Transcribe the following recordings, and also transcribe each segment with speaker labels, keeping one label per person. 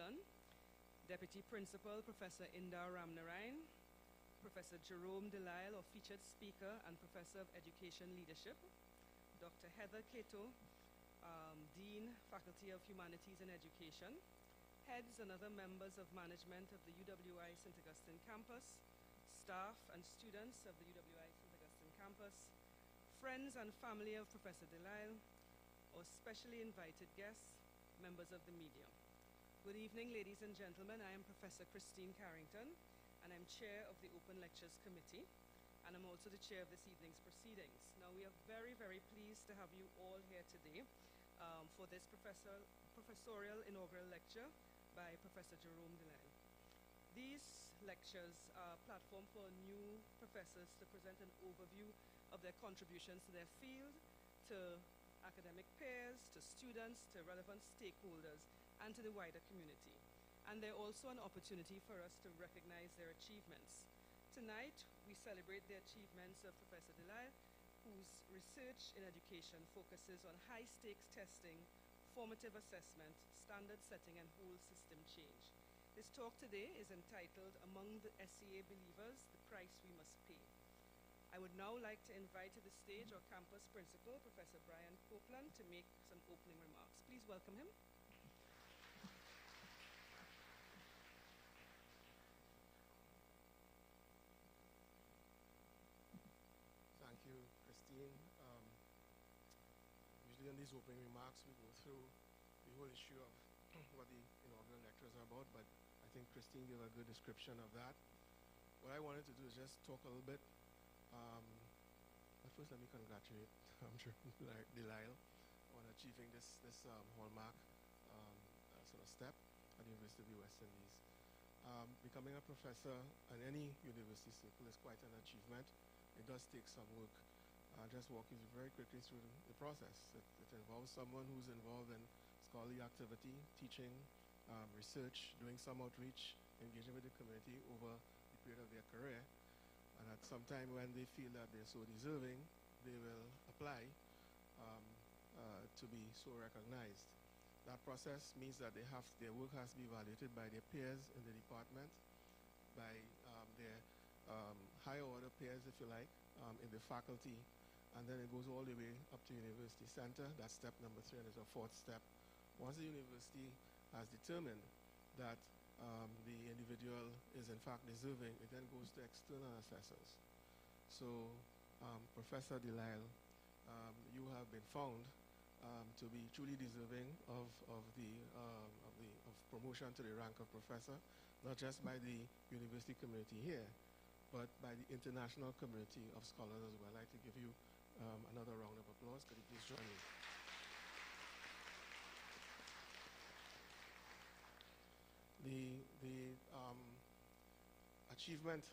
Speaker 1: Copeland, Deputy Principal Professor Inaugural, Professor Jerome Lisle, or featured speaker and Professor of Education Leadership, Dr. Heather Cato, Dean, Faculty of Humanities and Education, heads and other members of management of the UWI St. Augustine campus, staff and students of the UWI St. Augustine campus, friends and family of Professor Lisle, or specially invited guests, members of the media. Good evening, ladies and gentlemen. I am Professor Christine Carrington, and I'm chair of the Open Lectures Committee, and I'm also the chair of this evening's proceedings. Now, we are very, very pleased to have you all here today for this professorial inaugural lecture by Professor Jerome Lisle. These lectures are a platform for new professors to present an overview of their contributions to their field, to academic peers, to students, to relevant stakeholders, and to the wider community. And they're also an opportunity for us to recognize their achievements. Tonight, we celebrate the achievements of Professor Lisle, whose research in education focuses on high-stakes testing, formative assessment, standard setting, and whole system change. This talk today is entitled, Among the S.E.A. Believers, the Price We Must Pay. I would now like to invite to the stage our campus principal, Professor Brian Copeland, to make some opening remarks. Please welcome him.
Speaker 2: Thank you, Christine. Usually in these opening remarks, we go through the whole issue of what the inaugural lectures are about, but I think Christine gave a good description of that. What I wanted to do is just talk a little bit. But first, let me congratulate Jerome Lisle on achieving this hallmark sort of step at the University of the West Indies. Becoming a professor in any university circle is quite an achievement. It does take some work. I'll just walk you very quickly through the process. It involves someone who's involved in scholarly activity, teaching, research, doing some outreach, engaging with the community over the period of their career. And at some time when they feel that they're so deserving, they will apply to be so recognized. That process means that their work has to be evaluated by their peers in the department, by their higher order peers, if you like, in the faculty, and then it goes all the way up to university center. That's step number 3, and there's a 4th step. Once the university has determined that the individual is in fact deserving, it then goes to external assessors. So, Professor Lisle, you have been found to be truly deserving of promotion to the rank of professor, not just by the university community here, but by the international community of scholars as well. I'd like to give you another round of applause. Could you please join me?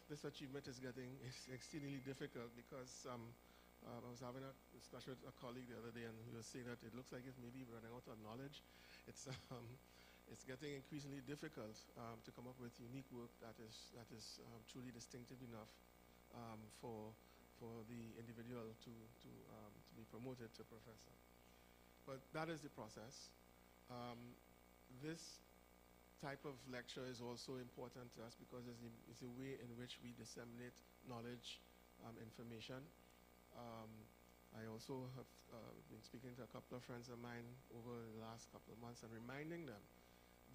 Speaker 2: This achievement is getting exceedingly difficult because I was having a discussion with a colleague the other day, and he was saying that it looks like it's maybe running out of knowledge. It's getting increasingly difficult to come up with unique work that is truly distinctive enough for the individual to be promoted to professor. But that is the process. This type of lecture is also important to us because it's a way in which we disseminate knowledge, information. I also have been speaking to a couple of friends of mine over the last couple of months and reminding them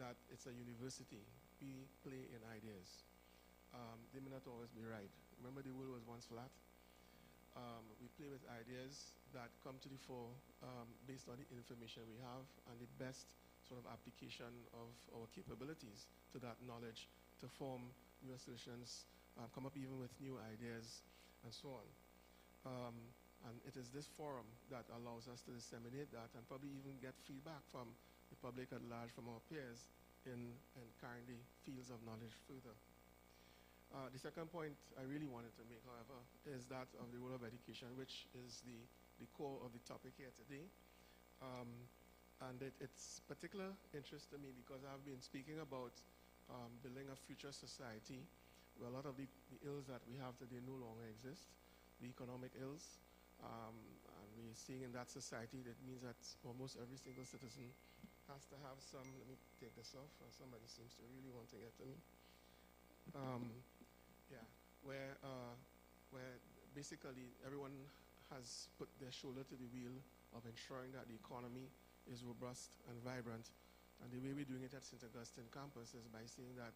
Speaker 2: that it's a university. We play in ideas. They may not always be right. Remember, the world was once flat. We play with ideas that come to the fore based on the information we have and the best sort of application of our capabilities to that knowledge to form new assertions, come up even with new ideas, and so on. And it is this forum that allows us to disseminate that and probably even get feedback from the public at large, from our peers in carrying the fields of knowledge further. The second point I really wanted to make, however, is that of the role of education, which is the core of the topic here today. And it's particular interest to me because I've been speaking about building a future society where a lot of the ills that we have today no longer exist, the economic ills. And we're seeing in that society that means that almost every single citizen has to have some, let me take this off, somebody seems to really want to get to me. Um, yeah, where basically everyone has put their shoulder to the wheel of ensuring that the economy is robust and vibrant. And the way we're doing it at St. Augustine campus is by saying that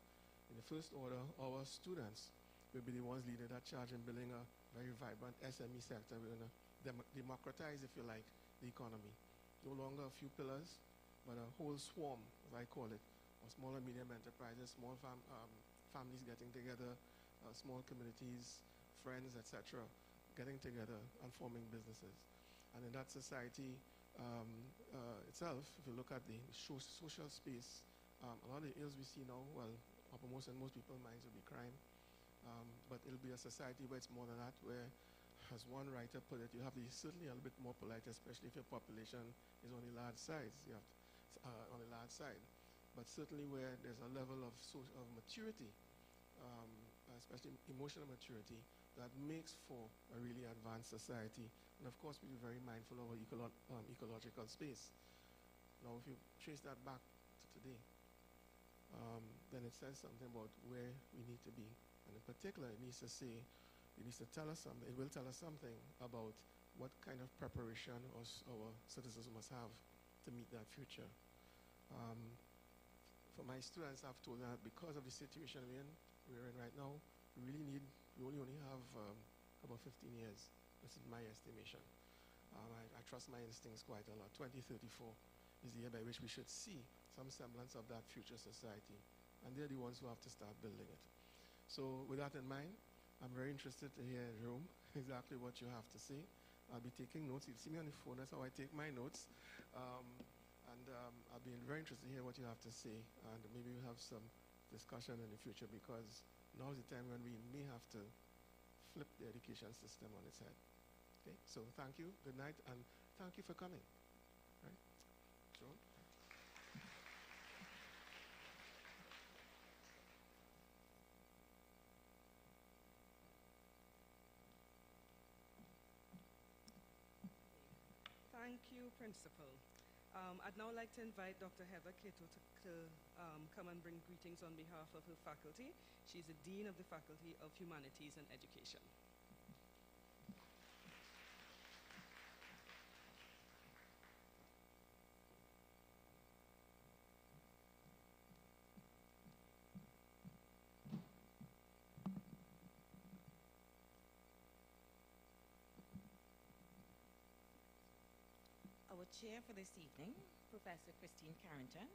Speaker 2: in the first order, our students will be the ones leading that charge in building a very vibrant SME sector. We're going to democratize, if you like, the economy. No longer a few pillars, but a whole swarm, as I call it, of small and medium enterprises, small families getting together, small communities, friends, etc., getting together and forming businesses. And in that society itself, if you look at the social space, a lot of the ills we see now, well, uppermost in most people's minds will be crime. But it'll be a society where it's more than that, where, as one writer put it, you have to be certainly a little bit more polite, especially if your population is on the large size. You have to, on the large side. But certainly where there's a level of maturity, especially emotional maturity, that makes for a really advanced society. And of course, we're very mindful of our ecological space. Now, if you trace that back to today, then it says something about where we need to be. And in particular, it needs to say, it needs to tell us something, it will tell us something about what kind of preparation our citizens must have to meet that future. For my students, I've told them that because of the situation we're in right now, we only have about 15 years. This is my estimation. I trust my instincts quite a lot. 2034 is the year by which we should see some semblance of that future society. And they're the ones who have to start building it. So with that in mind, I'm very interested to hear, Jerome, exactly what you have to say. I'll be taking notes. You'll see me on the phone. That's how I take my notes. I'll be very interested to hear what you have to say. And maybe we'll have some discussion in the future, because now is the time when we may have to flip the education system on its head. Okay? So thank you. Good night. And thank you for coming. Right? Jerome?
Speaker 1: Thank you, Principal. I'd now like to invite Dr. Heather Cato to come and bring greetings on behalf of her faculty. She's the Dean of the Faculty of Humanities and Education.
Speaker 3: Our chair for this evening, Professor Christine Carrington,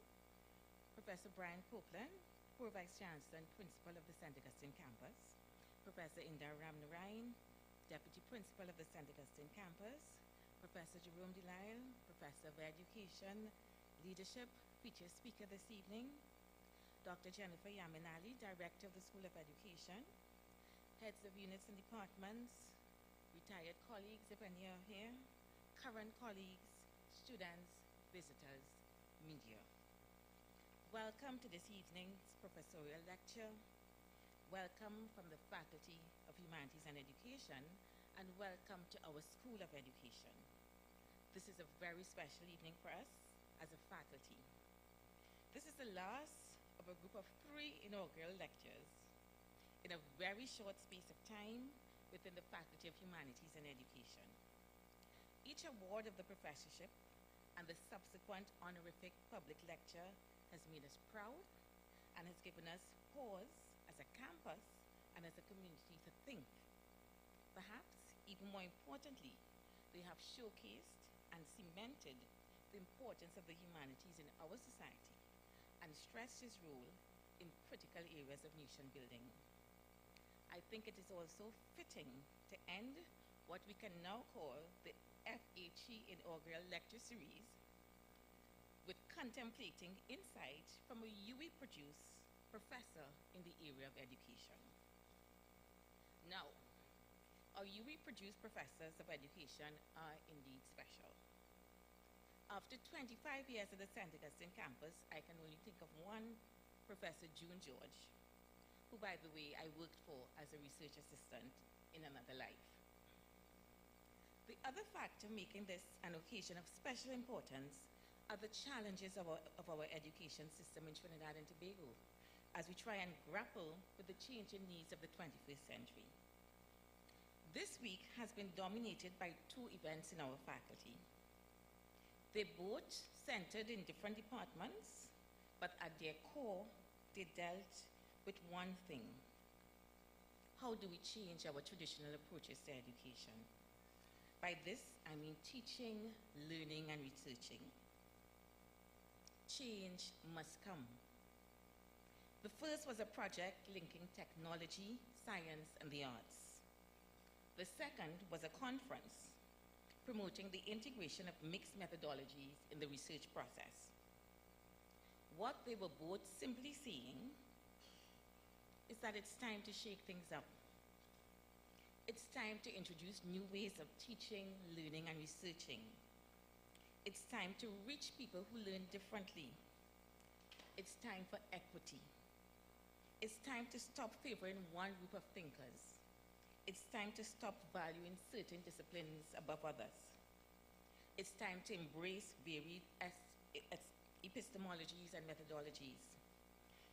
Speaker 3: Professor Brian Copeland, Pro Vice Chancellor and Principal of the St. Augustine Campus, Professor Inaugural, Deputy Principal of the St. Augustine Campus, Professor Jerome Lisle, Professor of Education, Leadership, featured speaker this evening, Dr. Jennifer Yaminali, Director of the School of Education, heads of units and departments, retired colleagues, if any are here, current colleagues, students, visitors, media. Welcome to this evening's professorial lecture. Welcome from the Faculty of Humanities and Education, and welcome to our School of Education. This is a very special evening for us as a faculty. This is the last of a group of 3 inaugural lectures in a very short space of time within the Faculty of Humanities and Education. Each award of the professorship and the subsequent honorific public lecture has made us proud and has given us pause as a campus and as a community to think. Perhaps, even more importantly, they have showcased and cemented the importance of the humanities in our society and stressed its role in critical areas of nation building. I think it is also fitting to end what we can now call the S.E.A Inaugural Lecture Series with contemplating insight from a UWI-produced professor in the area of education. Now, our UWI-produced professors of education are indeed special. After 25 years at the St. Augustine campus, I can only think of one, Professor June George, who, by the way, I worked for as a research assistant in another life. The other factor making this an occasion of special importance are the challenges of our education system in Trinidad and Tobago as we try and grapple with the changing needs of the 21st century. This week has been dominated by two events in our faculty. They both centered in different departments, but at their core, they dealt with one thing. How do we change our traditional approaches to education? By this, I mean teaching, learning, and researching. Change must come. The first was a project linking technology, science, and the arts. The second was a conference promoting the integration of mixed methodologies in the research process. What they were both simply saying is that it's time to shake things up. It's time to introduce new ways of teaching, learning, and researching. It's time to reach people who learn differently. It's time for equity. It's time to stop favoring one group of thinkers. It's time to stop valuing certain disciplines above others. It's time to embrace varied epistemologies and methodologies.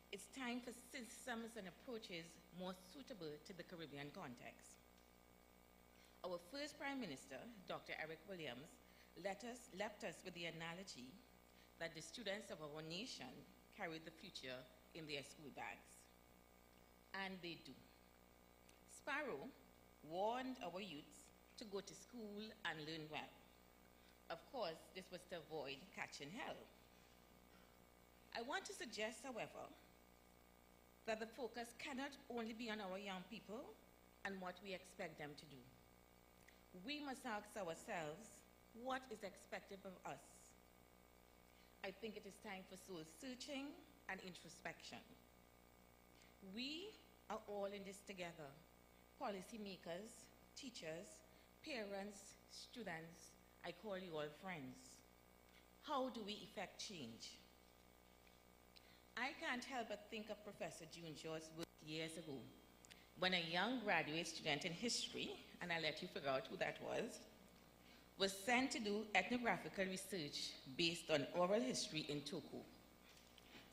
Speaker 3: It's time for systems and approaches more suitable to the Caribbean context. Our first Prime Minister, Dr. Eric Williams, left us with the analogy that the students of our nation carry the future in their school bags. And they do. Sparrow warned our youths to go to school and learn well. Of course, this was to avoid catching hell. I want to suggest, however, that the focus cannot only be on our young people and what we expect them to do. We must ask ourselves, what is expected of us? I think it is time for soul searching and introspection. We are all in this together. Policymakers, teachers, parents, students, I call you all friends. How do we effect change? I can't help but think of Professor June George's work years ago, when a young graduate student in history, and I'll let you figure out who that was sent to do ethnographical research based on oral history in Togo.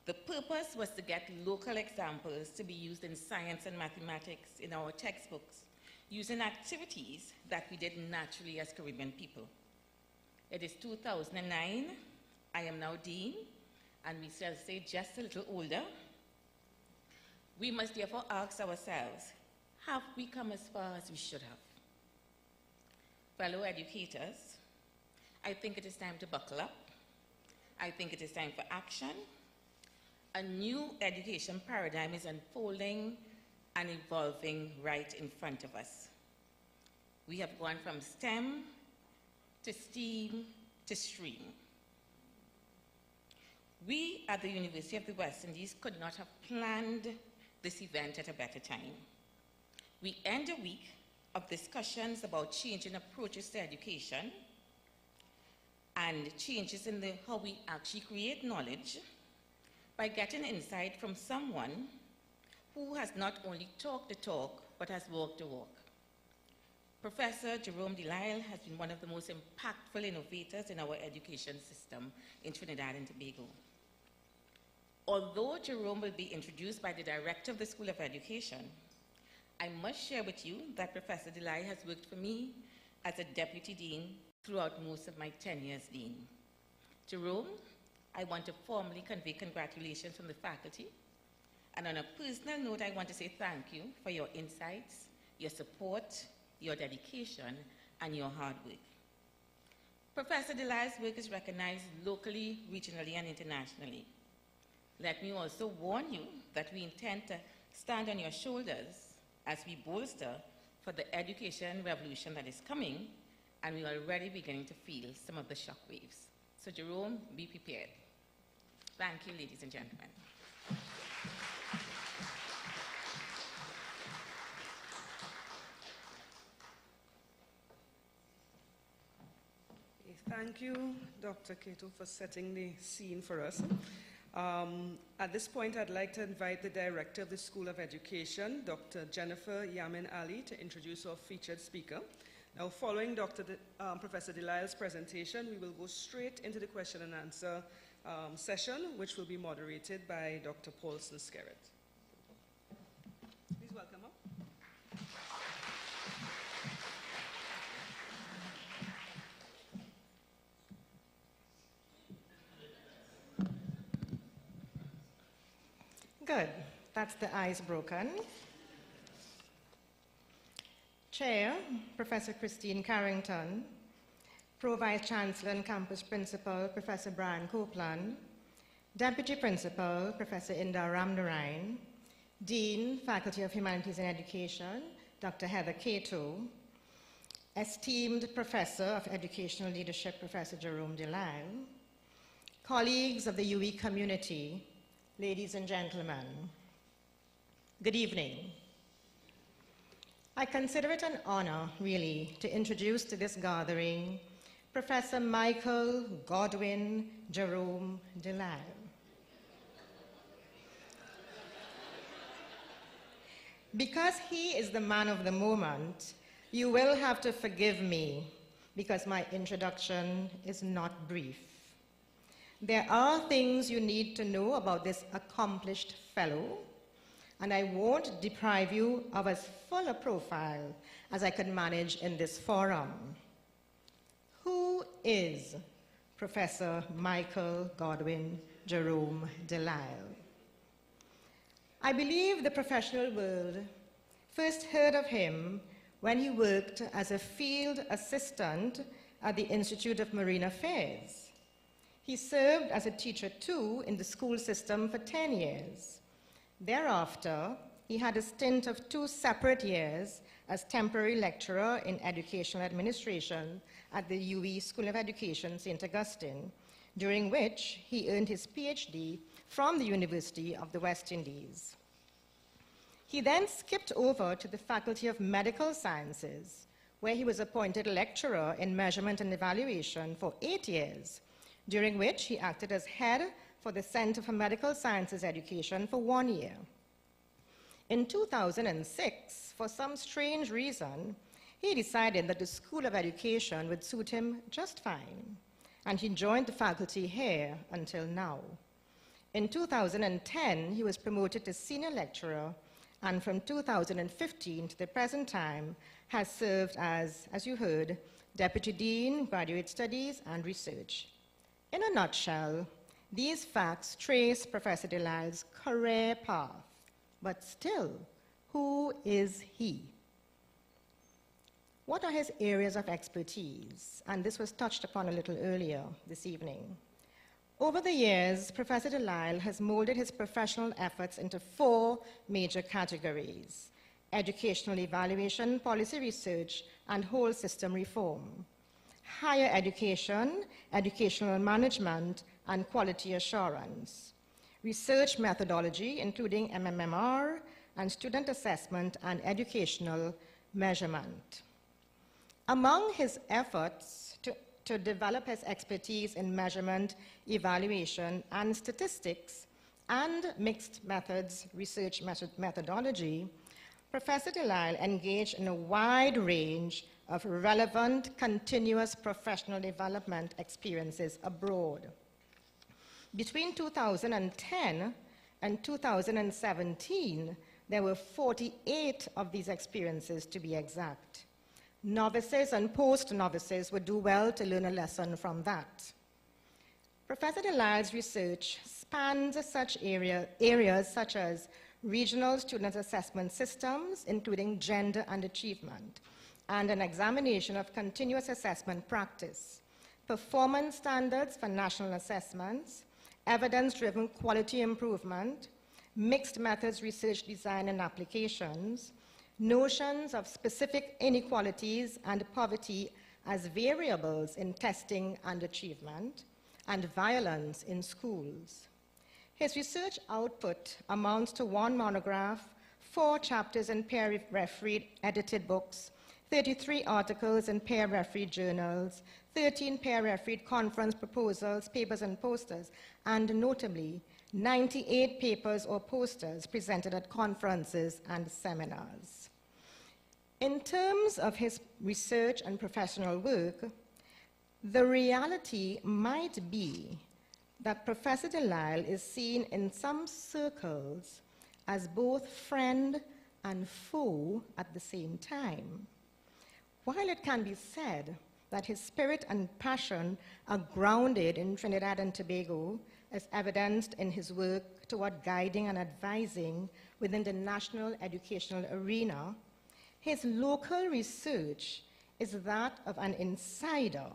Speaker 3: The purpose was to get local examples to be used in science and mathematics in our textbooks, using activities that we did naturally as Caribbean people. It is 2009, I am now Dean, and we shall say just a little older. We must therefore ask ourselves, have we come as far as we should have? Fellow educators, I think it is time to buckle up. I think it is time for action. A new education paradigm is unfolding and evolving right in front of us. We have gone from STEM to STEAM to STREAM. We at the University of the West Indies could not have planned this event at a better time. We end a week of discussions about changing approaches to education and changes in how we actually create knowledge by getting insight from someone who has not only talked the talk, but has walked the walk. Professor Jerome de Lisle has been one of the most impactful innovators in our education system in Trinidad and Tobago. Although Jerome will be introduced by the director of the School of Education, I must share with you that Professor de Lisle has worked for me as a deputy dean throughout most of my 10 years dean. Jerome, I want to formally convey congratulations from the faculty. And on a personal note, I want to say thank you for your insights, your support, your dedication, and your hard work. Professor de Lisle's work is recognized locally, regionally, and internationally. Let me also warn you that we intend to stand on your shoulders as we bolster for the education revolution that is coming, and we are already beginning to feel some of the shock waves. So Jerome, be prepared. Thank you, ladies and gentlemen.
Speaker 1: Thank you, Dr. Cato, for setting the scene for us. At this point, I'd like to invite the Director of the School of Education, Dr. Jennifer Yamin Ali, to introduce our featured speaker. Now, following Professor Delisle's presentation, we will go straight into the question and answer session, which will be moderated by Dr. Paulson Skerritt. Please welcome up.
Speaker 4: Good. That's the ice broken. Chair, Professor Christine Carrington, Pro Vice Chancellor and Campus Principal, Professor Brian Copeland, Deputy Principal, Professor Inda Ramnarine, Dean, Faculty of Humanities and Education, Dr. Heather Cato, esteemed Professor of Educational Leadership, Professor Jerome Delisle, colleagues of the UE community, ladies and gentlemen, good evening. I consider it an honor, really, to introduce to this gathering Professor Michael Godwin Jerome Delisle. Because he is the man of the moment, you will have to forgive me because my introduction is not brief. There are things you need to know about this accomplished fellow, and I won't deprive you of as full a profile as I could manage in this forum. Who is Professor Michael Godwin Jerome Delisle? I believe the professional world first heard of him when he worked as a field assistant at the Institute of Marine Affairs. He served as a teacher too in the school system for 10 years. Thereafter, he had a stint of 2 separate years as temporary lecturer in educational administration at the UE School of Education, St. Augustine, during which he earned his PhD from the University of the West Indies. He then skipped over to the Faculty of Medical Sciences, where he was appointed lecturer in measurement and evaluation for 8 years, during which he acted as head for the Center for Medical Sciences Education for 1 year. In 2006, for some strange reason, he decided that the School of Education would suit him just fine, and he joined the faculty here until now. In 2010, he was promoted to senior lecturer, and from 2015 to the present time has served as you heard, Deputy Dean, Graduate Studies and Research. In a nutshell, these facts trace Professor Delisle's career path, but still, who is he? What are his areas of expertise? And this was touched upon a little earlier this evening. Over the years, Professor Delisle has molded his professional efforts into 4 major categories: educational evaluation, policy research, and whole system reform, higher education, educational management, and quality assurance, research methodology, including MMMR, and student assessment and educational measurement. Among his efforts to develop his expertise in measurement, evaluation, and statistics, and mixed methods research methodology, Professor Delisle engaged in a wide range of relevant, continuous professional development experiences abroad. Between 2010 and 2017, there were 48 of these experiences to be exact. Novices and post-novices would do well to learn a lesson from that. Professor Delisle's research spans such areas such as regional student assessment systems, including gender and achievement, and an examination of continuous assessment practice, performance standards for national assessments, evidence-driven quality improvement, mixed methods research design and applications, notions of specific inequalities and poverty as variables in testing and achievement, and violence in schools. His research output amounts to 1 monograph, 4 chapters in peer-reviewed edited books, 33 articles in peer-reviewed journals, 13 peer-reviewed conference proposals, papers, and posters, and notably, 98 papers or posters presented at conferences and seminars. In terms of his research and professional work, the reality might be that Professor Delisle is seen in some circles as both friend and foe at the same time. While it can be said that his spirit and passion are grounded in Trinidad and Tobago, as evidenced in his work toward guiding and advising within the national educational arena, his local research is that of an insider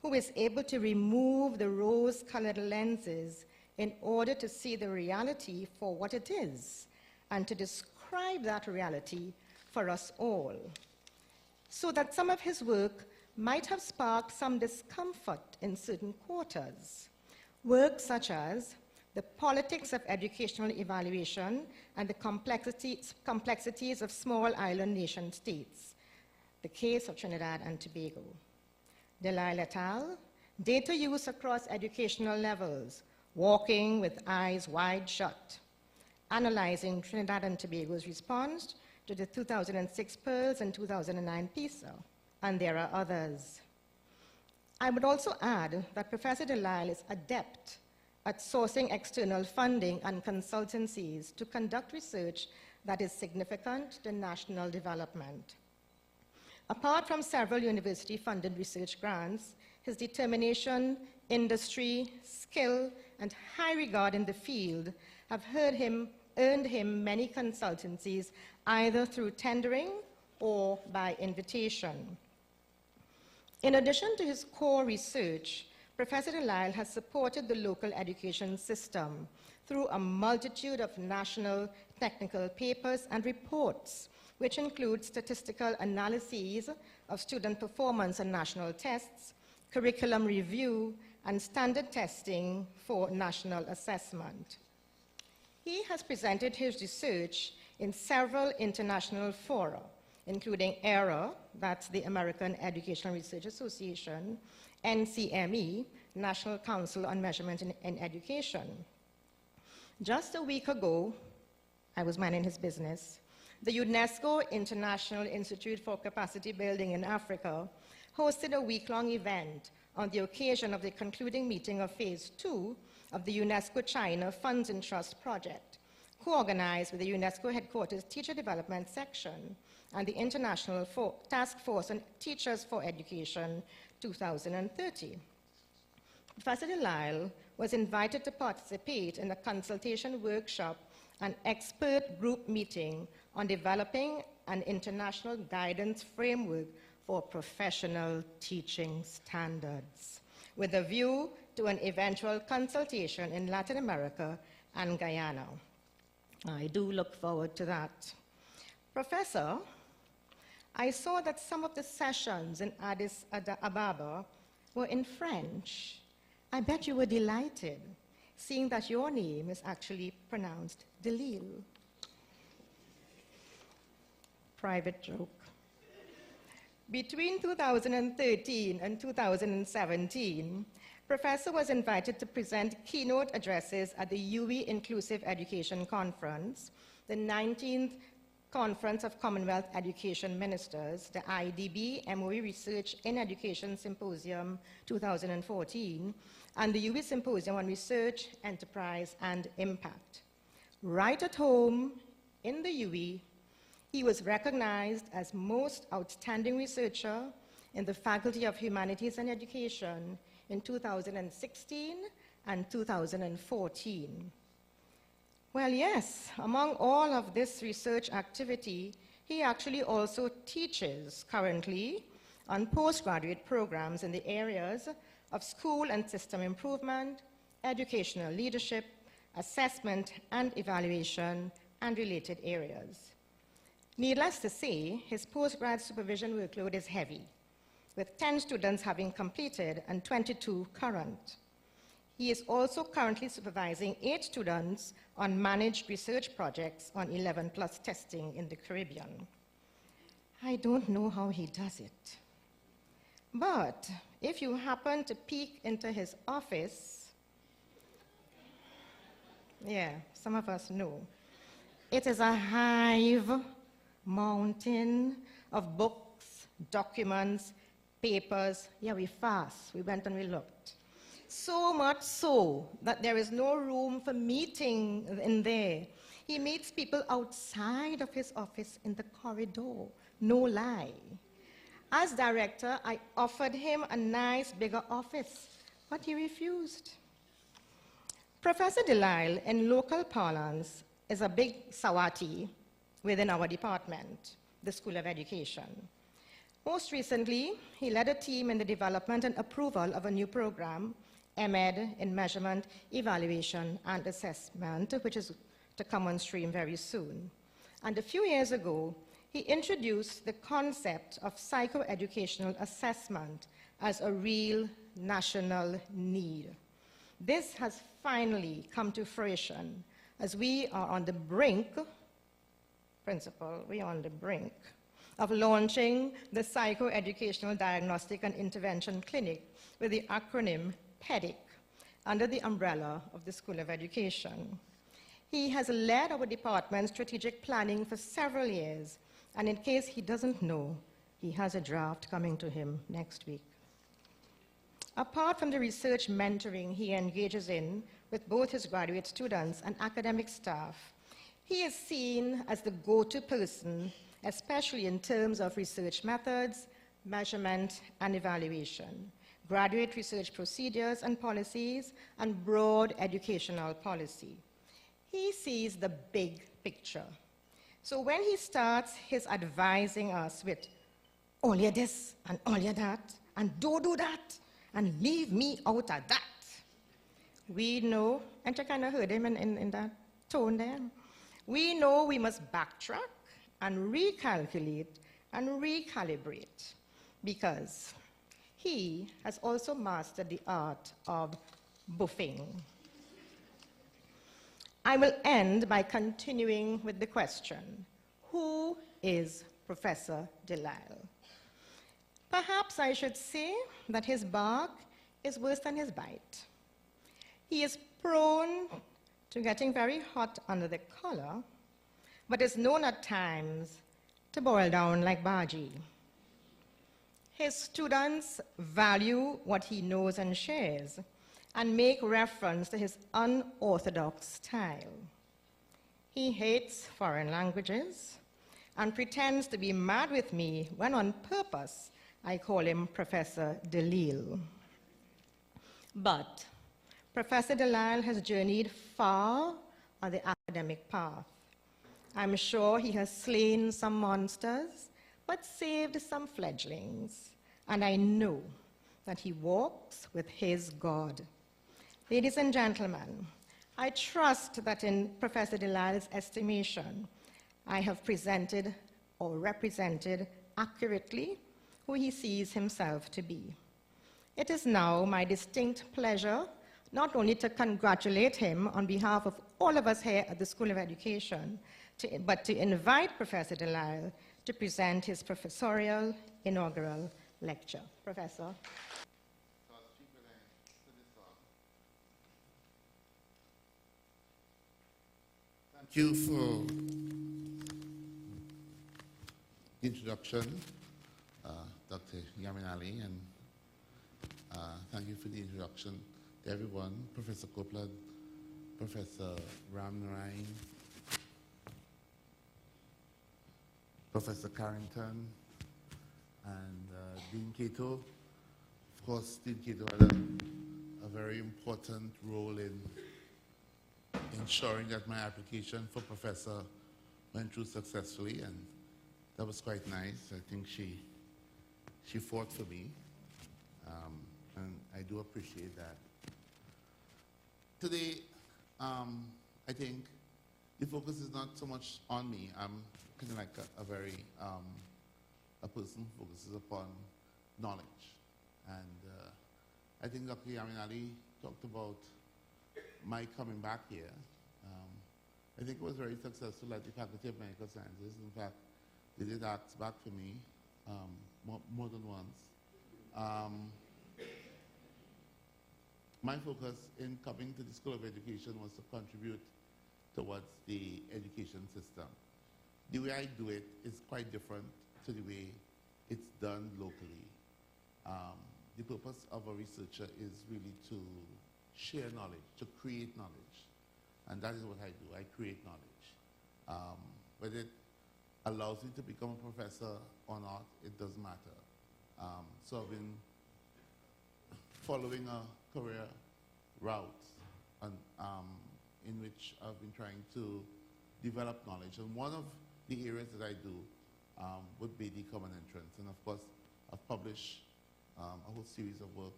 Speaker 4: who is able to remove the rose-colored lenses in order to see the reality for what it is and to describe that reality for us all. So that some of his work might have sparked some discomfort in certain quarters. Work such as The Politics of Educational Evaluation and the Complexities of Small Island Nation States, the Case of Trinidad and Tobago. Delisle et al., Data Use Across Educational Levels, Walking with Eyes Wide Shut, Analyzing Trinidad and Tobago's Response to the 2006 PIRLS and 2009 PISA, and there are others. I would also add that Professor Delisle is adept at sourcing external funding and consultancies to conduct research that is significant to national development. Apart from several university-funded research grants, his determination, industry, skill, and high regard in the field have earned him many consultancies, either through tendering or by invitation. In addition to his core research, Professor Delisle has supported the local education system through a multitude of national technical papers and reports, which include statistical analyses of student performance on national tests, curriculum review, and standard testing for national assessment. He has presented his research in several international fora, including ERA, that's the American Educational Research Association, NCME, National Council on Measurement in Education. Just a week ago, I was minding his business, the UNESCO International Institute for Capacity Building in Africa hosted a week-long event on the occasion of the concluding meeting of Phase 2 of the UNESCO China Funds and Trust Project, co-organized with the UNESCO Headquarters Teacher Development Section and the International Task Force on Teachers for Education 2030. Professor Delisle was invited to participate in a consultation workshop and expert group meeting on developing an international guidance framework for professional teaching standards, with a view to an eventual consultation in Latin America and Guyana. I do look forward to that. Professor, I saw that some of the sessions in Addis Ababa were in French. I bet you were delighted, seeing that your name is actually pronounced Delisle. Private joke. Between 2013 and 2017, Professor was invited to present keynote addresses at the UE Inclusive Education Conference, the 19th Conference of Commonwealth Education Ministers, the IDB MOE Research in Education Symposium 2014, and the UE Symposium on Research, Enterprise, and Impact. Right at home in the UE, he was recognized as most outstanding researcher in the Faculty of Humanities and Education in 2016 and 2014. Well, yes, among all of this research activity, he actually also teaches currently on postgraduate programs in the areas of school and system improvement, educational leadership, assessment and evaluation, and related areas. Needless to say, his postgrad supervision workload is heavy, with 10 students having completed and 22 current. He is also currently supervising 8 students on managed research projects on 11+ testing in the Caribbean. I don't know how he does it. But if you happen to peek into his office, yeah, some of us know, it is a hive, mountain of books, documents, papers. Yeah, we fast. We went and we looked. So much so that there is no room for meeting in there. He meets people outside of his office in the corridor. No lie. As director, I offered him a nice bigger office, but he refused. Professor Lisle, in local parlance, is a big sawati within our department, the School of Education. Most recently, he led a team in the development and approval of a new program, MED in Measurement, Evaluation, and Assessment, which is to come on stream very soon. And a few years ago, he introduced the concept of psychoeducational assessment as a real national need. This has finally come to fruition as we are on the brink, we are on the brink of launching the Psychoeducational Diagnostic and Intervention Clinic with the acronym PEDIC under the umbrella of the School of Education. He has led our department's strategic planning for several years, and in case he doesn't know, he has a draft coming to him next week. Apart from the research mentoring he engages in with both his graduate students and academic staff, he is seen as the go-to person, especially in terms of research methods, measurement, and evaluation, graduate research procedures and policies, and broad educational policy. He sees the big picture. So when he starts his advising us with, all you this and all you that, and don't do that, and leave me out of that, we know, and you kind of heard him in that tone there, we know we must backtrack and recalculate and recalibrate, because he has also mastered the art of buffing. I will end by continuing with the question, who is Professor Lisle? Perhaps I should say that his bark is worse than his bite. He is prone to getting very hot under the collar, but is known at times to boil down like bhaji. His students value what he knows and shares, and make reference to his unorthodox style. He hates foreign languages and pretends to be mad with me when on purpose I call him Professor Lisle. But Professor Lisle has journeyed far on the academic path. I'm sure he has slain some monsters, but saved some fledglings. And I know that he walks with his God. Ladies and gentlemen, I trust that in Professor Lisle's estimation, I have presented or represented accurately who he sees himself to be. It is now my distinct pleasure not only to congratulate him on behalf of all of us here at the School of Education, but to invite Professor Lisle to present his professorial inaugural lecture. Professor.
Speaker 5: Thank you for the introduction, Dr. Yaminali, and thank you for the introduction to everyone, Professor Copeland, Professor Ramnarain, Professor Carrington, and Dean Cato. Of course, Dean Cato had a very important role in ensuring that my application for professor went through successfully, and that was quite nice. I think she fought for me, and I do appreciate that. Today, I think the focus is not so much on me. I'm kind of like a person who focuses upon knowledge. And I think Dr. Yaminali talked about my coming back here. I think it was very successful at the Faculty of Medical Sciences. In fact, they did ask back for me more than once. My focus in coming to the School of Education was to contribute towards the education system. The way I do it is quite different to the way it's done locally. The purpose of a researcher is really to share knowledge, to create knowledge. And that is what I do. I create knowledge. Whether it allows me to become a professor or not, it doesn't matter. So I've been following a career route and, in which I've been trying to develop knowledge. And one of the areas that I do would be the common entrance. And of course, I've published a whole series of work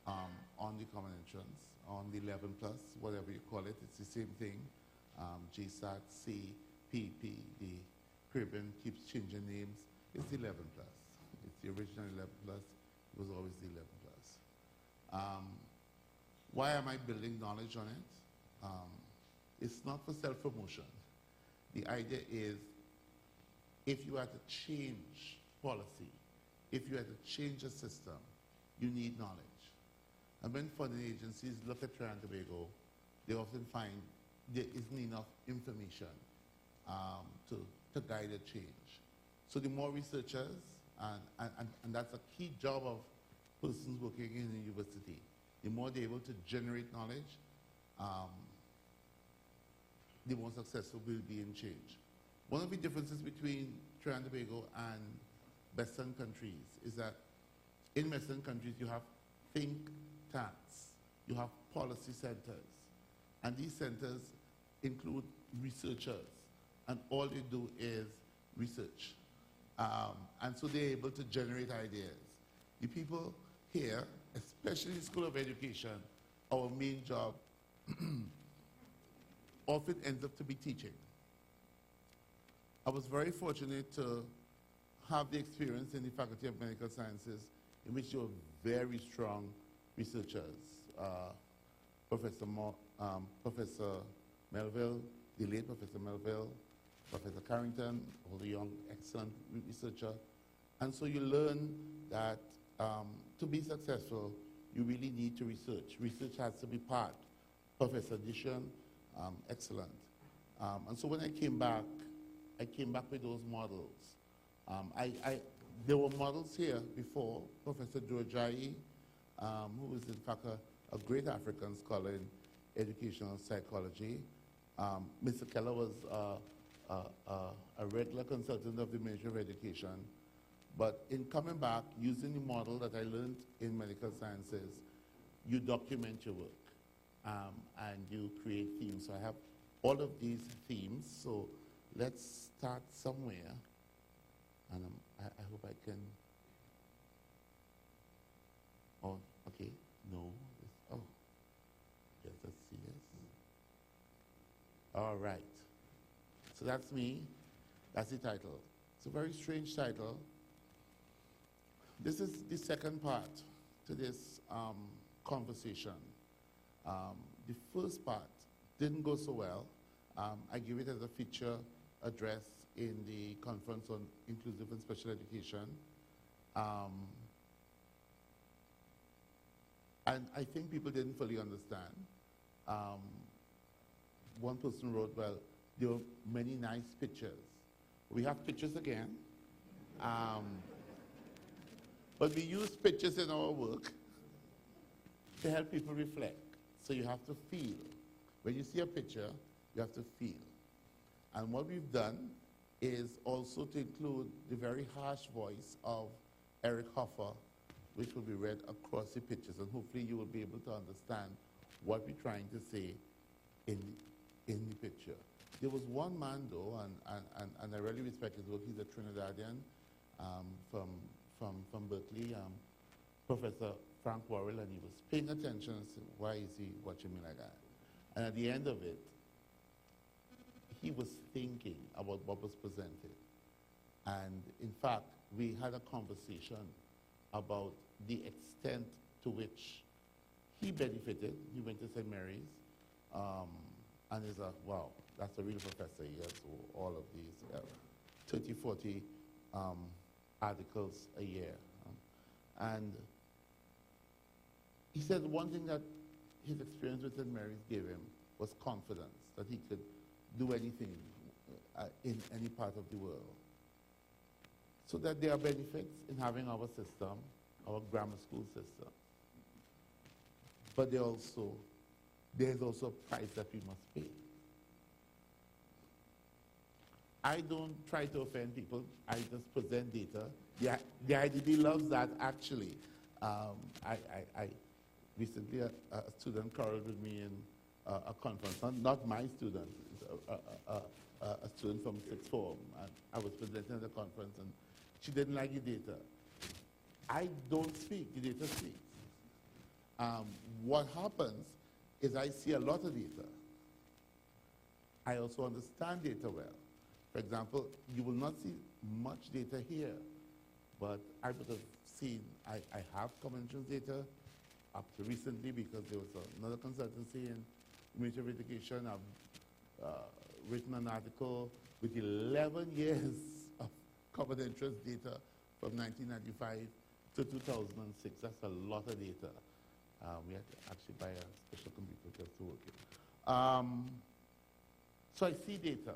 Speaker 5: on the common entrance, on the 11 plus, whatever you call it, it's the same thing. GSAT, C, PP, the Caribbean keeps changing names. It's 11 plus. It's the original 11 plus. It was always the 11 plus. Why am I building knowledge on it? It's not for self-promotion. The idea is, if you had to change policy, if you had to change a system, you need knowledge. And when funding agencies look at Trinidad and Tobago, they often find there isn't enough information to guide a change. So the more researchers, and that's a key job of persons working in a university, the more they're able to generate knowledge, the more successful we'll be in change. One of the differences between Trinidad and Tobago and Western countries is that in Western countries you have think tanks, you have policy centers, and these centers include researchers, and all they do is research. And so they're able to generate ideas. The people here, especially in the School of Education, our main job often ends up to be teaching. I was very fortunate to have the experience in the Faculty of Medical Sciences in which you were very strong researchers. Professor Melville, the late Professor Melville, Professor Carrington, all the young, excellent researcher. And so you learn that to be successful, you really need to research. Research has to be part. Professor Dishon, excellent. And so when I came back with those models. There were models here before. Professor Durjai, who is in fact a great African scholar in educational psychology. Mr. Keller was a regular consultant of the Ministry of Education. But in coming back, using the model that I learned in medical sciences, you document your work and you create themes. So I have all of these themes. So let's start somewhere. And I hope I can. Oh, okay. No. Oh. Yes, let's see this. All right. So that's me. That's the title. It's a very strange title. This is the second part to this conversation. The first part didn't go so well. I gave it as a feature address in the Conference on Inclusive and Special Education. And I think people didn't fully understand. One person wrote, well, there were many nice pictures. We have pictures again. But we use pictures in our work to help people reflect. So you have to feel. When you see a picture, you have to feel. And what we've done is also to include the very harsh voice of Eric Hoffer, which will be read across the pictures, and hopefully you will be able to understand what we're trying to say in the picture. There was one man though, and I really respect his work. He's a Trinidadian from Berkeley, Professor Frank Worrell, and he was paying attention and said, why is he watching me like that? And at the end of it, he was thinking about what was presented. And in fact, we had a conversation about the extent to which he benefited. He went to St. Mary's, and he's like, wow, that's a real professor. He has all of these 30, 40 articles a year. And he said one thing that his experience with St. Mary's gave him was confidence, that he could do anything in any part of the world. So that there are benefits in having our system, our grammar school system. But there's also a price that we must pay. I don't try to offend people. I just present data. The IDB loves that, actually. I recently, a student quarreled with me in a conference, not my student, a student from sixth form. And I was presenting at the conference, and she didn't like the data. I don't speak, the data speaks. What happens is I see a lot of data. I also understand data well. For example, you will not see much data here, but I would have seen, I have common entrance data up to recently because there was another consultancy in Ministry of Education. I've written an article with 11 years of common entrance data from 1995 to 2006. That's a lot of data. We had to actually buy a special computer just to work it. So I see data.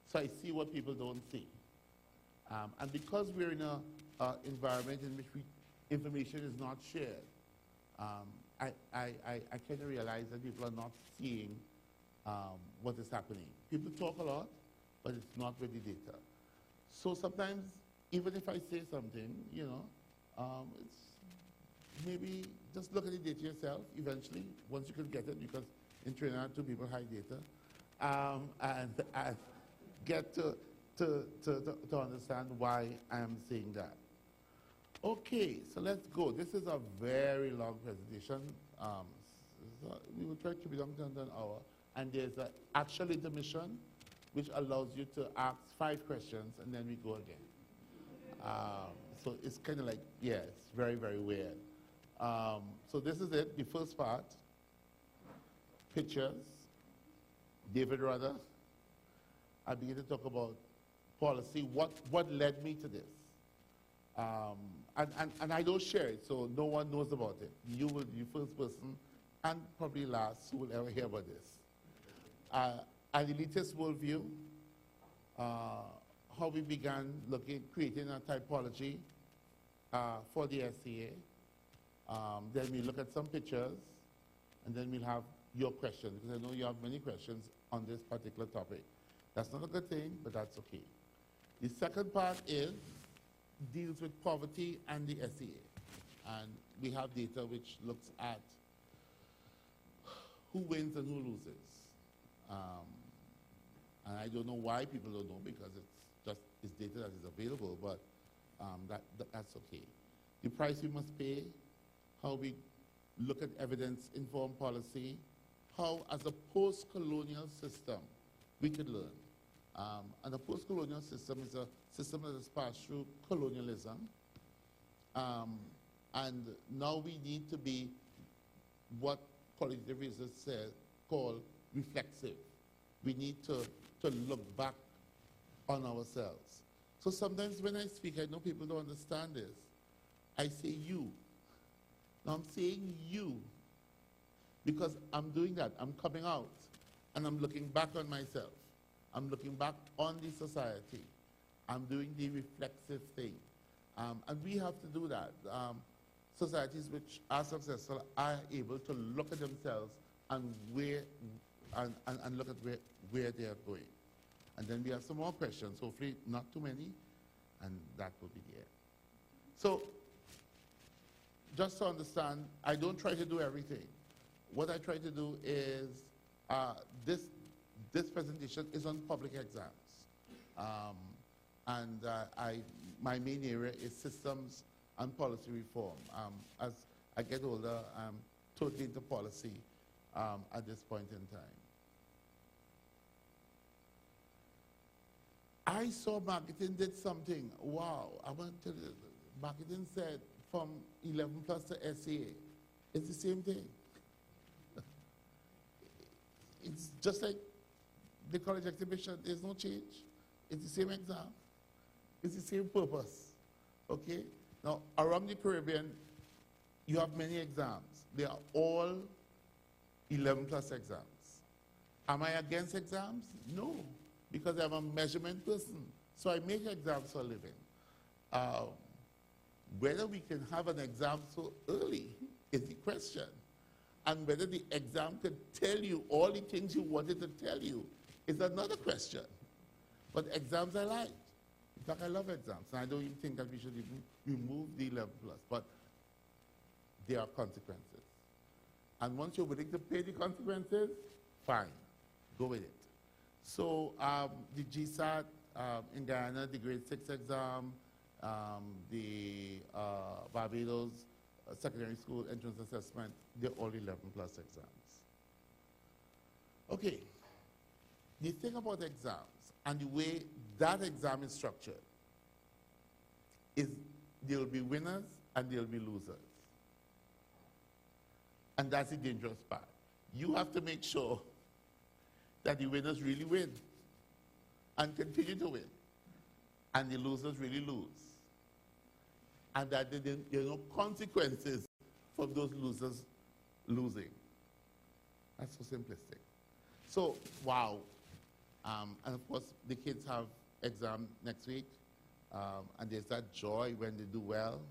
Speaker 5: So I see what people don't see. And because we're in an environment in which information is not shared, I kind of realize that people are not seeing what is happening. People talk a lot, but it's not with the data. So sometimes, even if I say something, you know, it's maybe just look at the data yourself eventually, once you can get it, because in Trinidad, 2 people hide data, and get to understand why I am saying that. Okay, so let's go. This is a very long presentation. So we will try to be longer than an hour. And there's an actual intermission, which allows you to ask 5 questions, and then we go again. So it's kind of like, yeah, it's very, very weird. So this is it, the first part. Pictures. David Rudder. I begin to talk about policy, what led me to this. And I don't share it, so no one knows about it. You will be the first person, and probably last, who will ever hear about this. An elitist worldview, how we began creating a typology for the S.E.A. Then we look at some pictures, and then we'll have your questions, because I know you have many questions on this particular topic. That's not a good thing, but that's okay. The second part deals with poverty and the S.E.A. And we have data which looks at who wins and who loses. And I don't know why people don't know, because it's data that is available, but that's okay. The price we must pay, how we look at evidence-informed policy, how as a post-colonial system we could learn. And a post-colonial system is a system that has passed through colonialism. And now we need to be what qualitative research says, called reflexive. We need to look back on ourselves. So sometimes when I speak, I know people don't understand this. I say you. Now I'm saying you because I'm doing that. I'm coming out and I'm looking back on myself. I'm looking back on the society. I'm doing the reflexive thing. And we have to do that. Societies which are successful are able to look at themselves and look at where they are going. And then we have some more questions, hopefully not too many, and that will be the end. So, just to understand, I don't try to do everything. What I try to do is, this presentation is on public exams. My main area is systems and policy reform. As I get older, I'm totally into policy at this point in time. I saw marketing did something. Wow, I went to marketing said from 11 plus to S.E.A. It's the same thing. It's just like the college exhibition, there's no change. It's the same exam. It's the same purpose, okay? Now, around the Caribbean, you have many exams. They are all 11 plus exams. Am I against exams? No, because I'm a measurement person. So I make exams for a living. Um, whether we can have an exam so early is the question. And whether the exam could tell you all the things you wanted to tell you is another question. But exams I like. In fact, I love exams. And I don't even think that we should even remove the 11 plus. But there are consequences. And once you're willing to pay the consequences, fine, go with it. So the GSAT in Guyana, the grade 6 exam, the Barbados secondary school entrance assessment, they're all 11 plus exams. Okay, the thing about exams and the way that exam is structured is there will be winners and there will be losers. And that's the dangerous part. You have to make sure that the winners really win and continue to win, and the losers really lose. And that there are no consequences for those losers losing. That's so simplistic. So, wow. And of course, the kids have exam next week, and there's that joy when they do well.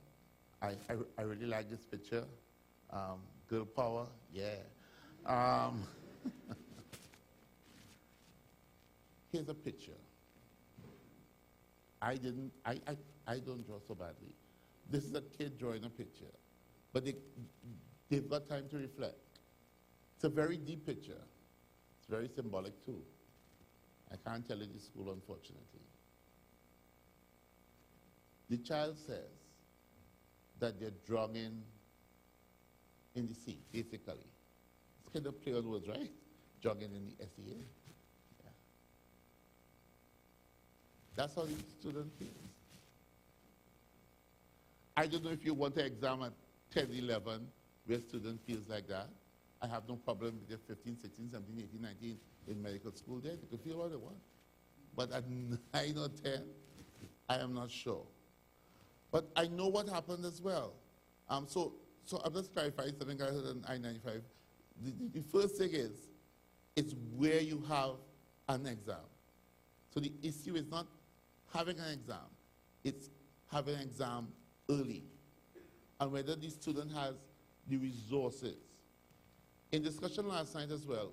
Speaker 5: I really like this picture. Girl power, yeah. Here's a picture. I don't draw so badly. This is a kid drawing a picture, but they've got time to reflect. It's a very deep picture. It's very symbolic too. I can't tell it in school, unfortunately. The child says that they're drowning in the sea, basically. It's kind of play on words, right? Jogging in the S.E.A. Yeah. That's how the student feels. I don't know if you want to exam at 10, 11, where a student feels like that. I have no problem with the 15, 16, 17, 18, 19 in medical school there. They can feel what they want. But at 9 or 10, I am not sure. But I know what happened as well. So I'm just clarifying something I heard on I-95. The first thing is, it's where you have an exam. So the issue is not having an exam, it's having an exam early. And whether the student has the resources. In discussion last night as well,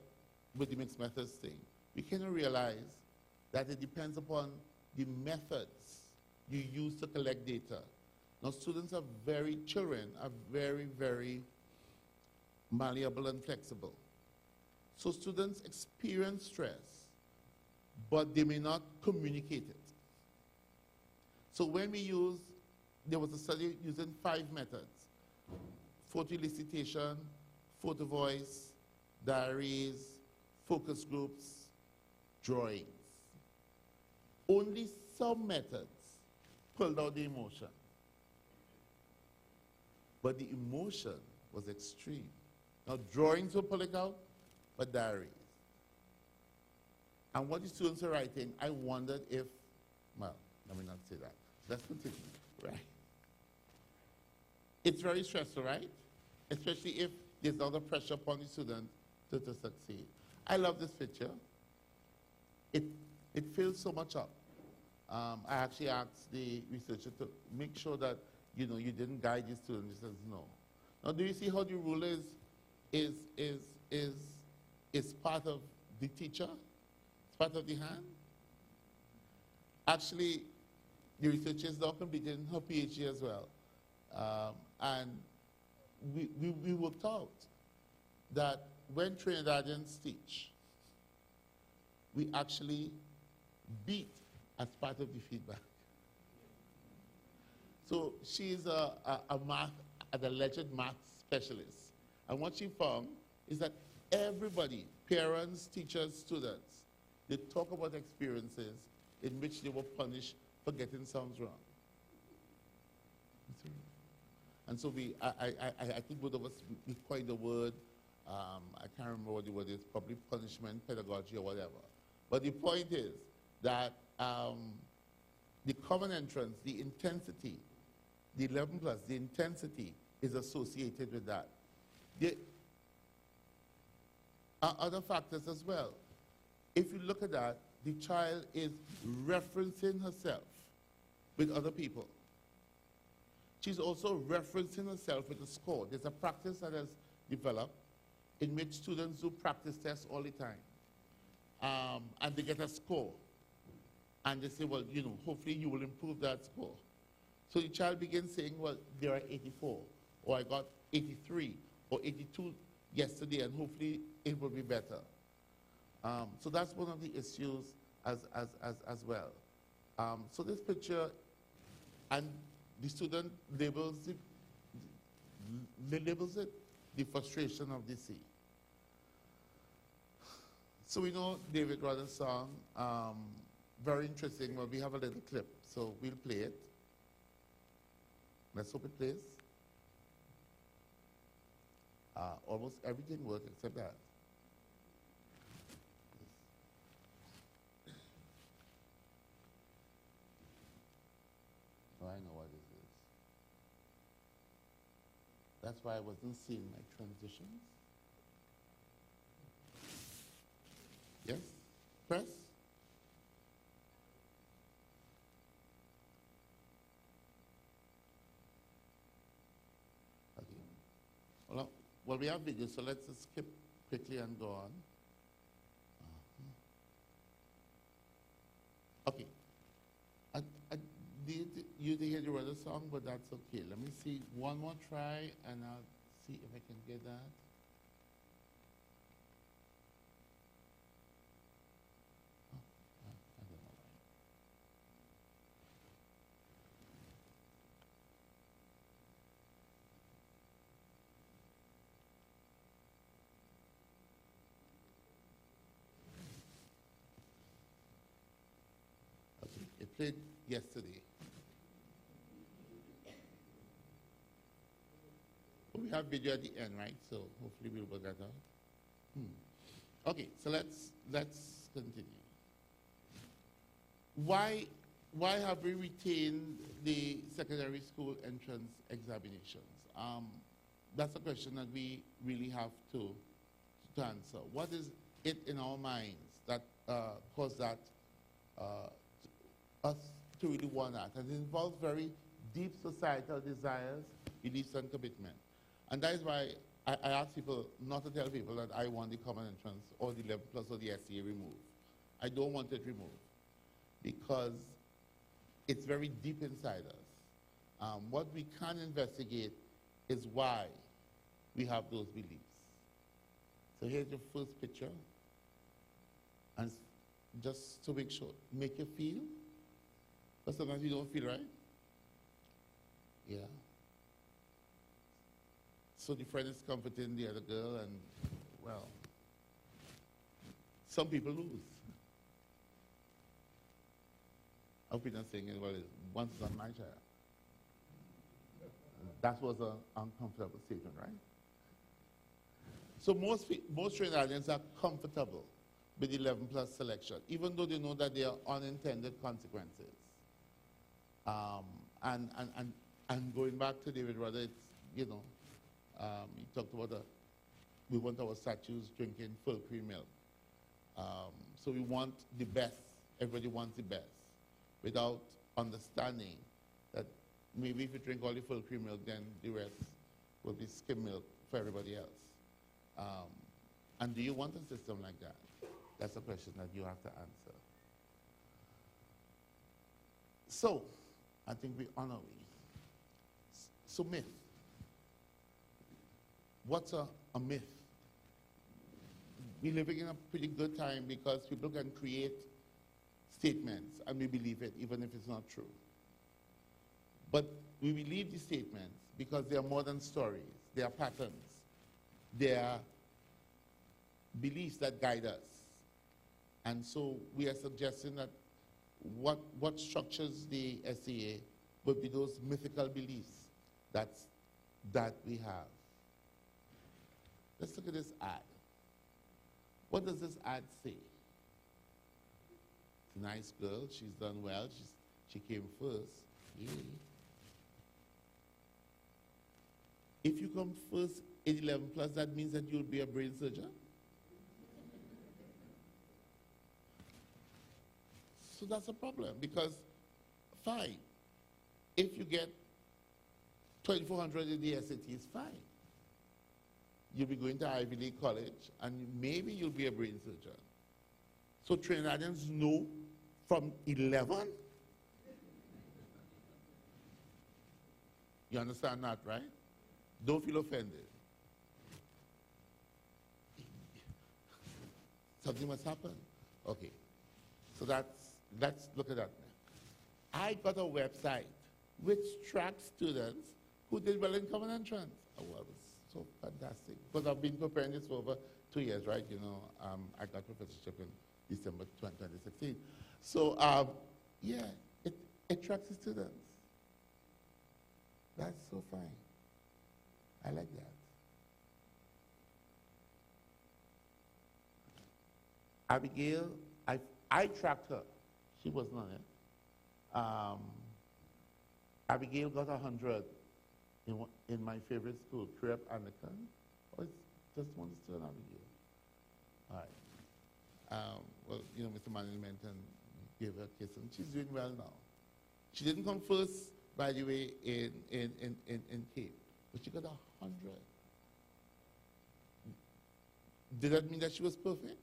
Speaker 5: with the mixed methods thing, we kind of realized that it depends upon the methods you use to collect data. Now, children are very, very malleable and flexible. So students experience stress, but they may not communicate it. So when there was a study using 5 methods: photo elicitation, photo voice, diaries, focus groups, drawings. Only some methods pulled out the emotion. But the emotion was extreme. Now, drawings were pulling out, but diaries. And what the students are writing, I wondered if, well, let me not say that. Let's continue, right? It's very stressful, right? Especially if there's other pressure upon the student to succeed. I love this picture. It fills so much up. I actually asked the researcher to make sure that you didn't guide your student. He says no. Now, do you see how the ruler is part of the teacher? It's part of the hand. Actually, the researcher is now completing her PhD as well, and we worked out that when Trinidadians teach, we actually beat as part of the feedback. So she's an alleged math specialist. And what she found is that everybody, parents, teachers, students, they talk about experiences in which they were punished for getting sounds wrong. And so I think both of us, we coined the word, I can't remember what the word is, probably punishment, pedagogy, or whatever. But the point is that the common entrance, the intensity, the 11 plus, the intensity is associated with that. There are other factors as well. If you look at that, the child is referencing herself with other people. she's also referencing herself with a score. There's a practice that has developed in which students do practice tests all the time. And they get a score. And they say, well, you know, hopefully you will improve that score. So the child begins saying, well, there are 84, or I got 83, or 82 yesterday, and hopefully it will be better. So that's one of the issues as well. So this picture, and the student labels it the frustration of the sea. So we know David Rudder's song, very interesting. Well, we have a little clip, so we'll play it. Let's hope it plays. Almost everything works except that. Oh, I know what this is. That's why I wasn't seeing my transitions. Yes? Press? Okay. Well, we have video, so let's just skip quickly and go on. Okay. You did hear the other song, but that's okay. Let me see one more try, and I'll see if I can get that. I don't know why. Okay, it played yesterday. We have video at the end, right? So hopefully we'll work that out. Okay, so let's continue. Why have we retained the secondary school entrance examinations? That's a question that we really have to answer. What is it in our minds that caused that us to really want that? And it involves very deep societal desires, beliefs, and commitment. And that is why I ask people not to tell people that I want the common entrance or the 11 plus or the S.E.A removed. I don't want it removed because it's very deep inside us. What we can investigate is why we have those beliefs. So here's your first picture. And just to make sure, make you feel. But sometimes you don't feel right. Yeah. So the friend is comforting the other girl, and, well, some people lose. I hope you're not saying, well, once it's on my child. That was an uncomfortable statement, right? So most Trinidadians are comfortable with the 11 plus selection, even though they know that there are unintended consequences. And going back to David Rudder, it's, you know, he talked about we want our statues drinking full cream milk. So we want the best. Everybody wants the best, without understanding that maybe if you drink all the full cream milk, then the rest will be skim milk for everybody else. And do you want a system like that? That's a question that you have to answer. So, I think we're on our way. So myth. What's a myth? We're living in a pretty good time because people can create statements and we believe it even if it's not true. But we believe these statements because they are more than stories. They are patterns. They are beliefs that guide us. And so we are suggesting that what structures the S.E.A would be those mythical beliefs that we have. Let's look at this ad. What does this ad say? It's a nice girl. She's done well. She came first. Yay. If you come first in 11 plus, that means that you'll be a brain surgeon. So that's a problem because, fine, if you get 2,400 in the SAT is fine. You'll be going to Ivy League College, and maybe you'll be a brain surgeon. So Trinidadians know from 11? You understand that, right? Don't feel offended. Something must happen. Okay. So let's look at that now. I got a website which tracks students who did well in common entrance. Oh, well, it was so fantastic. Because I've been preparing this for over 2 years, right? You know, I got professorship in December 2016. So, yeah, it tracks the students. That's so fine. I like that. Abigail, I tracked her. She wasn't on it. Abigail got 100 in my favorite school, Crep Anglican. Oh, it's just one student, Abigail. All right. Well, you know, Mr. Manuel Menton gave her a kiss, and she's doing well now. She didn't come first, by the way, in Cape, but she got 100. Did that mean that she was perfect?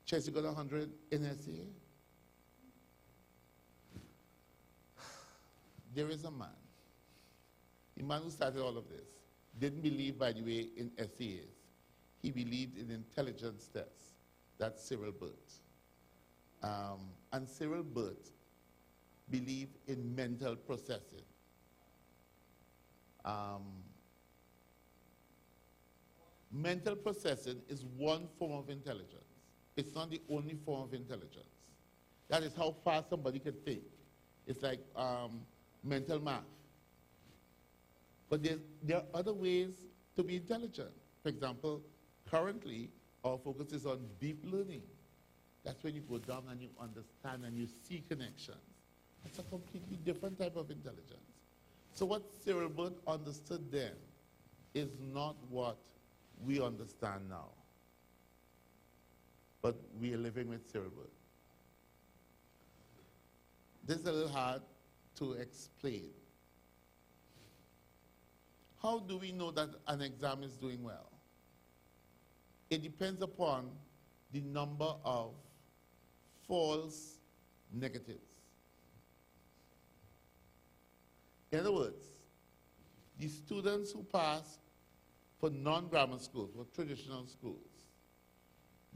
Speaker 5: Chelsea got 100 in S.E.A. There is a man, the man who started all of this, didn't believe, by the way, in S.E.As. He believed in intelligence tests. That's Cyril Burt. And Cyril Burt believed in mental processing. Mental processing is one form of intelligence. It's not the only form of intelligence. That is how fast somebody can think. It's like mental math. But there are other ways to be intelligent. For example, currently, our focus is on deep learning. That's when you go down and you understand and you see connections. It's a completely different type of intelligence. So what Cyril Burt understood then is not what we understand now. But we are living with Cyril Burt. This is a little hard to explain. How do we know that an exam is doing well? It depends upon the number of false negatives. In other words, the students who pass for non-grammar schools, for traditional schools,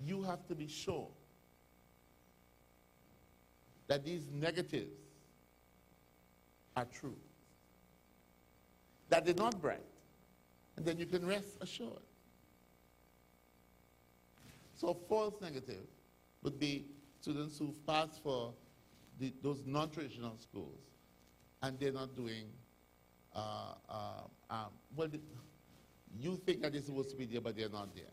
Speaker 5: you have to be sure that these negatives are true, that they're not bright, and then you can rest assured. So a false negative would be students who've passed for those non-traditional schools, and they're not doing, you think that they're supposed to be there, but they're not there.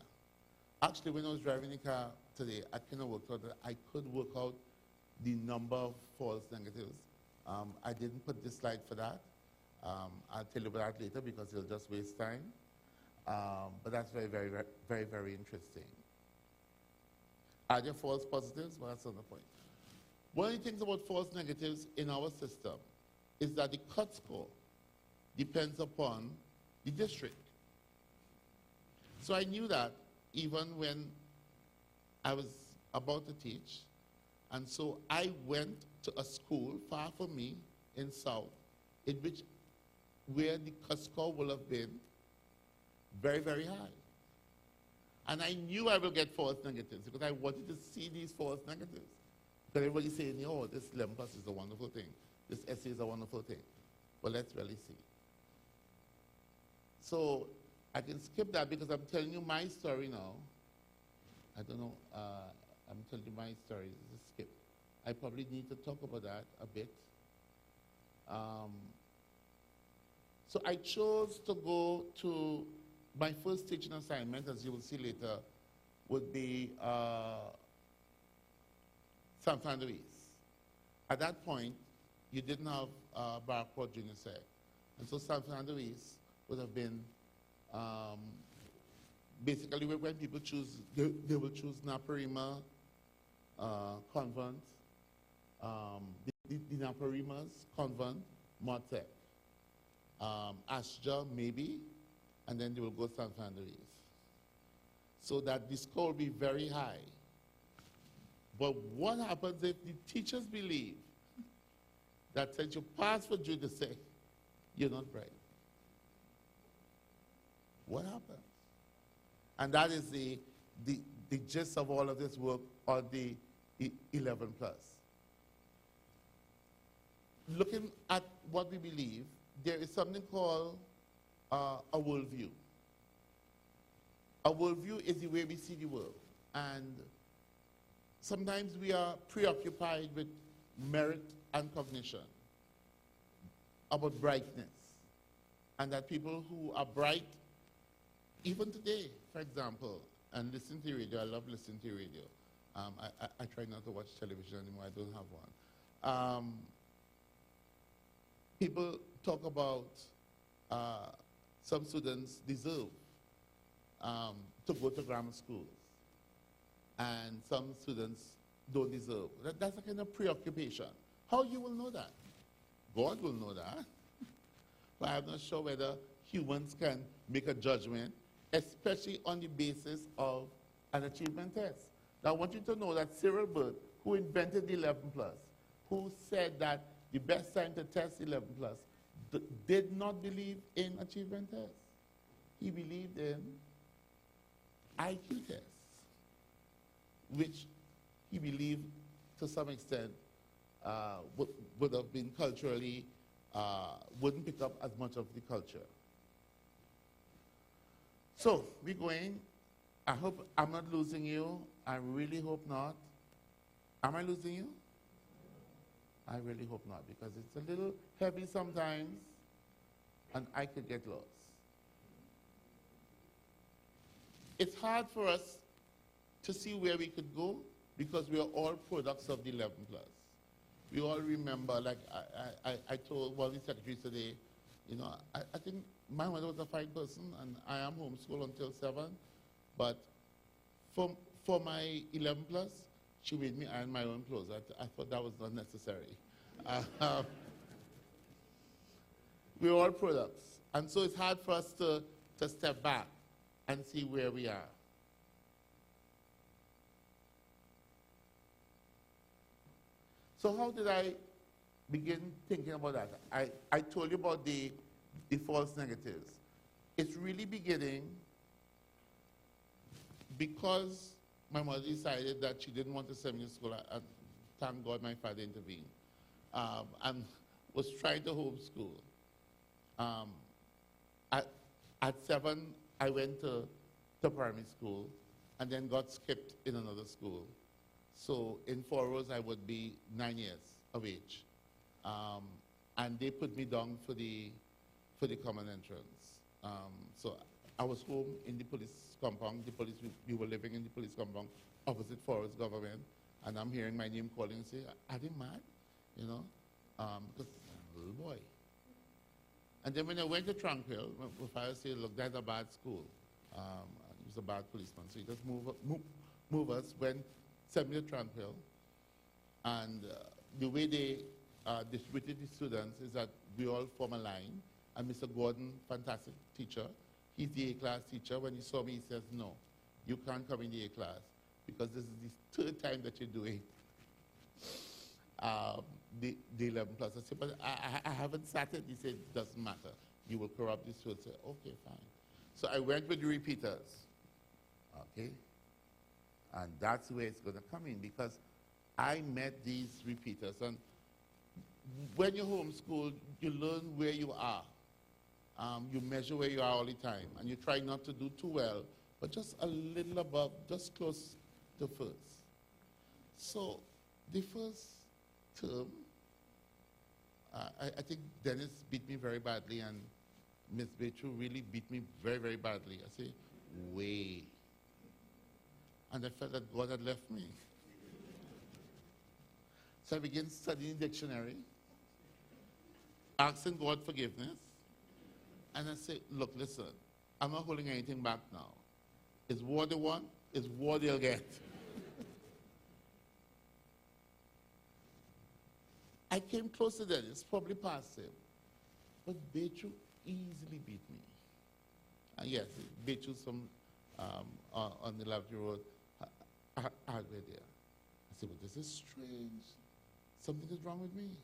Speaker 5: Actually, when I was driving the car today, I kind of worked out that I could work out the number of false negatives. I didn't put this slide for that. I'll tell you about that later because it'll just waste time. But that's very, very, very, very interesting. Are there false positives? Well, that's another point. One of the things about false negatives in our system is that the cut score depends upon the district. So I knew that even when I was about to teach, and so I went to a school far from me in South, in which where the cut score will have been very, very high. And I knew I would get false negatives because I wanted to see these false negatives. Because everybody's saying, oh, this 11 plus is a wonderful thing. This essay is a wonderful thing. But let's really see. So I can skip that because I'm telling you my story now. I don't know, I'm telling you my story. This is skip. I probably need to talk about that a bit. So I chose to go to my first teaching assignment, as you will see later, would be San Fernando East. At that point, you didn't have Barcourt Junior Sec. And so San Fernando East would have been basically when people choose, they will choose Naparima Convent, the Naparimas Convent, Martech. Astra, maybe, and then they will go San Fernando. So that the score will be very high. But what happens if the teachers believe that since you pass for Judice, you're not bright? What happens? And that is the gist of all of this work on the 11 plus. Looking at what we believe, there is something called a worldview. A worldview is the way we see the world. And sometimes we are preoccupied with merit and cognition, about brightness. And that people who are bright, even today, for example, and listen to radio, I love listening to radio. I try not to watch television anymore, I don't have one. People talk about some students deserve to go to grammar schools, and some students don't deserve. That's a kind of preoccupation. How you will know that? God will know that. But I'm not sure whether humans can make a judgment, especially on the basis of an achievement test. Now, I want you to know that Cyril Bird, who invented the 11 plus, who said that the best time to test 11 plus, did not believe in achievement tests. He believed in IQ tests, which he believed to some extent would have been culturally, wouldn't pick up as much of the culture. So we're going. I hope I'm not losing you. I really hope not. Am I losing you? I really hope not, because it's a little heavy sometimes, and I could get lost. It's hard for us to see where we could go, because we are all products of the 11 plus. We all remember, like I told one of the secretaries today, you know, I think my mother was a fine person, and I am homeschooled until 7, but for my 11 plus, she made me iron my own clothes. I thought that was not necessary. We're all products. And so it's hard for us to step back and see where we are. So how did I begin thinking about that? I told you about the false negatives. It's really beginning because my mother decided that she didn't want to send me to school, and thank God my father intervened, and was trying to homeschool. At 7, I went to primary school, and then got skipped in another school. So in 4 rows, I would be 9 years of age. And they put me down for the common entrance. So I was home in the police compound. We were living in the police compound opposite Forest Government, and I'm hearing my name calling and say, "Are they mad?" You know, because I'm a little boy. And then when I went to Tranquil, my father said, "Look, that's a bad school." He was a bad policeman, so he just move us. Sent me to Tranquil, and the way they distributed the students is that we all form a line, and Mr. Gordon, fantastic teacher, he's the A-class teacher. When he saw me, he says, "No, you can't come in the A-class, because this is the 3rd time that you're doing the 11 plus. I said, "But I haven't sat it." He said, "It doesn't matter. You will corrupt this." So I said, "Okay, fine." So I went with the repeaters, okay? And that's where it's going to come in, because I met these repeaters. And when you're homeschooled, you learn where you are. You measure where you are all the time, and you try not to do too well, but just a little above, just close to first. So the first term, I think Dennis beat me very badly, and Miss Bechu really beat me very, very badly. I say, way. And I felt that God had left me. So I began studying dictionary, asking God forgiveness, and I said, "Look, listen, I'm not holding anything back now. Is war they want? Is war they'll get." I came close to Dennis, probably past him. But Bechu, easily beat me. And yes, beat you some on the Lovejoy Road, hardware there. I said, but this is strange. Something is wrong with me.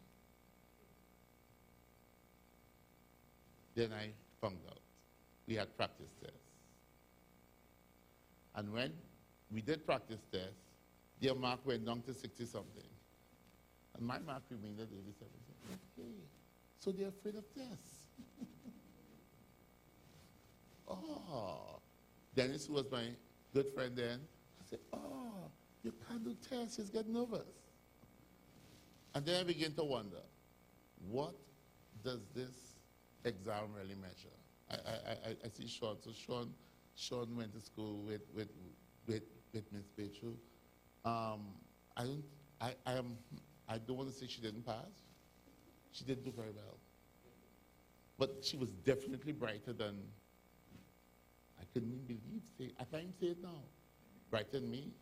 Speaker 5: Then I found out we had practice tests. And when we did practice tests, their mark went down to 60-something. And my mark remained at 87. Okay. So they're afraid of tests. Oh. Dennis, who was my good friend then, I said, oh, you can't do tests, you get nervous. And then I began to wonder, what does this exam really measure? I see Sean. So Sean went to school with Miss Bechu. I don't want to say she didn't pass. She didn't do very well. But she was definitely brighter than, I couldn't even believe, I can't even say it now, brighter than me.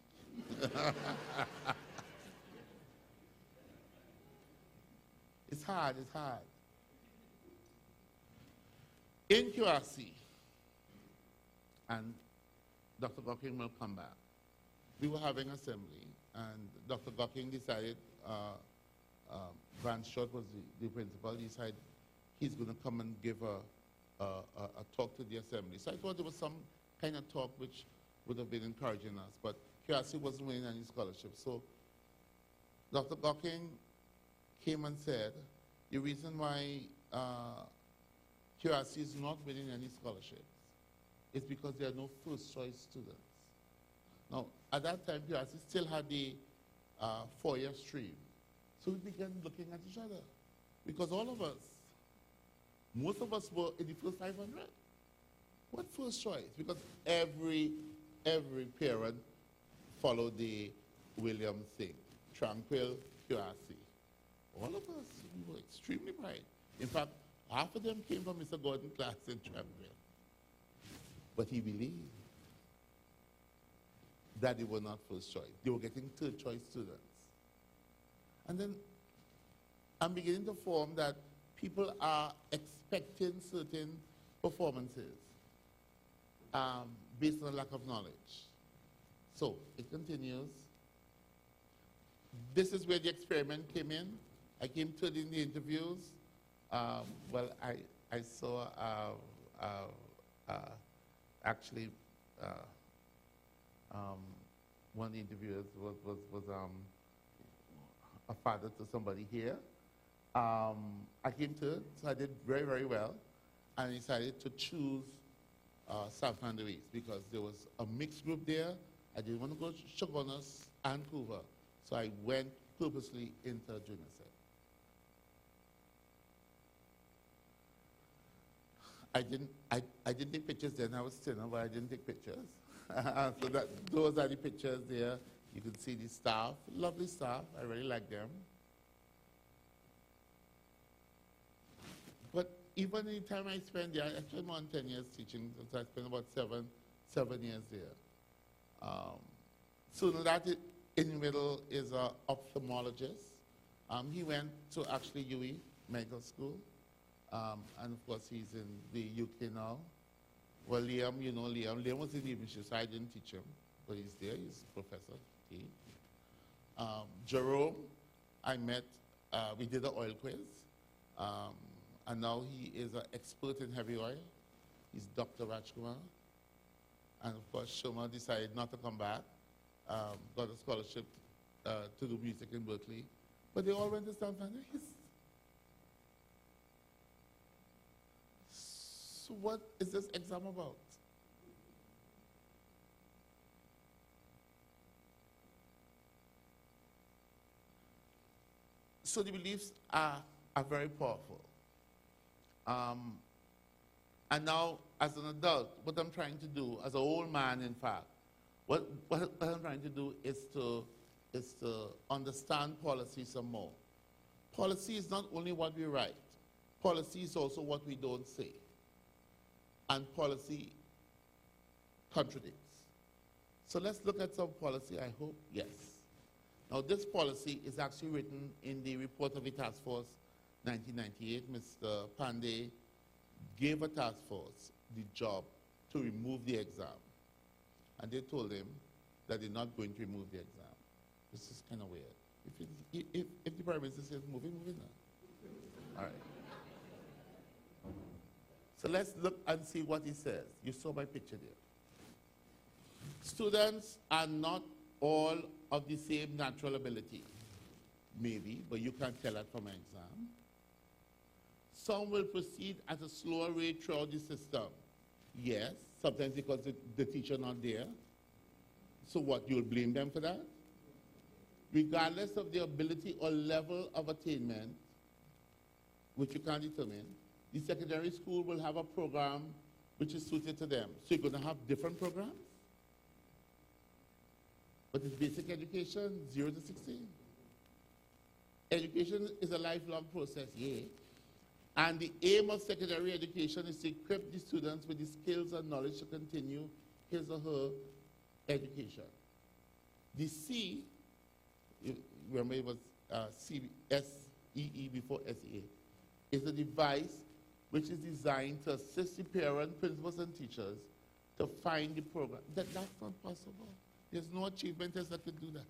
Speaker 5: It's hard, it's hard. In QRC, and Dr. Gocking will come back, we were having assembly, and Dr. Gocking decided, Grant Short was the principal, he decided he's going to come and give a talk to the assembly. So I thought there was some kind of talk which would have been encouraging us, but QRC wasn't winning any scholarships. So Dr. Gocking came and said, the reason why QRC is not winning any scholarships is because there are no first choice students. Now, at that time, QRC still had the 4-year stream. So we began looking at each other because all of us, most of us were in the first 500. What first choice? Because every parent followed the Williams thing. Tranquil, QRC. All of us, we were extremely bright. In fact, half of them came from Mr. Gordon's class in Tranquil. But he believed that they were not first choice. They were getting third choice students. And then I'm beginning to form that people are expecting certain performances based on a lack of knowledge. So it continues. This is where the experiment came in. I came to it in the interviews. Well, I saw actually one of the interviewers was a father to somebody here. I came to it, so I did very, very well, and I decided to choose South Van der East because there was a mixed group there. I didn't want to go to Chaguanas and Vancouver, so I went purposely into junior set. I didn't take pictures then. I was thinner, but I didn't take pictures. So those are the pictures there. You can see the staff, lovely staff. I really like them. But even in the time I spent there, I spent more than 10 years teaching, so I spent about seven years there. So that in the middle is an ophthalmologist. He went to actually UE Medical School. And of course, he's in the UK now. Well, Liam, you know Liam. Liam was in the evening shift, so I didn't teach him, but he's there. He's a professor. Jerome, I met, we did an oil quiz, and now he is an expert in heavy oil. He's Dr. Rajkumar. And of course, Shoma decided not to come back, got a scholarship to do music in Berkeley, but they all went to San Francisco. So what is this exam about? So the beliefs are very powerful. And now, as an adult, what I'm trying to do, as an old man, in fact, what I'm trying to do is to understand policy some more. Policy is not only what we write. Policy is also what we don't say. And policy contradicts. So let's look at some policy, I hope, yes. Now this policy is actually written in the report of the task force 1998. Mr. Pandey gave a task force the job to remove the exam. And they told him that they're not going to remove the exam. This is kind of weird. If the Prime Minister says move it now. All right. So let's look and see what he says. You saw my picture there. Students are not all of the same natural ability. Maybe, but you can't tell that from an exam. Some will proceed at a slower rate throughout the system. Yes, sometimes because the teacher not there. So what, you'll blame them for that? Regardless of their ability or level of attainment, which you can't determine, the secondary school will have a program which is suited to them. So you're going to have different programs? But it's basic education, 0 to 16. Education is a lifelong process, yeah. And the aim of secondary education is to equip the students with the skills and knowledge to continue his or her education. The C, remember it was S.E.A before S.E.A, is a device which is designed to assist the parents, principals, and teachers to find the program. That's not possible. There's no achievement test that could do that.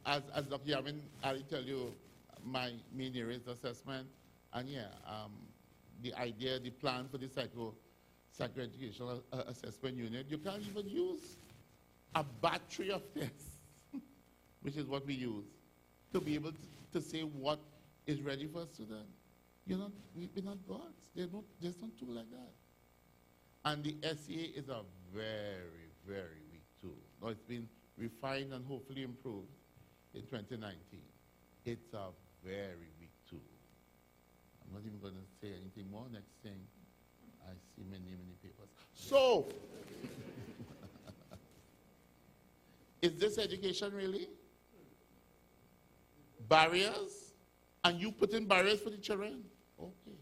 Speaker 5: As Dr. Yamin, I'll tell you, my main area is assessment, and yeah, the idea, the plan for the psychoeducational assessment unit, you can't even use a battery of tests, which is what we use, to be able to say what is ready for a student. We're not gods. There's no tool like that. And the S.E.A is a very, very weak tool. Now it's been refined and hopefully improved in 2019. It's a very weak tool. I'm not even going to say anything more. Next thing, I see many papers. So, is this education really? Barriers? And you put in barriers for the children? Okay.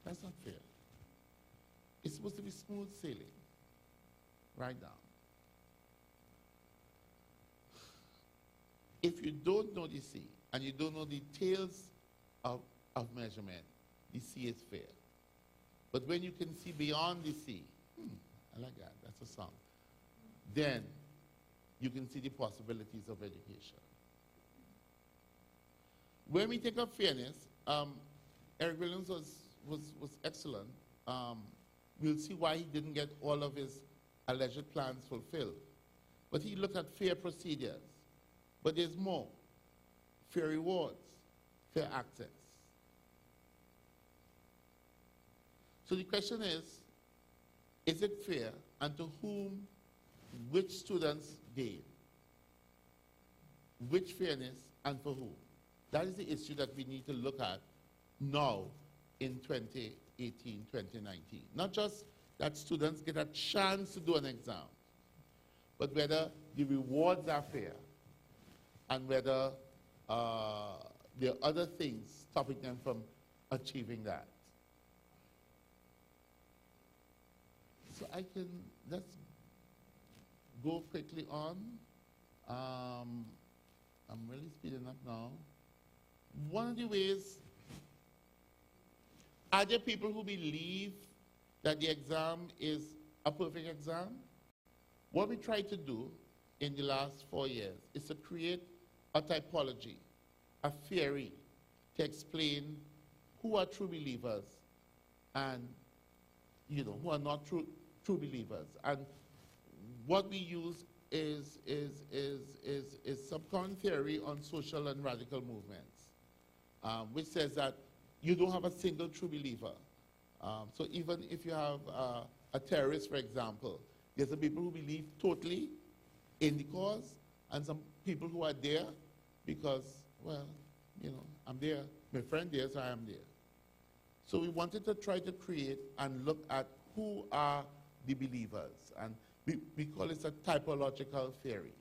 Speaker 5: That's not fair. It's supposed to be smooth sailing. Right down. If you don't know the C and you don't know the details of measurement, the C is fair. But when you can see beyond the C, I like that, that's a song, then you can see the possibilities of education. When we think of fairness, Eric Williams was excellent. We'll see why he didn't get all of his alleged plans fulfilled. But he looked at fair procedures. But there's more. Fair rewards, fair access. So the question is it fair, and to whom, which students gain? Which fairness, and for whom? That is the issue that we need to look at now in 2018, 2019. Not just that students get a chance to do an exam, but whether the rewards are fair, and whether there are other things stopping them from achieving that. So let's go quickly on. I'm really speeding up now. One of the ways, are there people who believe that the exam is a perfect exam? What we tried to do in the last 4 years is to create a typology, a theory, to explain who are true believers and who are not true believers. And what we use is some common theory on social and radical movements, which says that you don't have a single true believer. So even if you have a terrorist, for example, there's some people who believe totally in the cause, and some people who are there because, well, I'm there, my friend there, so I am there. So we wanted to try to create and look at who are the believers, and we call it a typological theory.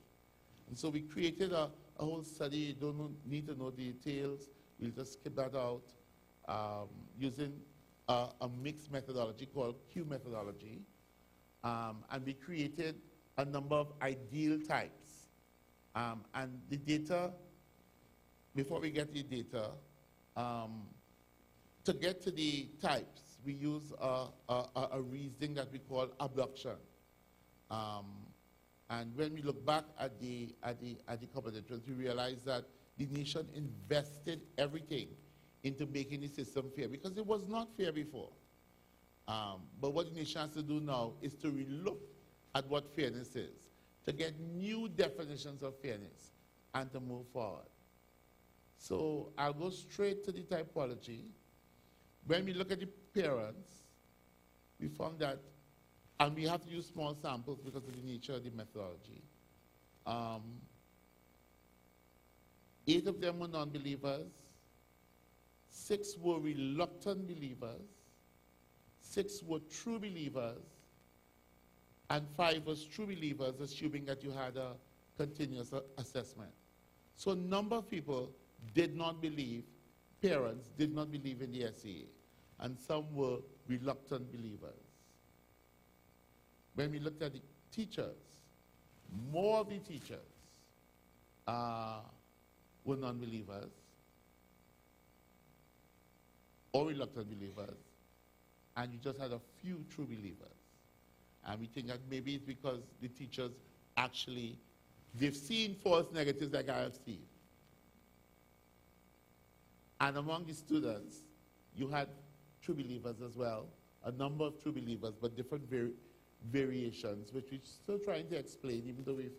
Speaker 5: And so we created a whole study. You don't need to know the details. We'll just skip that out using a mixed methodology called Q methodology. And we created a number of ideal types. And the data, before we get the data, to get to the types, we use a reasoning that we call abduction. And when we look back at the competitors, we realize that the nation invested everything into making the system fair because it was not fair before. But what the nation has to do now is to relook at what fairness is, to get new definitions of fairness, and to move forward. So I'll go straight to the typology. When we look at the parents, we found that, and we have to use small samples because of the nature of the methodology. 8 of them were non-believers, 6 were reluctant believers, 6 were true believers, and 5 was true believers, assuming that you had a continuous assessment. So a number of people did not believe, parents did not believe in the S.E.A, and some were reluctant believers. When we looked at the teachers, more of the teachers were non-believers or reluctant believers, and you just had a few true believers. And we think that maybe it's because the teachers actually, they've seen false negatives like I have seen. And among the students, you had true believers as well, a number of true believers, but different variations, which we're still trying to explain, even though we've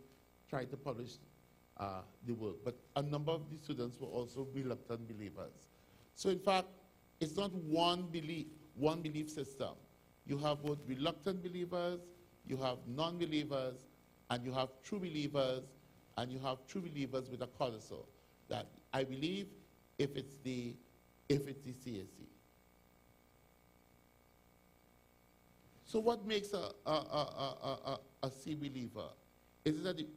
Speaker 5: tried to publish the work. But a number of the students were also reluctant believers. So in fact, it's not one belief system. You have both reluctant believers, you have non-believers, and you have true believers, and you have true believers with a codicil. That I believe if it's the CSE. So what makes a C believer? Is it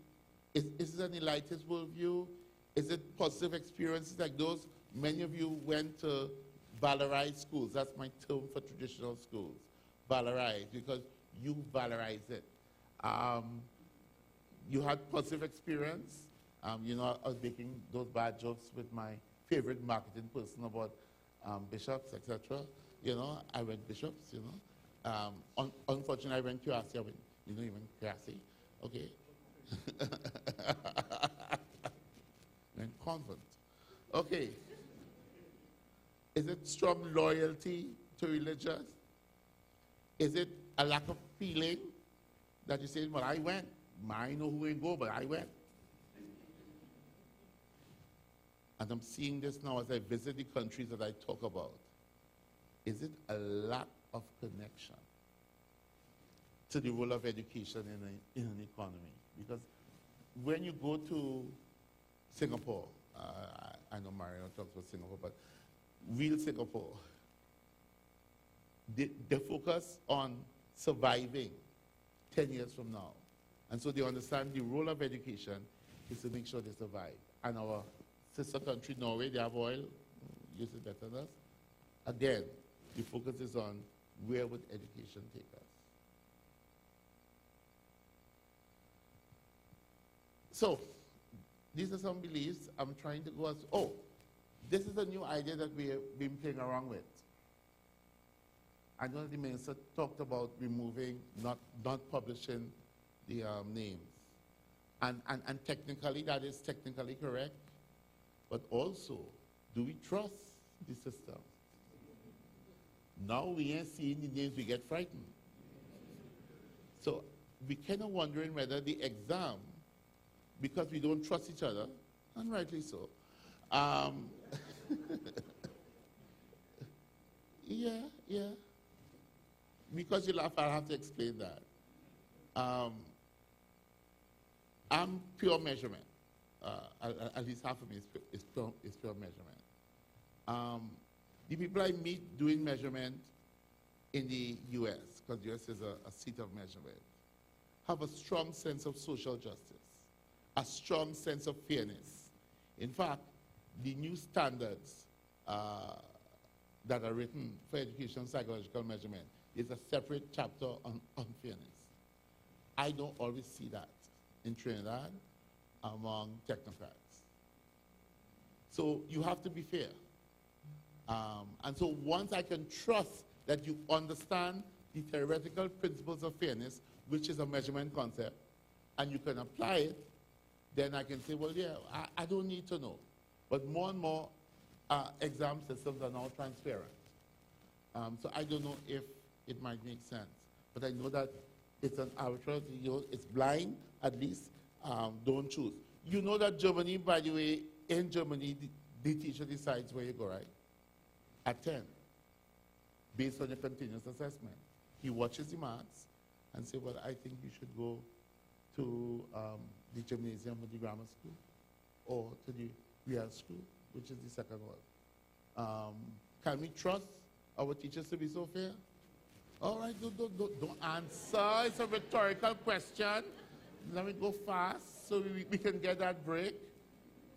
Speaker 5: an elitist worldview? Is it positive experiences like those? Many of you went to valorized schools. That's my term for traditional schools. Valorized, because you valorize it. You had positive experience. You know, I was making those bad jokes with my favorite marketing person about bishops, etc. You know, I went bishops, you know. Unfortunately, I went QRC. You know, you went QRC, okay? Went convent. Okay. Is it strong loyalty to religious? Is it a lack of feeling that you say, well, I went. I know who ain't go, but I went. And I'm seeing this now as I visit the countries that I talk about. Is it a lack of connection to the role of education in an economy? Because when you go to Singapore, I know Mario talks about Singapore, but real Singapore, they focus on surviving 10 years from now. And so they understand the role of education is to make sure they survive. And our sister country, Norway, they have oil, use it better than us. Again, the focus is on where would education take us. So, these are some beliefs. I'm trying to go as, oh, this is a new idea that we have been playing around with. I know the minister talked about removing, not publishing the names. And technically, that is technically correct. But also, do we trust the system? Now we ain't seeing the names, we get frightened. So we're kind of wondering whether the exam, because we don't trust each other, and rightly so, yeah. Because you laugh, I'll have to explain that. I'm pure measurement. At least half of me is pure measurement. The people I meet doing measurement in the US, because the US is a seat of measurement, have a strong sense of social justice, a strong sense of fairness. In fact, the new standards that are written for education psychological measurement is a separate chapter on fairness. I don't always see that in Trinidad among technocrats. So you have to be fair. And so once I can trust that you understand the theoretical principles of fairness, which is a measurement concept, and you can apply it, then I can say, well, yeah, I don't need to know. But more and more exam systems are now transparent. So I don't know if it might make sense. But I know that it's an arbitrary, you know, it's blind, at least, don't choose. You know that Germany, by the way, in Germany, the teacher decides where you go, right? At 10, based on your continuous assessment. He watches the marks and say, well, I think you should go to the gymnasium or the grammar school, or to the real school, which is the second one. Can we trust our teachers to be so fair? All right, don't answer. It's a rhetorical question. Let me go fast so we can get that break.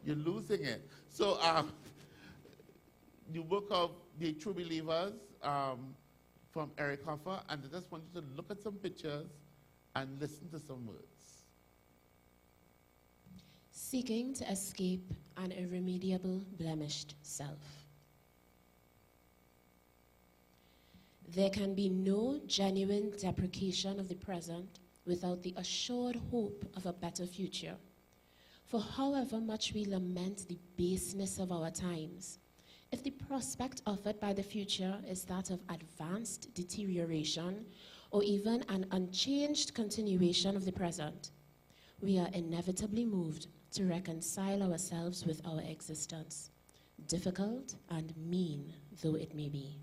Speaker 5: You're losing it. So the book of The True Believers from Eric Hoffer, and I just want you to look at some pictures and listen to some words.
Speaker 6: Seeking to escape an irremediable blemished self. There can be no genuine deprecation of the present without the assured hope of a better future. For however much we lament the baseness of our times, if the prospect offered by the future is that of advanced deterioration or even an unchanged continuation of the present, we are inevitably moved to reconcile ourselves with our existence, difficult and mean though it may be.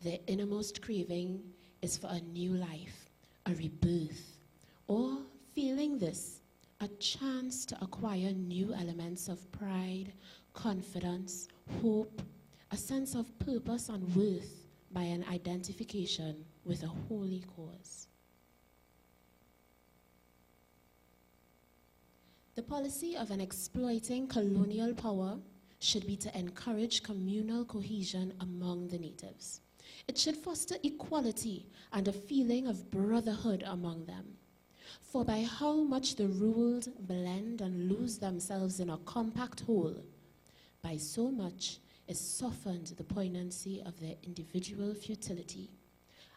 Speaker 6: The innermost craving is for a new life, a rebirth, or feeling this, a chance to acquire new elements of pride, confidence, hope, a sense of purpose and worth by an identification with a holy cause. The policy of an exploiting colonial power should be to encourage communal cohesion among the natives. It should foster equality and a feeling of brotherhood among them. For by how much the ruled blend and lose themselves in a compact whole, by so much is softened the poignancy of their individual futility,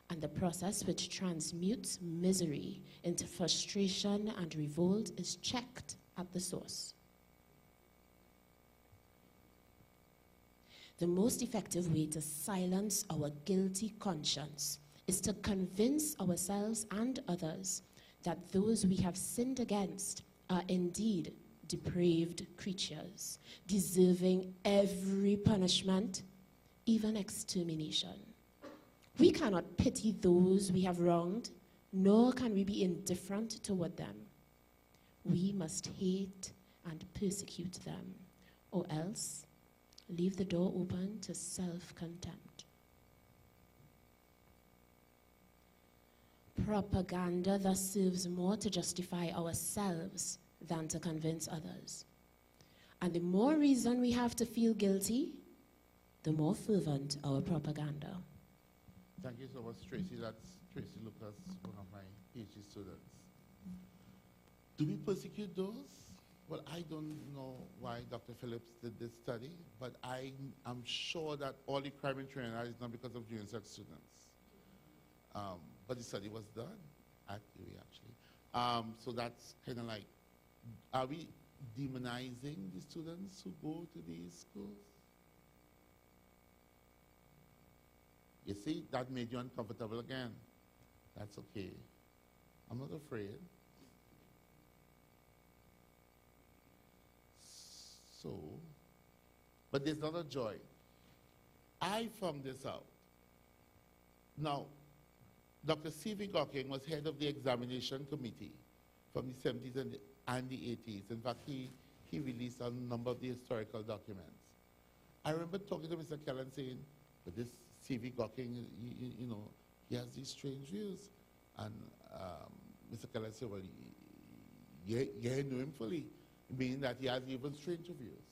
Speaker 6: and the process which transmutes misery into frustration and revolt is checked at the source. The most effective way to silence our guilty conscience is to convince ourselves and others that those we have sinned against are indeed depraved creatures, deserving every punishment, even extermination. We cannot pity those we have wronged, nor can we be indifferent toward them. We must hate and persecute them, or else leave the door open to self-contempt. Propaganda thus serves more to justify ourselves than to convince others. And the more reason we have to feel guilty, the more fervent our propaganda.
Speaker 5: Thank you so much, Tracy. That's Tracy Lucas, one of my PhD students. Do we persecute those? Well, I don't know why Dr. Phillips did this study, but I am sure that all the crime in Trinidad is not because of junior sex students. But the study was done at UA, actually. So that's kind of like, are we demonizing the students who go to these schools? You see, that made you uncomfortable again. That's okay. I'm not afraid. So, but there's not a joy. I found this out. Now, Dr. C.V. Gocking was head of the examination committee from the 70s and the 80s. In fact, he released a number of the historical documents. I remember talking to Mr. Kellan saying, but this C.V. Gocking, you know, he has these strange views. And Mr. Kellan said, well, you knew him fully, meaning that he has even stranger views.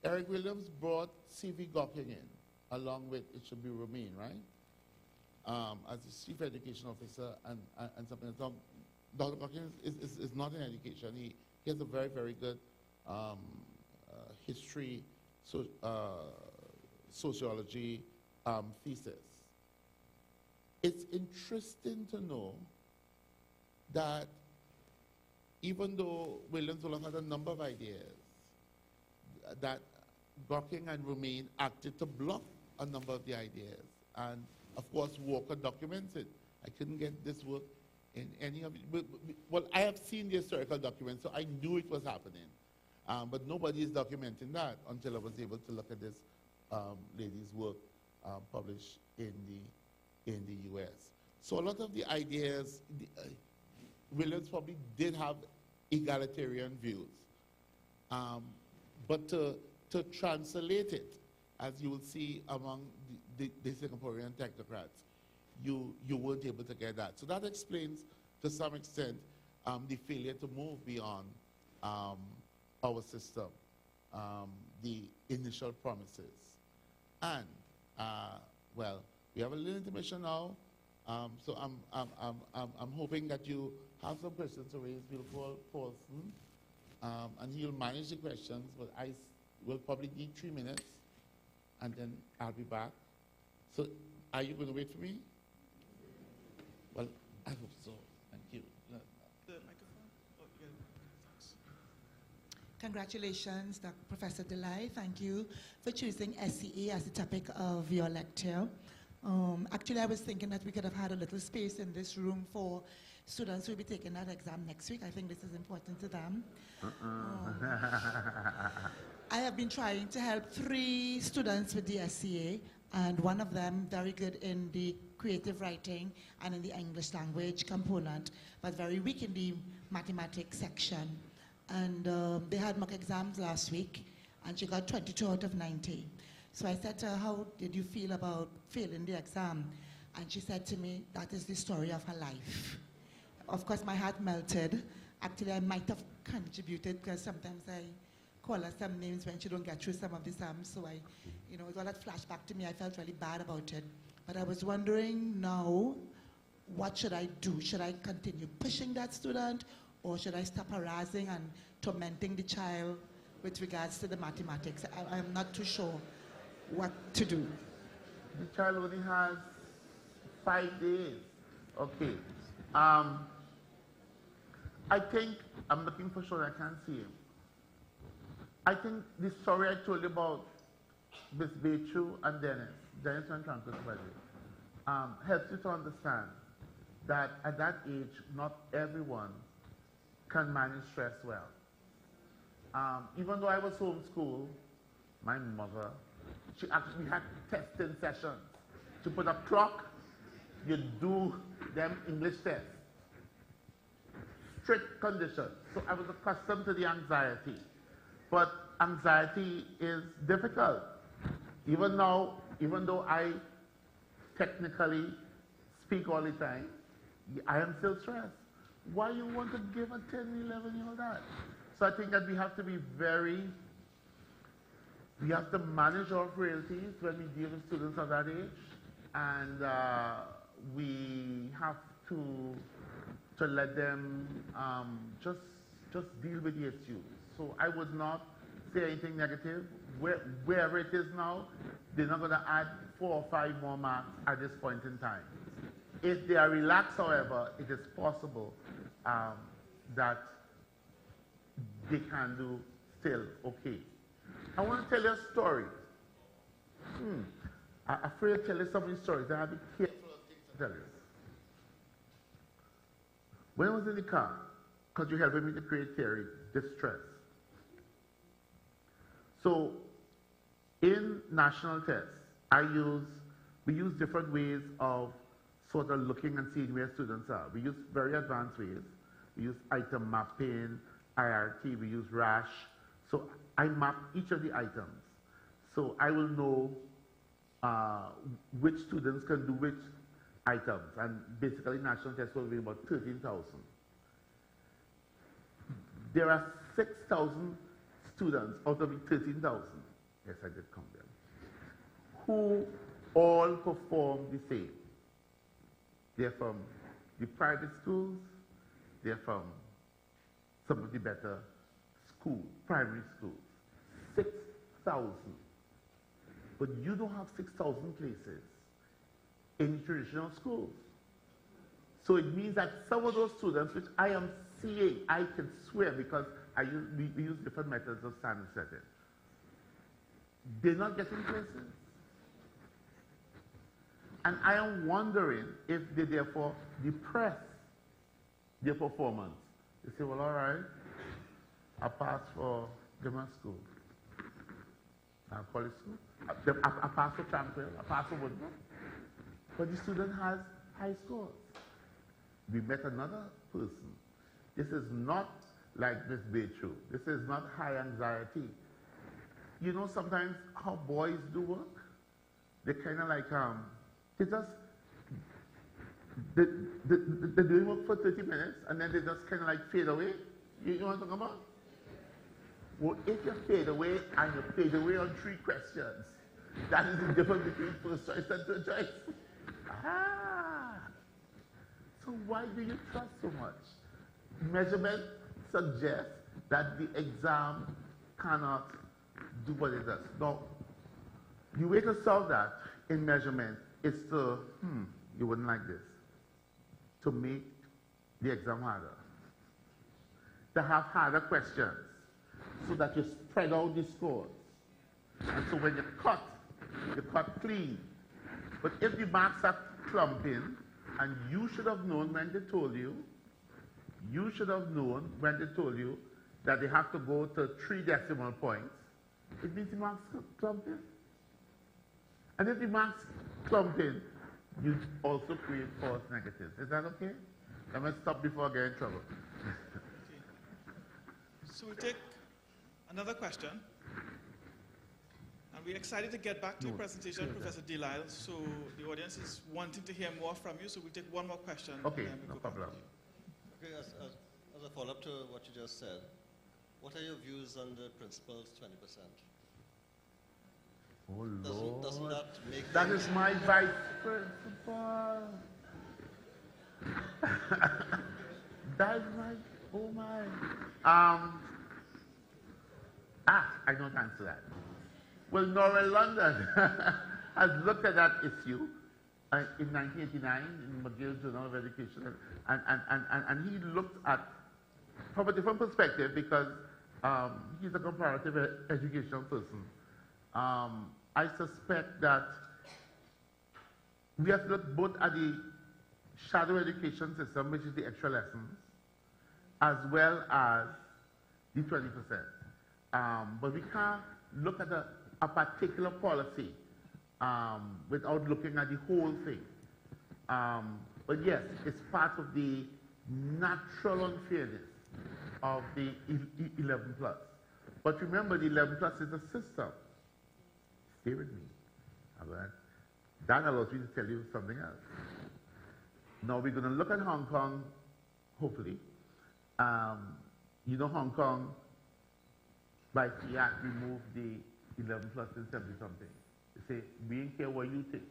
Speaker 5: Eric Williams brought C.V. Gocking in, along with, it should be Romain, right? As the chief education officer and something else. Dr. Gocking is not in education. he has a very, very good history, sociology thesis. It's interesting to know that even though William Zola had a number of ideas, that Brookings and Romaine acted to block a number of the ideas. And of course, Walker documents it. I couldn't get this work in any of it. Well, I have seen the historical documents, so I knew it was happening. But nobody is documenting that until I was able to look at this lady's work published in the US. So a lot of the ideas, Williams probably did have egalitarian views. But to translate it, as you will see among the Singaporean technocrats, you weren't able to get that. So that explains, to some extent, the failure to move beyond our system, the initial promises. And, well, we have a little intermission now, so I'm hoping that you have some questions to raise. We'll call Paulson, and he'll manage the questions, but I will probably need 3 minutes, and then I'll be back. So, are you going to wait for me? Well, I hope so. Thank you.
Speaker 2: The microphone? Oh, yeah. Thanks.
Speaker 7: Congratulations, Dr. Professor Lisle. Thank you for choosing S.E.A. as the topic of your lecture. Actually, I was thinking that we could have had a little space in this room for students who will be taking that exam next week. I think this is important to them. I have been trying to help 3 students with the S.E.A., and one of them very good in the creative writing and in the English language component, but very weak in the mathematics section. And they had mock exams last week, and she got 22 out of 90. So I said to her, how did you feel about failing the exam? And she said to me, that is the story of her life. Of course, my heart melted. Actually, I might have contributed, because sometimes I call her some names when she don't get through some of the sums. So I, you know, it all that flashed back to me. I felt really bad about it. But I was wondering now, what should I do? Should I continue pushing that student, or should I stop harassing and tormenting the child with regards to the mathematics? I'm not too sure what to do.
Speaker 5: The child only has 5 days. Okay. I think, I'm looking for sure I can't see him. I think the story I told you about Miss Bechu and Dennis and Francois, helps you to understand that at that age, not everyone can manage stress well. Even though I was homeschooled, my mother, she actually had testing sessions. She put a clock, you do them English tests. Strict conditions. So I was accustomed to the anxiety. But anxiety is difficult. Even now, even though I technically speak all the time, I am still stressed. Why you want to give a 10, 11-year-old that? So I think that we have to be we have to manage our frailties when we deal with students of that age, and we have to let them just deal with the issues. So I would not say anything negative. Wherever it is now, they're not going to add 4 or 5 more marks at this point in time. If they are relaxed, however, it is possible that they can do still okay. I want to tell you a story. I'm afraid to tell you some of these stories. I have to be careful of things to tell you. When I was in the car, because you're helping me to create theory, distress. So, in national tests, we use different ways of sort of looking and seeing where students are. We use very advanced ways. We use item mapping, IRT, we use RASH. So I map each of the items. So I will know which students can do which items. And basically national tests will be about 13,000. There are 6,000 students out of the 13,000, yes, I did count them, who all perform the same. They're from the private schools, they're from some of the better schools, primary schools. 6,000. But you don't have 6,000 places in traditional schools. So it means that some of those students, which I am seeing, I can swear because we use different methods of standard setting, they're not getting places. And I am wondering if they therefore depress their performance. They say, well, all right, I passed for grammar school. I'll college school. I passed for Tranquil. I passed for Woodbrook. But the student has high scores. We met another person. This is not like Miss Bechu. This is not high anxiety. You know sometimes how boys do work? They kind of like, they're doing work for 30 minutes and then they just kind of like fade away. You know what I'm talking about? Well, if you fade away and you fade away on 3 questions, that is the difference between first choice and third choice. Ah! So why do you trust so much? Measurement suggests that the exam cannot do what it does. Now, the way to solve that in measurement is to, you wouldn't like this, to make the exam harder. To have harder questions so that you spread out the scores. And so when you cut clean. But if the marks are clumping, and you should have known when they told you, that they have to go to 3 decimal points, it means the marks clumping. And if the marks clumping, you also create false negatives. Is that okay? Let me stop before I get in trouble.
Speaker 8: So we'll take another question. And we're excited to get back to your presentation, Professor Lisle. So the audience is wanting to hear more from you, so we'll take one more question.
Speaker 5: Okay,
Speaker 8: and then we'll
Speaker 5: no problem.
Speaker 9: Okay, as a follow-up to what you just said, what are your views on the principal's 20%?
Speaker 5: Oh, Lord.
Speaker 9: Doesn't that make
Speaker 5: that is my vice principal. That is my, oh my. I don't answer that. Well, Norwell London has looked at that issue in 1989 in McGill Journal of Education, and he looked at from a different perspective because he's a comparative educational person. I suspect that we have to look both at the shadow education system, which is the extra lessons, as well as the 20%. But we can't look at a particular policy without looking at the whole thing. But yes, it's part of the natural unfairness of the 11 plus. But remember, the 11 plus is a system. Stay with me. That allows me to tell you something else. Now we're going to look at Hong Kong, hopefully. You know, Hong Kong, by S.E.A, removed the 11 plus and 70 something. They say, we ain't care what you think.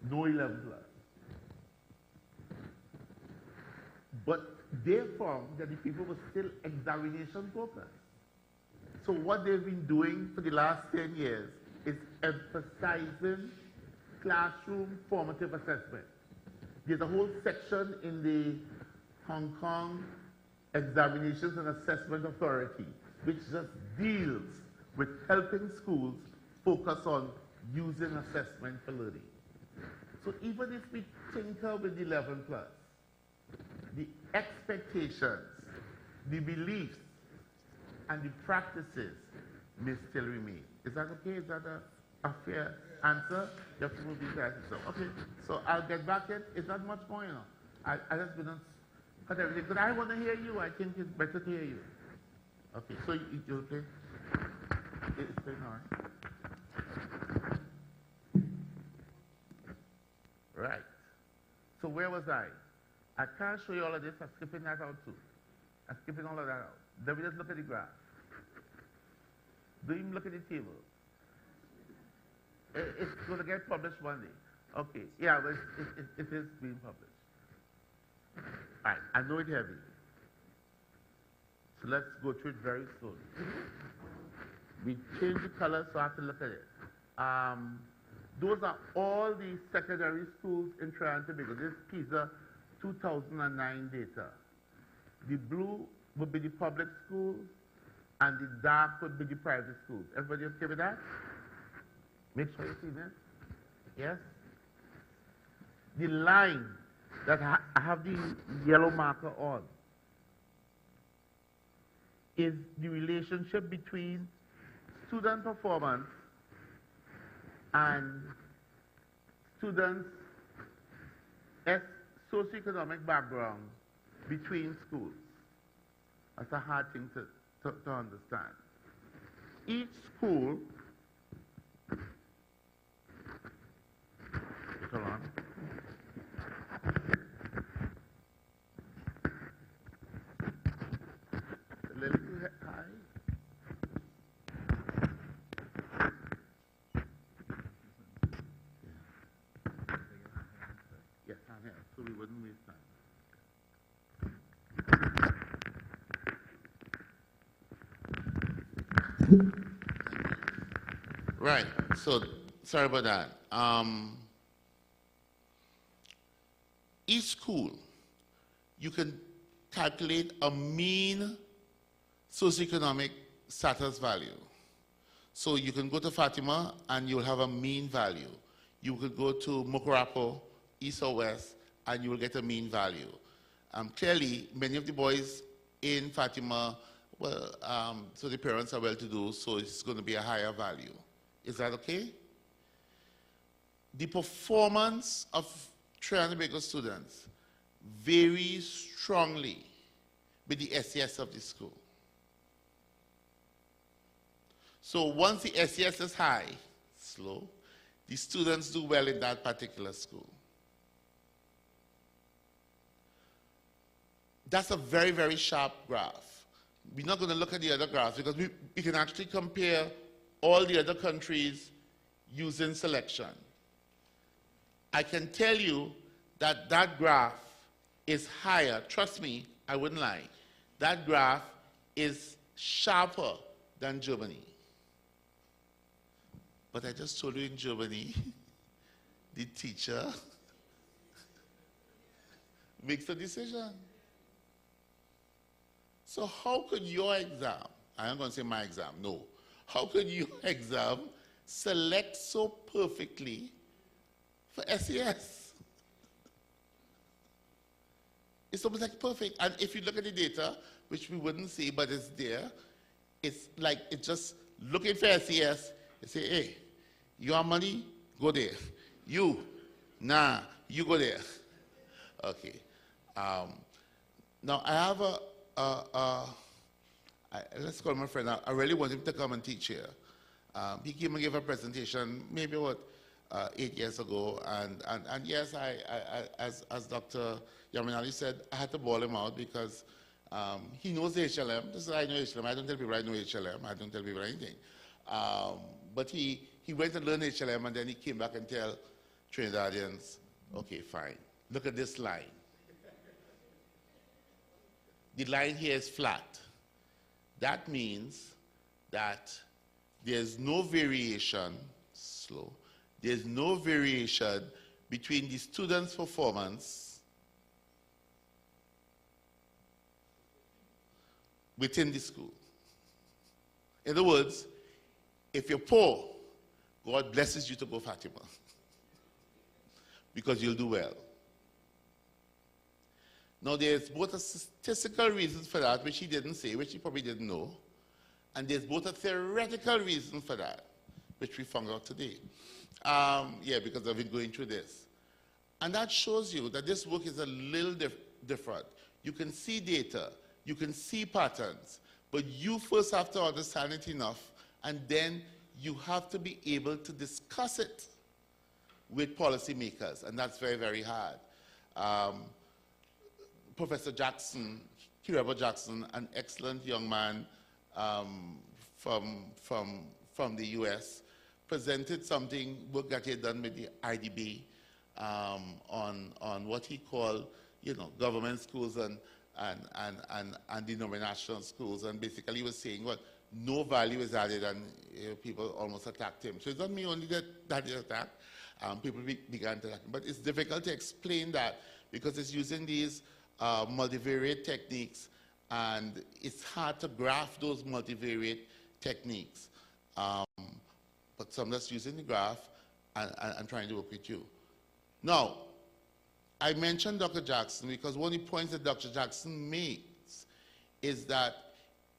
Speaker 5: No 11 plus. But they found that the people were still examination focused. So what they've been doing for the last 10 years is emphasizing classroom formative assessment. There's a whole section in the Hong Kong Examinations and Assessment Authority which just deals with helping schools focus on using assessment for learning. So even if we tinker with 11 plus, the expectations, the beliefs, and the practices may still remain. Is that okay? Is that a fair answer? You have to move these guys. So, okay, so I'll get back in. It's not much more, you know. I just didn't cut everything, but I want to hear you. I think it's better to hear you. Okay, so you okay? It's playing all right. Right. So where was I? I can't show you all of this. I'm skipping that out too. I'm skipping all of that out. Then we just look at the graph. Don't even look at the table. It's going to get published one day. Okay, yeah, but it is being published. All right, I know it's heavy. So let's go through it very slowly. We change the color, so I have to look at it. Those are all the secondary schools in Trinidad and Tobago. This is PISA 2009 data. The blue would be the public schools, and the dark would be the private schools. Everybody okay with that? Make sure you see this. Yes? The line that I have the yellow marker on is the relationship between student performance and students' socioeconomic background between schools. That's a hard thing to understand. Each school, hold on. A little too high. Yes, I'm here, so we wouldn't waste time. Right, so sorry about that. Each school, you can calculate a mean socioeconomic status value. So you can go to Fatima and you'll have a mean value. You could go to Mokarapo, east or west, and you will get a mean value. Clearly, many of the boys in Fatima, well, so the parents are well-to-do, so it's going to be a higher value. Is that okay? The performance of Trinidad and Tobago students varies strongly with the SES of the school. So once the SES is high, slow, the students do well in that particular school. That's a very, very sharp graph. We're not going to look at the other graphs because we can actually compare all the other countries using selection. I can tell you that that graph is higher. Trust me, I wouldn't lie. That graph is sharper than Germany. But I just told you in Germany, the teacher makes a decision. So how could your exam, I'm going to say my exam, no. How could your exam select so perfectly for SES? It's almost like perfect. And if you look at the data, which we wouldn't see, but it's there, it's like it's just looking for SES. You say, hey, you have money? Go there. You, nah, you go there. Okay. Now I have let's call my friend. I really want him to come and teach here. He came and gave a presentation maybe about 8 years ago, and yes, as Dr. Yaminali said, I had to ball him out because he knows HLM. This is I know HLM. I don't tell people I know HLM. I don't tell people anything. But he went and learned HLM, and then he came back and tell Trinidadians, okay, fine. Look at this line. The line here is flat. That means that there's no variation, slow, there's no variation between the student's performance within the school. In other words, if you're poor, God blesses you to go Fatima because you'll do well. Now, there's both a statistical reason for that, which he didn't say, which he probably didn't know, and there's both a theoretical reason for that, which we found out today. Yeah, because I've been going through this. And that shows you that this work is a little different. You can see data, you can see patterns, but you first have to understand it enough, and then you have to be able to discuss it with policymakers, and that's very, very hard. Professor Jackson, Kirabo Jackson, an excellent young man from the US, presented something, work that he had done with the IDB on what he called, government schools and and denominational schools, and basically he was saying what no value is added, and people almost attacked him. So it's not me only that he attacked. People began to attack him. But it's difficult to explain that because it's using these multivariate techniques, and it's hard to graph those multivariate techniques. But so I'm just using the graph and trying to work with you. Now, I mentioned Dr. Jackson because one of the points that Dr. Jackson makes is that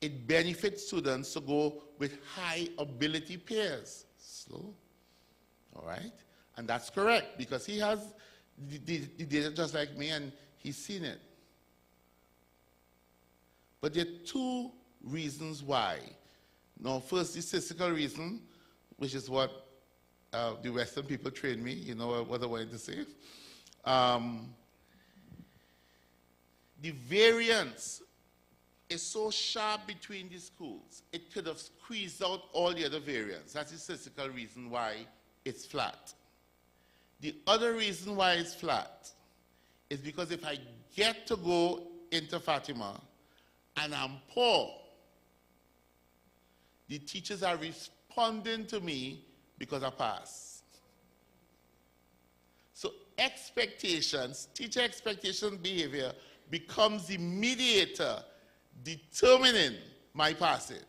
Speaker 5: it benefits students to go with high ability peers. Slow, all right? And that's correct because he has the data just like me and he's seen it. But there are two reasons why. Now, first, the statistical reason, which is what the Western people trained me, you know what I wanted to say. The variance is so sharp between the schools, it could have squeezed out all the other variants. That's the statistical reason why it's flat. The other reason why it's flat is because if I get to go into Fatima and I'm poor, the teachers are responding to me because I pass. So expectations, teacher expectation behavior becomes the mediator determining my passing.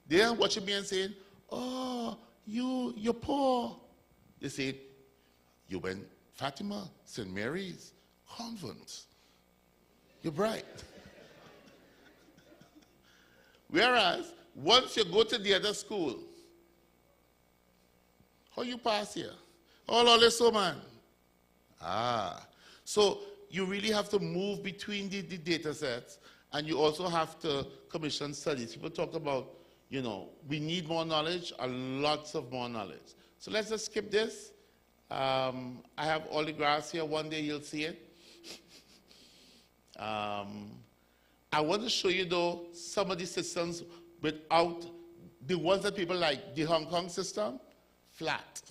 Speaker 5: They're watching me and saying, oh, you're poor. They say, you went Fatima, St. Mary's, convent. You're bright. Whereas, once you go to the other school, how you pass here? All this so man. So you really have to move between the data sets, and you also have to commission studies. People talk about, you know, we need more knowledge, and lots of more knowledge. So let's just skip this. I have all the graphs here. One day you'll see it. I want to show you, though, some of the systems without the ones that people like. The Hong Kong system, flat.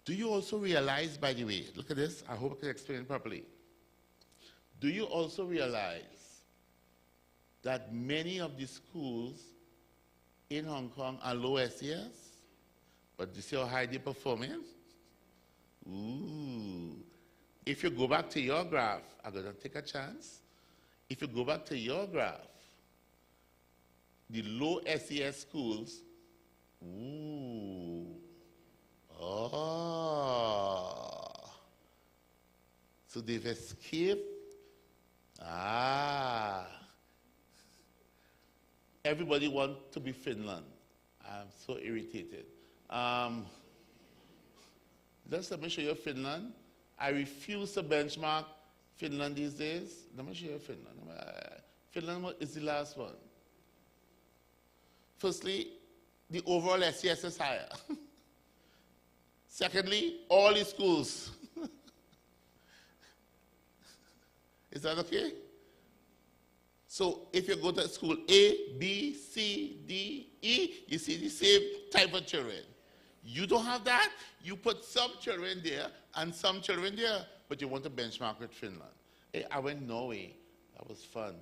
Speaker 5: Do you also realize, by the way, look at this, I hope I can explain it properly. Do you also realize that many of the schools in Hong Kong are low SES? But you see how high they're performing? Ooh. If you go back to your graph, I'm going to take a chance. If you go back to your graph, the low SES schools, ooh. Oh. So they've escaped. Everybody wants to be Finland. I'm so irritated. Just let me show you Finland. I refuse to benchmark Finland these days. Let me show you Finland. Finland is the last one. Firstly, the overall SES is higher. Secondly, all the schools. Is that okay? So if you go to school A, B, C, D, E, you see the same type of children. You don't have that. You put some children there and some children there, but you want to benchmark with Finland. Hey, I went Norway. That was fun.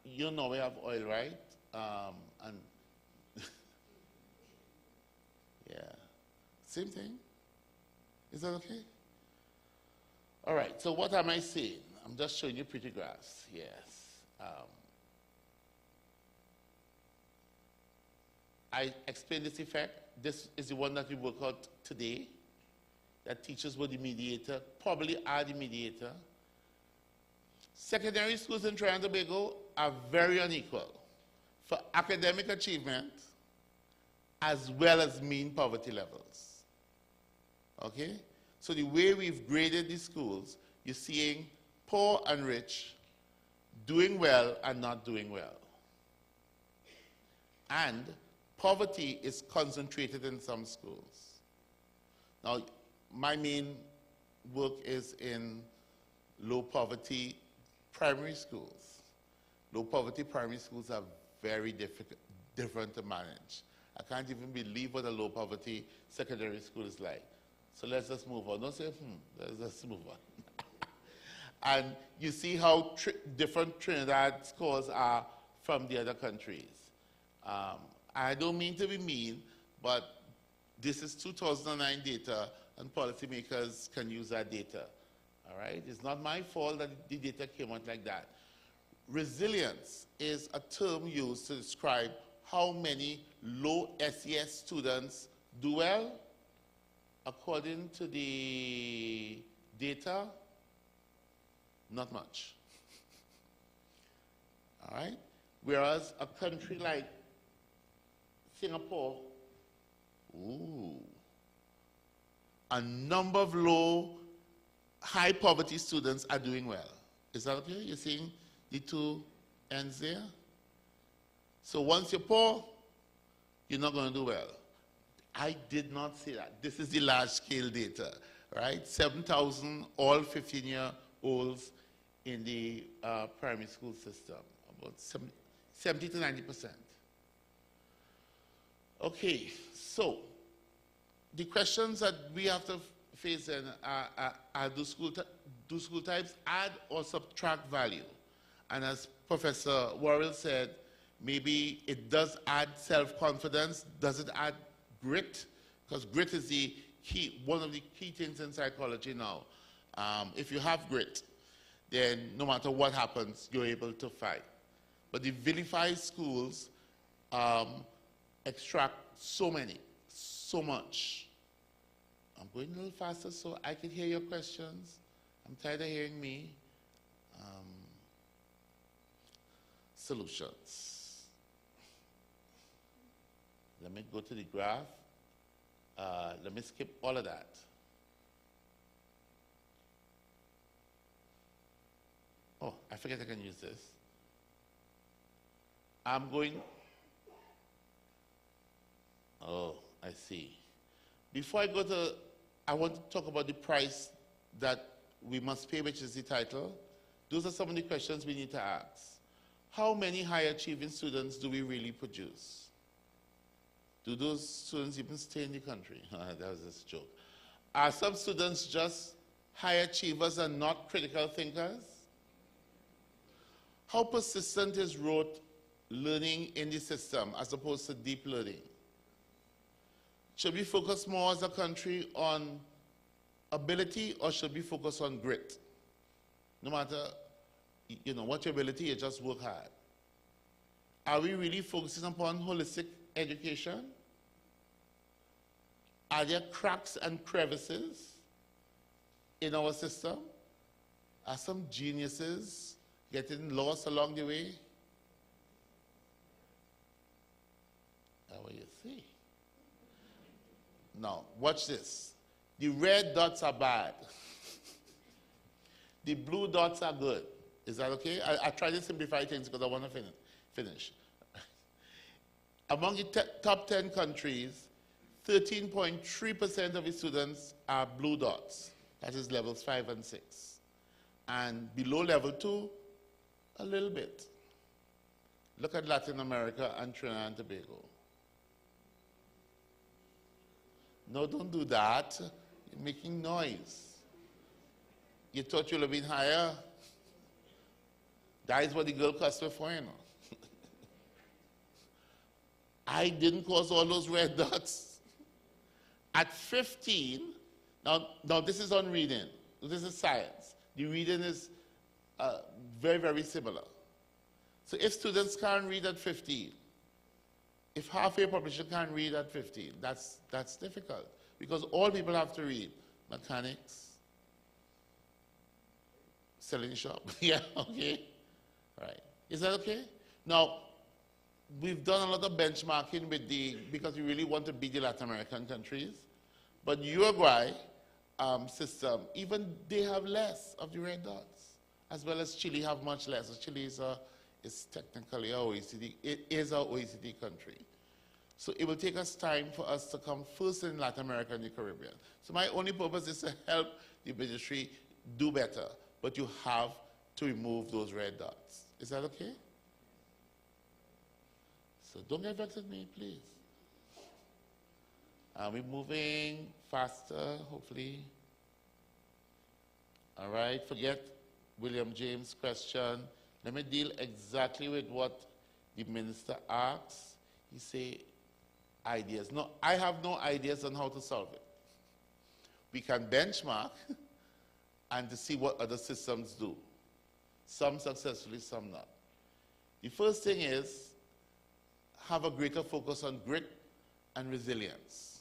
Speaker 5: You know Norway have oil, right? And yeah, same thing. Is that okay? All right, so what am I saying? I'm just showing you pretty graphs, yes. I explained this effect. This is the one that we work out today, that teachers were the mediator, probably are the mediator. Secondary schools in Trinidad and Tobago are very unequal for academic achievement as well as mean poverty levels. Okay? So the way we've graded these schools, you're seeing poor and rich, doing well and not doing well. And poverty is concentrated in some schools. Now, my main work is in low poverty primary schools. Low poverty primary schools are very different to manage. I can't even believe what a low poverty secondary school is like. So let's just move on. Don't say, let's just move And you see how different Trinidad scores are from the other countries. I don't mean to be mean, but this is 2009 data, and policymakers can use that data. All right? It's not my fault that the data came out like that. Resilience is a term used to describe how many low SES students do well. According to the data, not much. All right? Whereas a country like Singapore, a number of high poverty students are doing well. Is that okay? You're seeing the two ends there? So once you're poor, you're not going to do well. I did not say that. This is the large scale data, right? 7,000 all 15-year-olds in the primary school system, about 70 to 90%. Okay, so the questions that we have to face then are do school types add or subtract value? And as Professor Worrell said, maybe it does add self-confidence. Does it add grit? Because grit is the key, one of the key things in psychology now. If you have grit, then no matter what happens, you're able to fight. But the vilified schools extract so much. I'm going a little faster so I can hear your questions. I'm tired of hearing me. Solutions. Let me go to the graph. Let me skip all of that. Oh, I forget I can use this. I'm going. Oh, I see. Before I go to, I want to talk about the price that we must pay, which is the title. Those are some of the questions we need to ask. How many high achieving students do we really produce? Do those students even stay in the country? That was just a joke. Are some students just high achievers and not critical thinkers? How persistent is rote learning in the system as opposed to deep learning? Should we focus more as a country on ability, or should we focus on grit? No matter, what your ability is, just work hard. Are we really focusing upon holistic education? Are there cracks and crevices in our system? Are some geniuses getting lost along the way? That's what you see. Now, watch this. The red dots are bad. The blue dots are good. Is that okay? I try to simplify things because I want to finish. Among the top 10 countries, 13.3% of the students are blue dots. That is levels 5 and 6. And below level 2, a little bit. Look at Latin America and Trinidad and Tobago. No, don't do that. You're making noise. You thought you'd have been higher? That is what the girl cussed me for, I didn't cause all those red dots. At 15, now this is on reading. This is science. The reading is very, very similar. So if students can't read at 15, if half your population can't read at 15, that's difficult. Because all people have to read. Mechanics, selling shop. Yeah, okay. All right. Is that okay? Now, we've done a lot of benchmarking with because we really want to beat the Latin American countries. But Uruguay system, even they have less of the red dots, as well as Chile have much less. So Chile is technically our OECD. It is our OECD country. So it will take us time for us to come first in Latin America and the Caribbean. So my only purpose is to help the ministry do better. But you have to remove those red dots. Is that okay? So don't get vexed with me, please. Are we moving faster, hopefully? All right, forget William James' question. Let me deal exactly with what the minister asked. He said, ideas. No, I have no ideas on how to solve it. We can benchmark and to see what other systems do. Some successfully, some not. The first thing is have a greater focus on grit and resilience.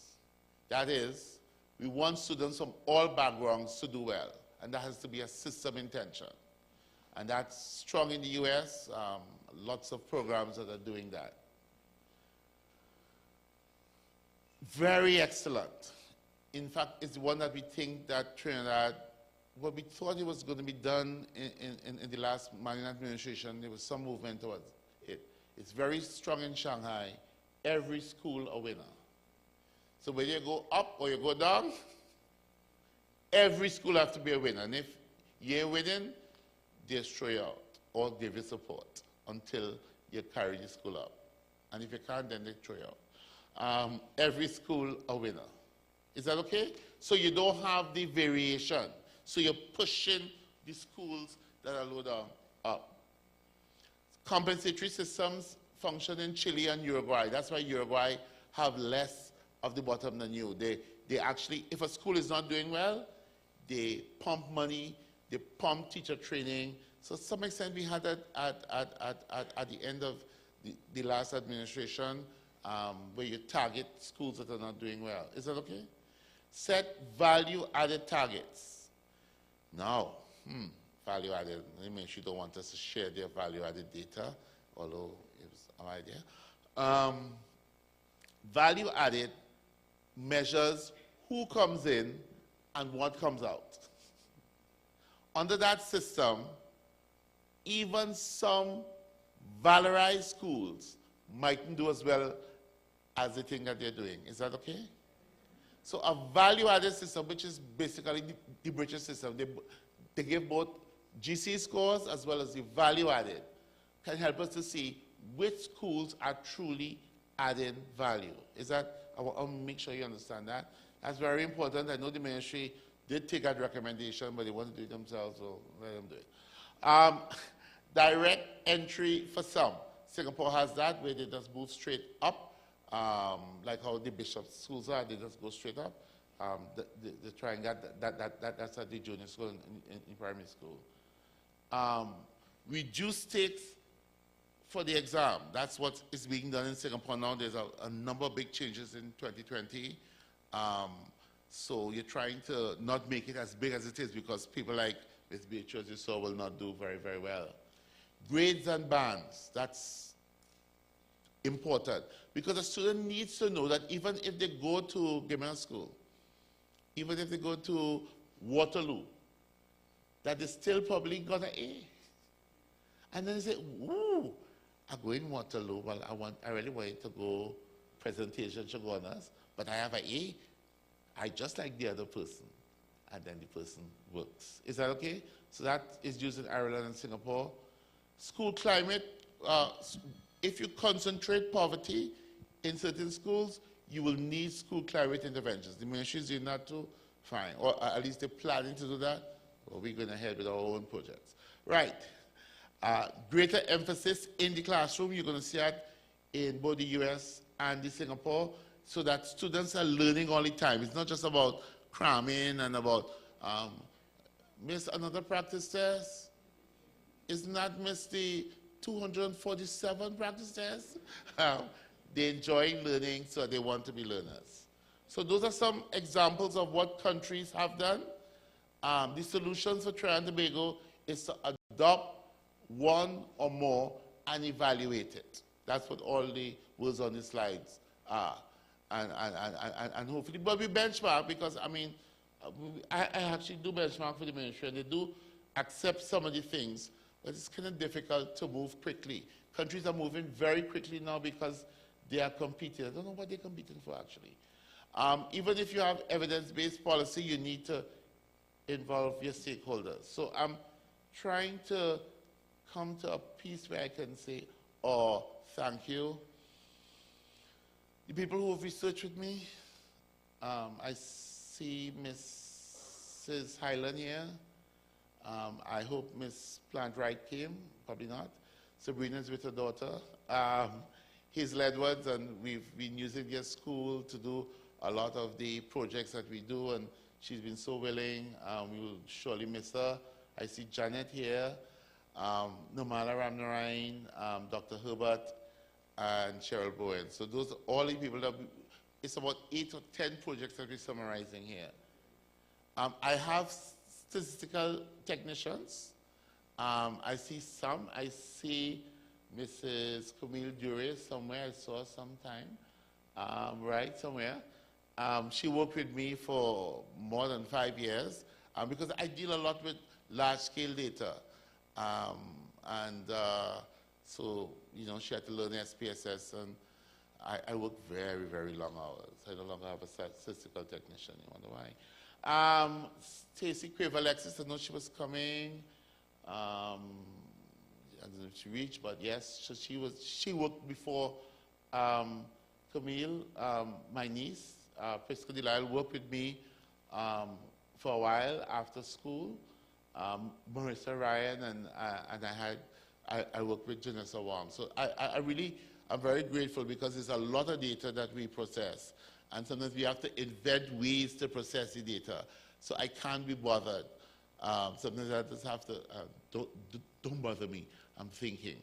Speaker 5: That is, we want students from all backgrounds to do well, and that has to be a system intention. And that's strong in the US, lots of programs that are doing that. Very excellent. In fact, it's one that we think that Trinidad, what we thought it was going to be done in the last Manning administration, there was some movement towards it. It's very strong in Shanghai. Every school a winner. So whether you go up or you go down, every school has to be a winner. And if you're winning, they throw you out or give you support until you carry the school up. And if you can't, then they throw you out. Every school a winner. Is that okay? So you don't have the variation. So you're pushing the schools that are low down up. Compensatory systems function in Chile and Uruguay. That's why Uruguay have less of the bottom than you. They actually, if a school is not doing well, they pump money, they pump teacher training. So to some extent we had that at the end of the last administration where you target schools that are not doing well. Is that okay? Set value-added targets. Now, value-added, I mean, she don't want us to share their value-added data, although it was our idea. Value-added measures who comes in and what comes out. Under that system, even some valorized schools mightn't do as well as they think that they're doing. Is that okay? So a value-added system, which is basically the British system, they give both GC scores as well as the value-added, can help us to see which schools are truly adding value. Is that, I want to make sure you understand that. That's very important. I know the ministry did take that recommendation, but they want to do it themselves, so let them do it. Direct entry for some. Singapore has that, where they just move straight up. Like how the bishop schools are, they just go straight up. They try and get that's at the junior school in primary school. Reduce stakes for the exam. That's what is being done in Singapore now. There's a number of big changes in 2020. So you're trying to not make it as big as it is because people like Ms. Beatrice you saw will not do very, very well. Grades and bands, that's important because a student needs to know that even if they go to Gimel School, even if they go to Waterloo, that they still probably got an A. And then they say, ooh, I go in Waterloo, well, I really want to go presentation to honors, but I have an A. I just like the other person. And then the person works. Is that okay? So that is used in Ireland and Singapore. School climate, if you concentrate poverty in certain schools, you will need school climate interventions. The ministry is doing that too, fine. Or at least they're planning to do that. Or we're going ahead with our own projects. Right. Greater emphasis in the classroom. You're going to see that in both the US and the Singapore, so that students are learning all the time. It's not just about cramming and about, miss another practice test? Isn't that miss the 247 practice tests? They enjoy learning, so they want to be learners. So those are some examples of what countries have done. The solutions for Trinidad and Tobago is to adopt one or more and evaluate it. That's what all the words on the slides are. And hopefully, but we benchmark because, I mean, I actually do benchmark for the ministry and they do accept some of the things, but it's kind of difficult to move quickly. Countries are moving very quickly now because they are competing. I don't know what they're competing for actually. Even if you have evidence-based policy, you need to involve your stakeholders. So I'm trying to come to a piece where I can say, oh, thank you. The people who have researched with me, I see Mrs. Highland here. I hope Miss Plantwright came, probably not. Sabrina's with her daughter. Hazel Edwards, and we've been using their school to do a lot of the projects that we do, and she's been so willing. We will surely miss her. I see Janet here, Nomala Ramnarayan, Dr. Herbert, and Cheryl Bowen. So those are all the people that it's about 8 or 10 projects that we're summarizing here. I have statistical technicians. I see some. I see Mrs. Camille Dure somewhere. I saw sometime, right, somewhere. She worked with me for more than 5 years because I deal a lot with large-scale data. So, you know, she had to learn SPSS, and I work very, very long hours. I no longer have a statistical technician. You wonder why? Stacey Crave-Alexis, I know she was coming. I don't know if she reached, but yes, so she worked before Camille, my niece. Prisca Delisle worked with me for a while after school. Marissa Ryan, and I worked with Janessa Wong. So I'm very grateful because there's a lot of data that we process. And sometimes we have to invent ways to process the data. So I can't be bothered. Sometimes I just have to, don't bother me, I'm thinking.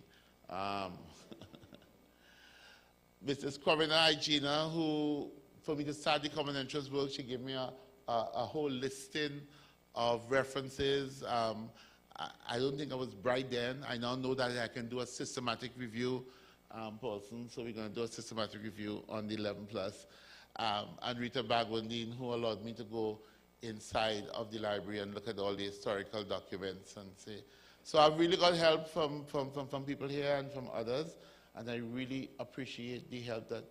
Speaker 5: Mrs. Corina Igina, who, for me to start the common entrance work, she gave me a whole listing of references. I don't think I was bright then. I now know that I can do a systematic review person, so we're going to do a systematic review on the 11 plus. And Rita Bagwandine, who allowed me to go inside of the library and look at all the historical documents and say. So I've really got help from people here and from others, and I really appreciate the help that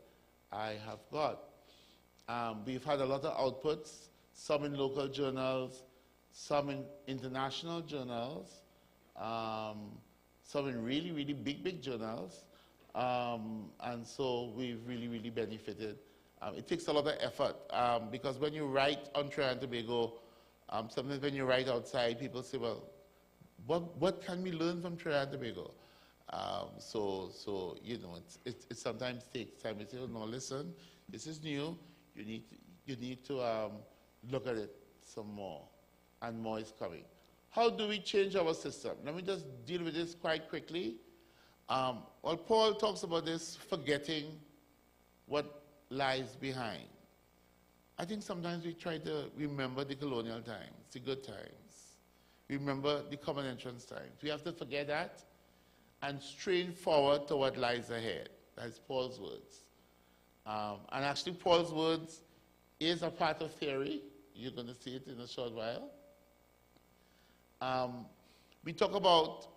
Speaker 5: I have got. We've had a lot of outputs, some in local journals, some in international journals, some in really, really big journals. And so we've really, really benefited. It takes a lot of effort because when you write on Trinidad and Tobago, sometimes when you write outside, people say, well, what can we learn from Trinidad and Tobago? So you know, it sometimes takes time. You say, oh, no, listen, this is new. You need to look at it some more, and more is coming. How do we change our system? Let me just deal with this quite quickly. Well, Paul talks about this forgetting what lies behind. I think sometimes we try to remember the colonial times, the good times. Remember the common entrance times. We have to forget that and strain forward to what lies ahead. That's Paul's words. And actually, Paul's words is a part of theory. You're going to see it in a short while. We talk about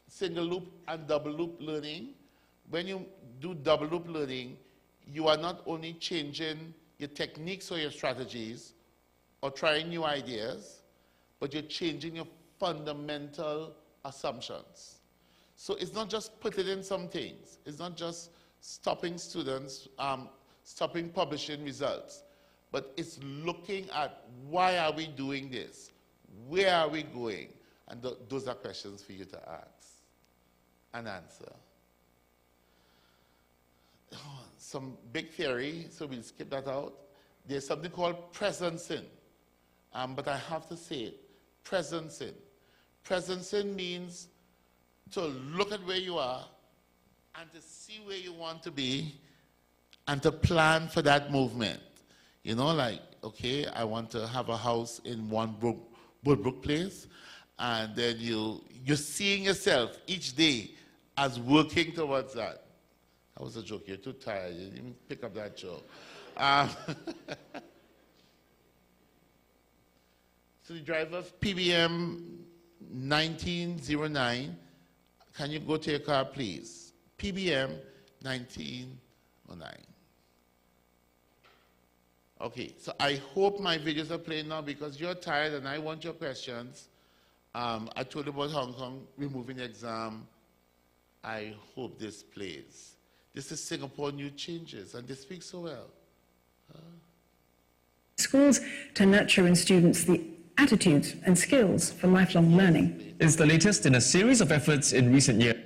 Speaker 5: single loop and double loop learning. When you do double loop learning, you are not only changing your techniques or your strategies or trying new ideas, but you're changing your fundamental assumptions. So it's not just putting in some things. It's not just stopping students, stopping publishing results, but it's looking at why are we doing this? Where are we going? And those are questions for you to ask and answer. Some big theory, so we'll skip that out. There's something called presencing, but I have to say it, presencing. Presencing means to look at where you are and to see where you want to be and to plan for that movement. You know, like, okay, I want to have a house in Woodbrook Place, and then you're seeing yourself each day as working towards that. That was a joke. You're too tired. You didn't even pick up that joke. So the driver of PBM 1909, can you go to your car, please? PBM 1909. Okay, so I hope my videos are playing now because you're tired and I want your questions. I told you about Hong Kong removing the exam. I hope this plays. This is Singapore New Changes, and they speak so well.
Speaker 10: Schools to nurture in students the attitudes and skills for lifelong learning.
Speaker 11: It's the latest in a series of efforts in recent years.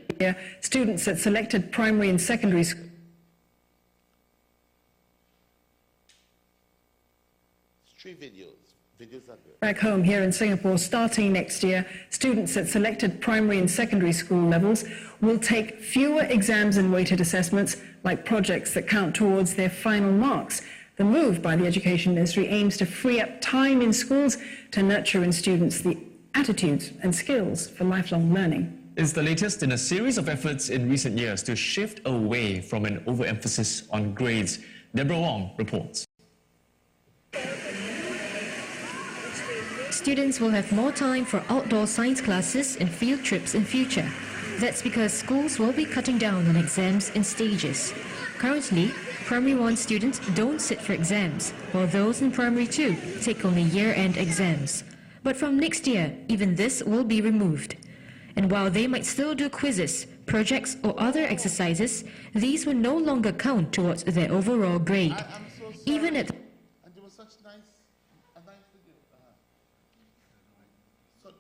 Speaker 10: Students at selected primary and secondary schools
Speaker 5: Videos are good.
Speaker 10: back home here in Singapore, starting next year, students at selected primary and secondary school levels will take fewer exams and weighted assessments, like projects that count towards their final marks. The move by the Education Ministry aims to free up time in schools to nurture in students the attitudes and skills for lifelong learning.
Speaker 11: It's the latest in a series of efforts in recent years to shift away from an overemphasis on grades. Deborah Wong reports.
Speaker 12: Students will have more time for outdoor science classes and field trips in future. That's because schools will be cutting down on exams in stages. Currently, Primary 1 students don't sit for exams, while those in Primary 2 take only year-end exams. But from next year, even this will be removed. And while they might still do quizzes, projects or other exercises, these will no longer count towards their overall grade. Even at
Speaker 5: And there was such a nice video.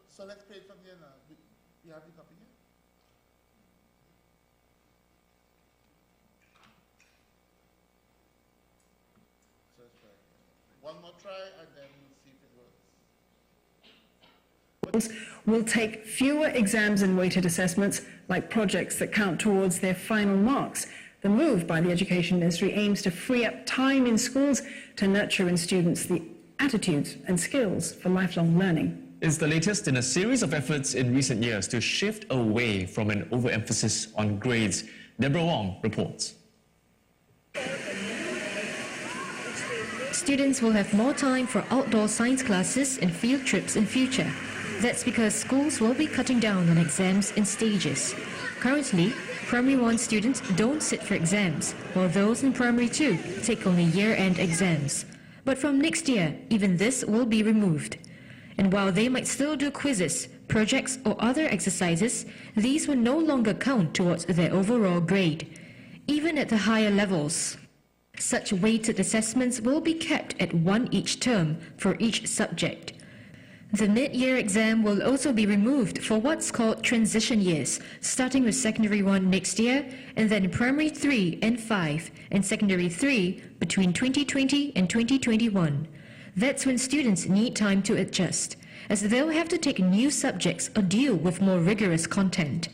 Speaker 5: So let's play it from here now. We have the copy here? So let's try. One more try and then we'll see if it works.
Speaker 10: Will take fewer exams and weighted assessments, like projects that count towards their final marks. The move by the Education Ministry aims to free up time in schools to nurture in students the attitudes and skills for lifelong learning.
Speaker 11: It's the latest in a series of efforts in recent years to shift away from an overemphasis on grades. Deborah Wong reports.
Speaker 12: Students will have more time for outdoor science classes and field trips in future. That's because schools will be cutting down on exams in stages. Currently, Primary 1 students don't sit for exams, while those in Primary 2 take only year-end exams. But from next year, even this will be removed. And while they might still do quizzes, projects or other exercises, these will no longer count towards their overall grade. Even at the higher levels, such weighted assessments will be kept at 1 each term for each subject. The mid-year exam will also be removed for what's called transition years, starting with Secondary 1 next year, and then Primary 3 and 5, and Secondary 3 between 2020 and 2021. That's when students need time to adjust, as they'll have to take new subjects or deal with more rigorous content.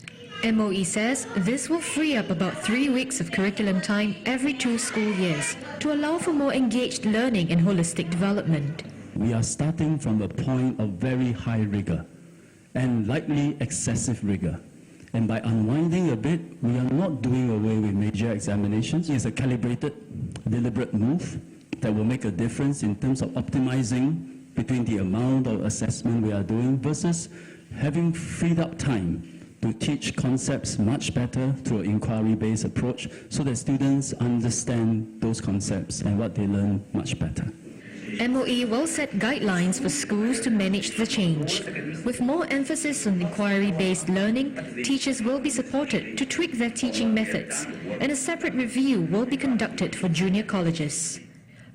Speaker 12: MOE says this will free up about 3 weeks of curriculum time every 2 school years to allow for more engaged learning and holistic development.
Speaker 13: We are starting from a point of very high rigor and likely excessive rigor. And by unwinding a bit, we are not doing away with major examinations. It's a calibrated, deliberate move that will make a difference in terms of optimizing between the amount of assessment we are doing versus having freed up time to teach concepts much better through an inquiry-based approach so that students understand those concepts and what they learn much better.
Speaker 12: MOE will set guidelines for schools to manage the change. With more emphasis on inquiry-based learning, teachers will be supported to tweak their teaching methods, and a separate review will be conducted for junior colleges.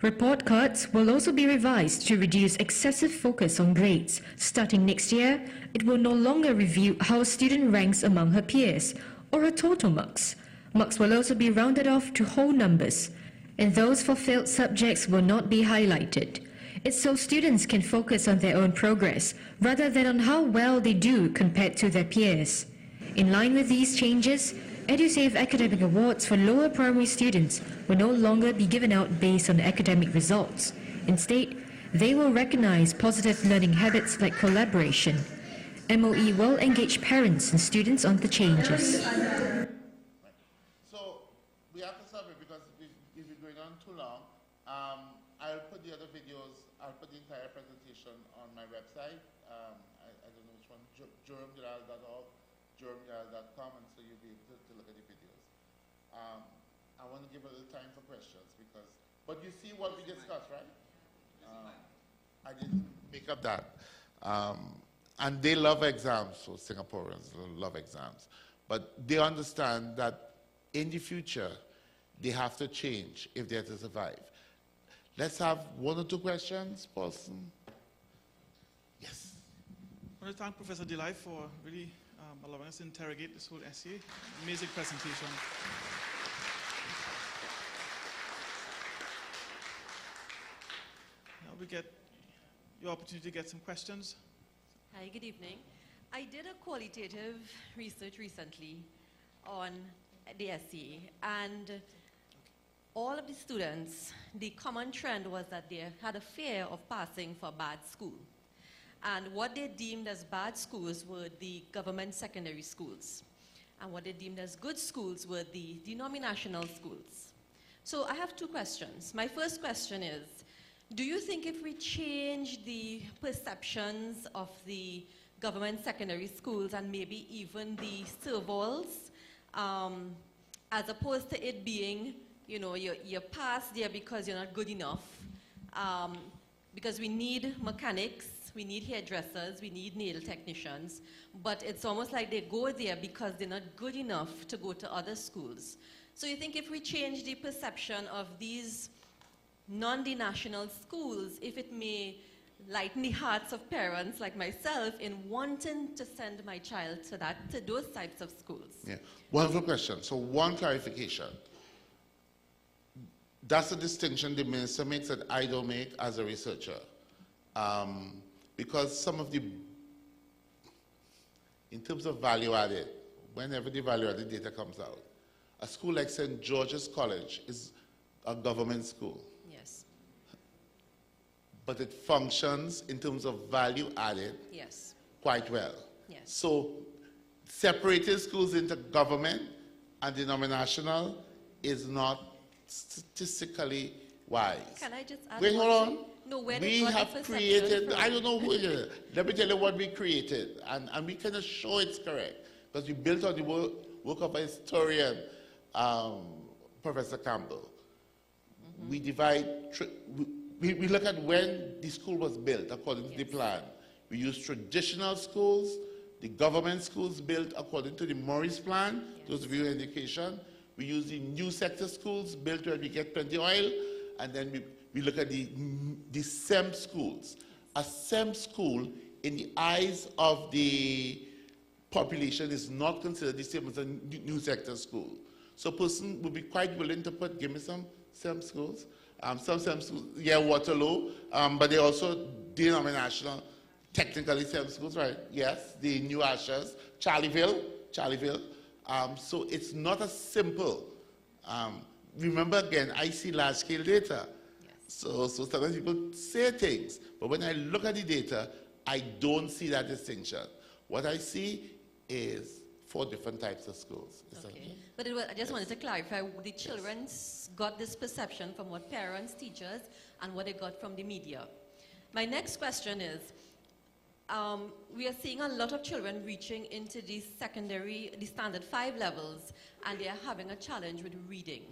Speaker 12: Report cards will also be revised to reduce excessive focus on grades. Starting next year, it will no longer review how a student ranks among her peers or her total marks. Marks will also be rounded off to whole numbers, and those for failed subjects will not be highlighted. It's so students can focus on their own progress rather than on how well they do compared to their peers. In line with these changes, EduSave academic awards for lower primary students will no longer be given out based on academic results. Instead, they will recognize positive learning habits like collaboration. MOE will engage parents and students on the changes.
Speaker 5: So we have to stop it because if it's going on too long, I'll put the other videos, I'll put the entire presentation on my website. I don't know which one, jerome.org, jerome.com, and so you'll be able to look at the videos. I want to give a little time for questions but you see what we discussed, right? I didn't make up that. And they love exams, so Singaporeans love exams. But they understand that in the future, they have to change if they're to survive. Let's have 1 or 2 questions, Paulson. Yeah.
Speaker 8: I want to thank Professor Lisle for really allowing us to interrogate this whole essay. Amazing presentation. Now we get your opportunity to get some questions.
Speaker 14: Hi, good evening. I did a qualitative research recently on the S.E.A, and all of the students, the common trend was that they had a fear of passing for bad school. And what they deemed as bad schools were the government secondary schools. And what they deemed as good schools were the denominational schools. So I have two questions. My first question is, do you think if we change the perceptions of the government secondary schools and maybe even the servals, as opposed to it being, you know, you're passed there because you're not good enough, because we need mechanics, we need hairdressers, we need nail technicians, but it's almost like they go there because they're not good enough to go to other schools. So you think if we change the perception of these non-denominational schools, if it may lighten the hearts of parents like myself in wanting to send my child to those types of schools?
Speaker 5: Yeah, wonderful question. So one clarification. That's a distinction the minister makes that I don't make as a researcher. Because some of the, in terms of value added, whenever the value added data comes out, a school like St. George's College is a government school.
Speaker 14: Yes.
Speaker 5: But it functions in terms of value added
Speaker 14: Yes.
Speaker 5: quite well.
Speaker 14: Yes.
Speaker 5: So separating schools into government and denominational is not statistically wise.
Speaker 14: Can I just add
Speaker 5: Wait, hold on.
Speaker 14: No, where
Speaker 5: We have created, I don't know who it is. Let me tell you what we created, and we cannot show it's correct, because we built on the work of a historian, Professor Campbell. We divide, we look at when the school was built according to the plan. We use traditional schools, the government schools built according to the Morris plan, those of you in education. We use the new sector schools built where we get plenty oil, and then we look at the SEM schools. A SEM school, in the eyes of the population, is not considered the same as a new sector school. So a person would be quite willing to give me some SEM schools. Some SEM schools, yeah, Waterloo, but they're also denominational, technically SEM schools, right? Yes, the New Ashers, Charlieville. So it's not as simple. Remember again, I see large-scale data. So sometimes people say things, but when I look at the data, I don't see that distinction. What I see is 4 different types of schools.
Speaker 14: Okay. But I just wanted to clarify, the children got this perception from what parents, teachers, and what they got from the media. My next question is, we are seeing a lot of children reaching into the standard 5 levels, and they are having a challenge with reading.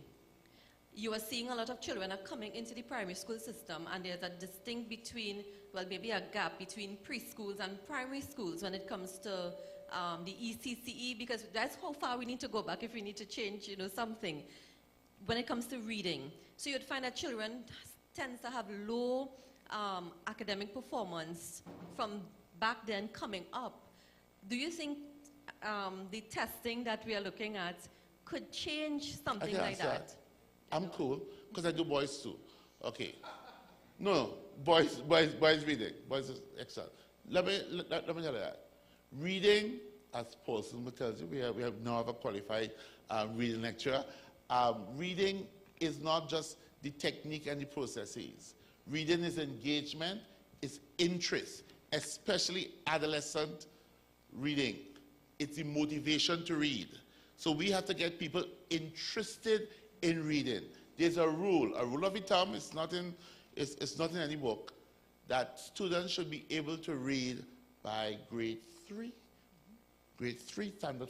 Speaker 14: You are seeing a lot of children are coming into the primary school system, and there's a distinct between, well, maybe a gap between preschools and primary schools when it comes to the ECCE, because that's how far we need to go back if we need to change, you know, something when it comes to reading. So you'd find that children tend to have low academic performance from back then coming up. Do you think the testing that we are looking at could change something like that?
Speaker 5: I'm cool, because I do boys too. Okay. No, boys reading. Boys is excellent. Let me tell you that. Reading, as Paulson tells you, we now have a qualified reading lecturer. Reading is not just the technique and the processes. Reading is engagement, it's interest, especially adolescent reading. It's the motivation to read. So we have to get people interested in reading. There's a rule of the thumb, it's not in any book, that students should be able to read by grade 3, standard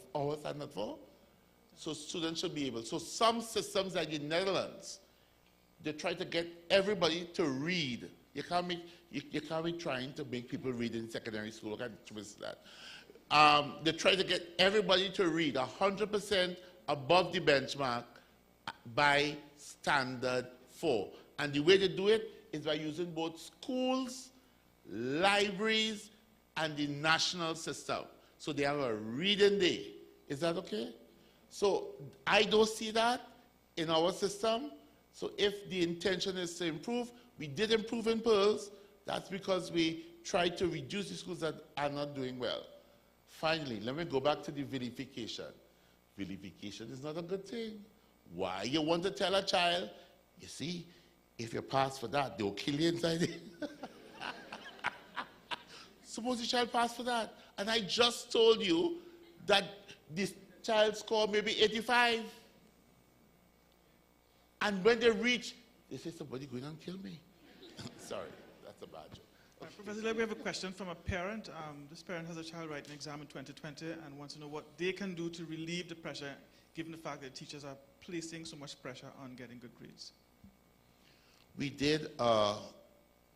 Speaker 5: 4. So students should be able. So some systems like in the Netherlands, they try to get everybody to read. You can't be trying to make people read in secondary school. I can't twist that. They try to get everybody to read 100% above the benchmark by standard 4. And the way they do it is by using both schools, libraries, and the national system. So they have a reading day. Is that okay? So I don't see that in our system. So if the intention is to improve, we did improve in Pearls. That's because we tried to reduce the schools that are not doing well. Finally, let me go back to the vilification. Vilification is not a good thing. Why you want to tell a child, you see, if you pass for that, they'll kill you inside it. Suppose the child passed for that. And I just told you that this child scored maybe 85. And when they reach, they say, somebody going and kill me. Sorry, that's a bad joke. Okay.
Speaker 8: Professor Lisle, we have a question from a parent. This parent has a child writing an exam in 2020 and wants to know what they can do to relieve the pressure, given the fact that teachers are placing so much pressure on getting good grades.
Speaker 5: We did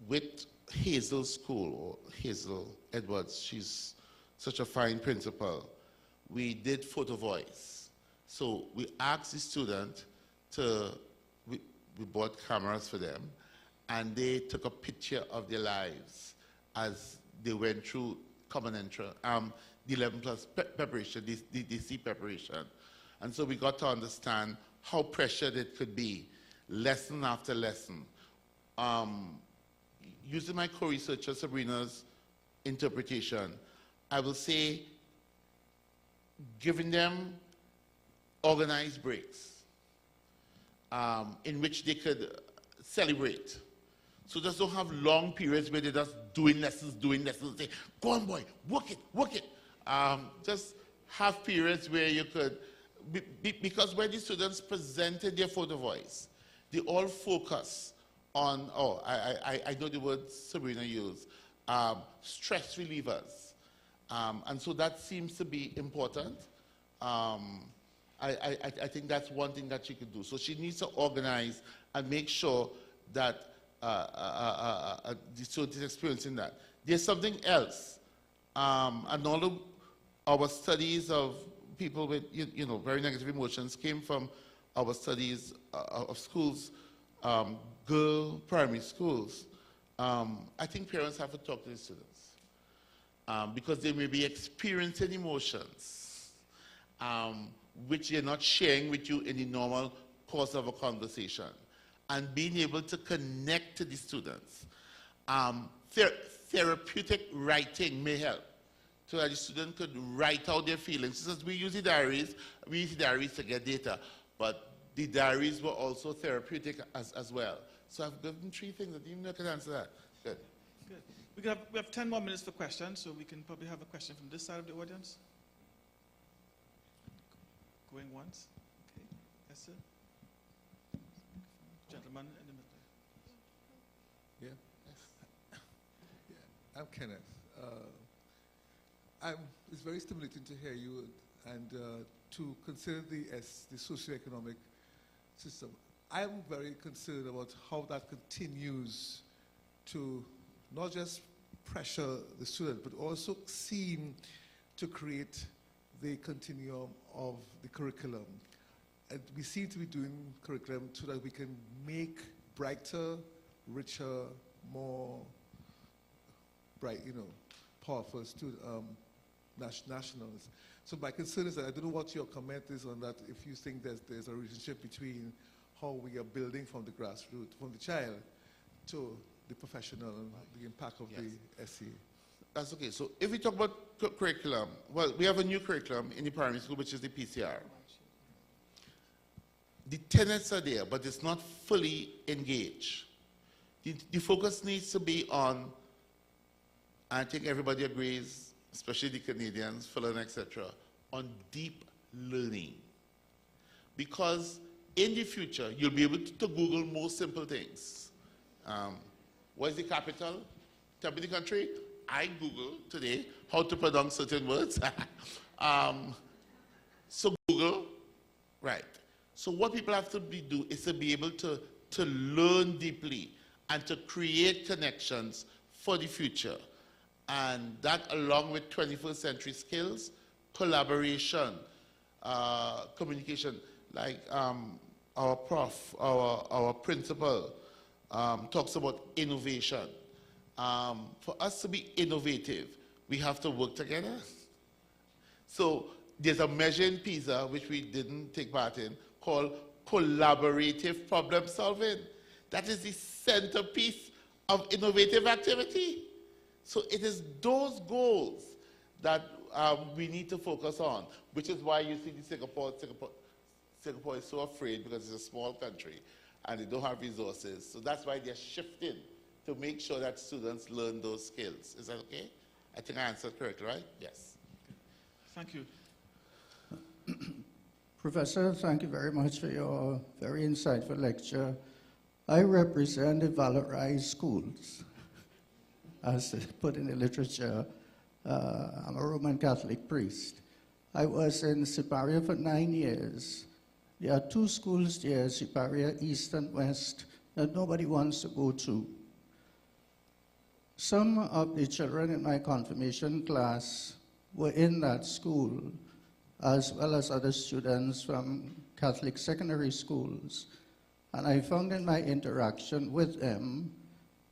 Speaker 5: with Hazel School, or Hazel Edwards, she's such a fine principal, we did photo voice. So we asked the student to, we bought cameras for them, and they took a picture of their lives as they went through common entrance, the 11 plus preparation, the C preparation. And so we got to understand how pressured it could be, lesson after lesson. Using my co-researcher Sabrina's interpretation, I will say giving them organized breaks in which they could celebrate. So just don't have long periods where they're just doing lessons, say, go on boy, work it. Just have periods where you could, because when the students presented their photo voice, they all focus on, I know the word Sabrina used, stress relievers. And so that seems to be important. I think that's one thing that she could do. So she needs to organize and make sure that the student is experiencing that. There's something else. And all of our studies of people with very negative emotions came from our studies of schools, girl primary schools. I think parents have to talk to the students because they may be experiencing emotions which they're not sharing with you in the normal course of a conversation. And being able to connect to the students. Therapeutic writing may help so that the student could write out their feelings. Since we use the diaries to get data, but the diaries were also therapeutic as well. So I've given 3 things. I didn't even know I could answer that. Good.
Speaker 8: Good. We have 10 more minutes for questions, so we can probably have a question from this side of the audience. Going once. Okay. Yes, sir. Gentleman in the middle.
Speaker 15: Yeah. Yes. Yeah. I'm Kenneth. It's very stimulating to hear you and to consider the socioeconomic system. I'm very concerned about how that continues to not just pressure the student, but also seem to create the continuum of the curriculum. And we seem to be doing curriculum so that we can make brighter, richer, more bright, powerful nationals. So my concern is that I don't know what your comment is on that, if you think there's a relationship between how we are building from the grassroots, from the child to the professional, and the impact of the S.E.A.
Speaker 5: That's okay. So if we talk about curriculum, well, we have a new curriculum in the primary school, which is the PCR. The tenets are there, but it's not fully engaged. The focus needs to be on, I think everybody agrees, especially the Canadians, Fulham, etc., on deep learning. Because in the future, you'll be able to Google most simple things. What is the capital? Tell me the country. I Googled today how to pronounce certain words. So Google, right. So what people have to do is to be able to learn deeply and to create connections for the future. And that, along with 21st century skills, collaboration, communication, like our prof, our principal talks about innovation. For us to be innovative, we have to work together. So there's a measure in PISA, which we didn't take part in, called collaborative problem solving. That is the centerpiece of innovative activity. So it is those goals that we need to focus on, which is why you see Singapore is so afraid, because it's a small country and they don't have resources. So that's why they're shifting to make sure that students learn those skills. Is that okay? I think I answered correctly, right? Yes.
Speaker 8: Thank you.
Speaker 16: Professor, thank you very much for your very insightful lecture. I represent the valorized schools. As put in the literature, I'm a Roman Catholic priest. I was in Siparia for 9 years. There are 2 schools there, Siparia East and West, that nobody wants to go to. Some of the children in my confirmation class were in that school, as well as other students from Catholic secondary schools. And I found in my interaction with them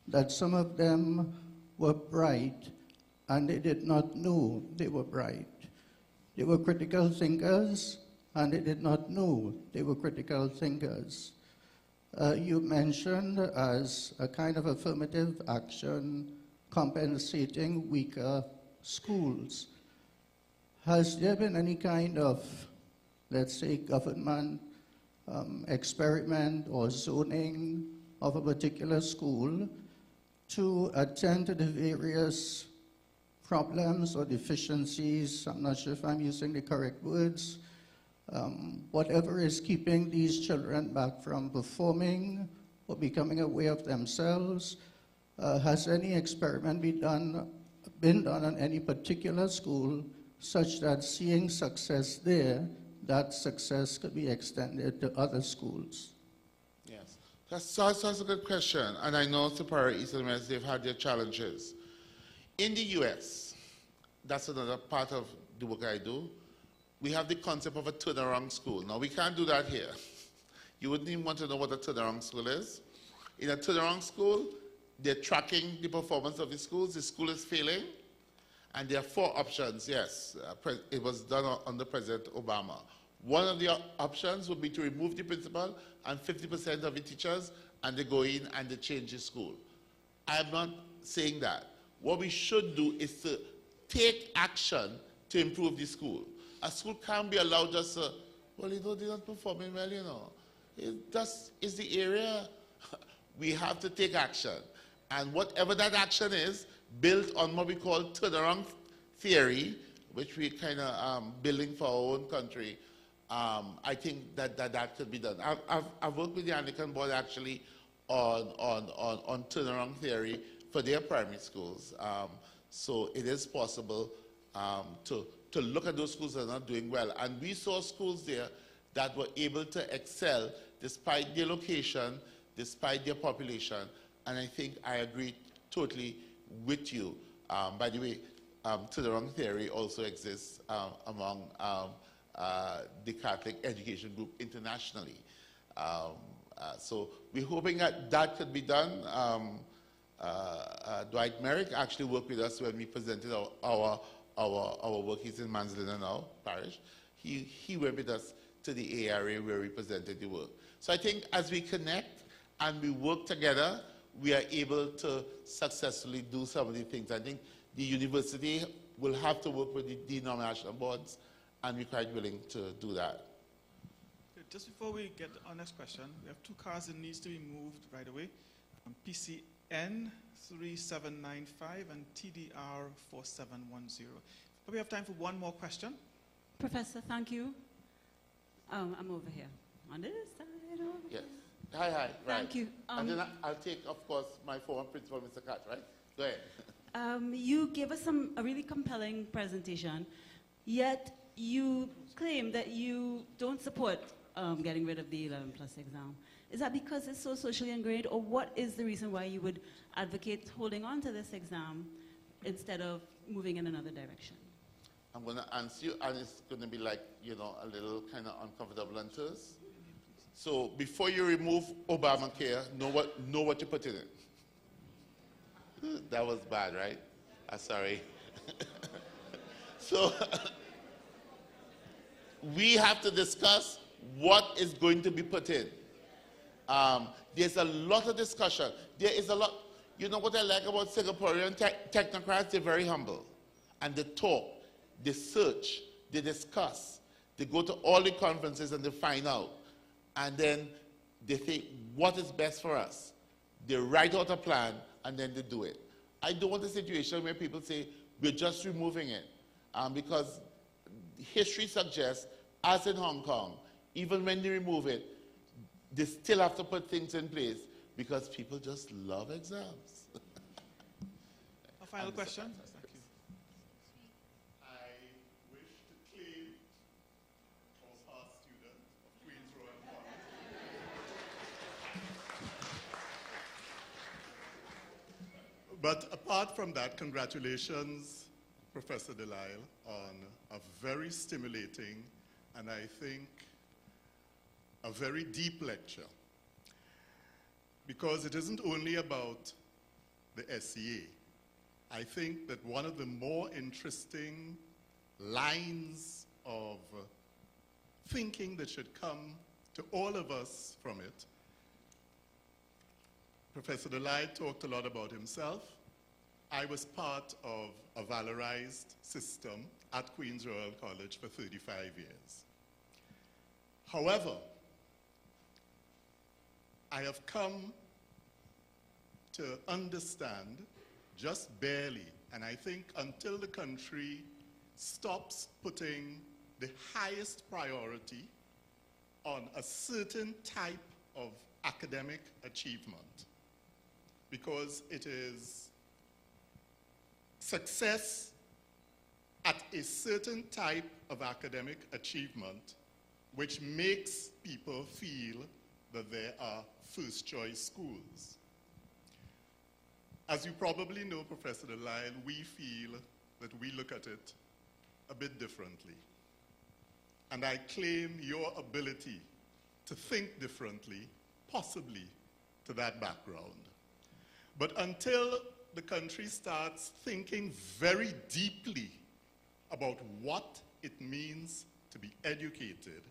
Speaker 16: that some of them were bright, and they did not know they were bright. They were critical thinkers, and they did not know they were critical thinkers. You mentioned as a kind of affirmative action compensating weaker schools. Has there been any kind of, let's say, government experiment or zoning of a particular school to attend to the various problems or deficiencies, I'm not sure if I'm using the correct words, whatever is keeping these children back from performing or becoming aware of themselves? Has any experiment been done on any particular school such that seeing success there, that success could be extended to other schools?
Speaker 5: Yes, that's a good question. And I know Siparia East and West, they've had their challenges. In the US, that's another part of the work I do, we have the concept of a turnaround school. Now, we can't do that here. You wouldn't even want to know what a turnaround school is. In a turnaround school, they're tracking the performance of the schools. The school is failing. And there are 4 options, yes. It was done under President Obama. One of the options would be to remove the principal and 50% of the teachers, and they go in and they change the school. I'm not saying that. What we should do is to take action to improve the school. A school can't be allowed just to, well, you know, they're not performing well, you know. It's the area. We have to take action. And whatever that action is, built on what we call turnaround theory, which we're kind of building for our own country, I think that could be done. I've worked with the Anglican board actually on turnaround theory for their primary schools. So it is possible to look at those schools that are not doing well. And we saw schools there that were able to excel despite their location, despite their population. And I think I agree totally with you. By the way, turnaround theory also exists among the Catholic education group internationally. So we're hoping that that could be done. Dwight Merrick actually worked with us when we presented our work. He's in Manzanilla now, parish. He went with us to the area where we presented the work. So I think as we connect and we work together, we are able to successfully do some of the things. I think the university will have to work with the denominational boards, and we're quite willing to do that.
Speaker 8: Just before we get to our next question, we have 2 cars that needs to be moved right away. PCN 3795 and TDR 4710. But we have time for one more question.
Speaker 17: Professor, thank you. I'm over here. On this side over
Speaker 5: Yes.
Speaker 17: here.
Speaker 5: Hi, right.
Speaker 17: Thank you.
Speaker 5: And then I'll take, of course, my former principal, Mr. Kat, right? Go ahead.
Speaker 17: You gave us a really compelling presentation, yet you claim that you don't support getting rid of the 11+ exam. Is that because it's so socially ingrained, or what is the reason why you would advocate holding on to this exam instead of moving in another direction?
Speaker 5: I'm going to answer you, and it's going to be like, you know, a little kind of uncomfortable and terse. So before you remove Obamacare, know what you put in it. That was bad, right? Sorry. So we have to discuss what is going to be put in. There's a lot of discussion. There is a lot. You know what I like about Singaporean technocrats? They're very humble. And they talk, they search, they discuss. They go to all the conferences and they find out. And then they say, what is best for us? They write out a plan and then they do it. I don't want a situation where people say, we're just removing it. Because history suggests, as in Hong Kong, even when they remove it, they still have to put things in place because people just love exams.
Speaker 8: A final question? Thank you.
Speaker 5: I wish to claim our past student of Queen's Royal College.
Speaker 18: But apart from that, congratulations, Professor Delisle, on a very stimulating and I think a very deep lecture. Because it isn't only about the S.E.A. I think that one of the more interesting lines of thinking that should come to all of us from it, Professor Delisle talked a lot about himself. I was part of a valorized system at Queen's Royal College for 35 years. However, I have come to understand just barely, and I think until the country stops putting the highest priority on a certain type of academic achievement, because it is success at a certain type of academic achievement which makes people feel that there are first choice schools. As you probably know, Professor Delisle, we feel that we look at it a bit differently. And I claim your ability to think differently, possibly to that background. But until the country starts thinking very deeply about what it means to be educated,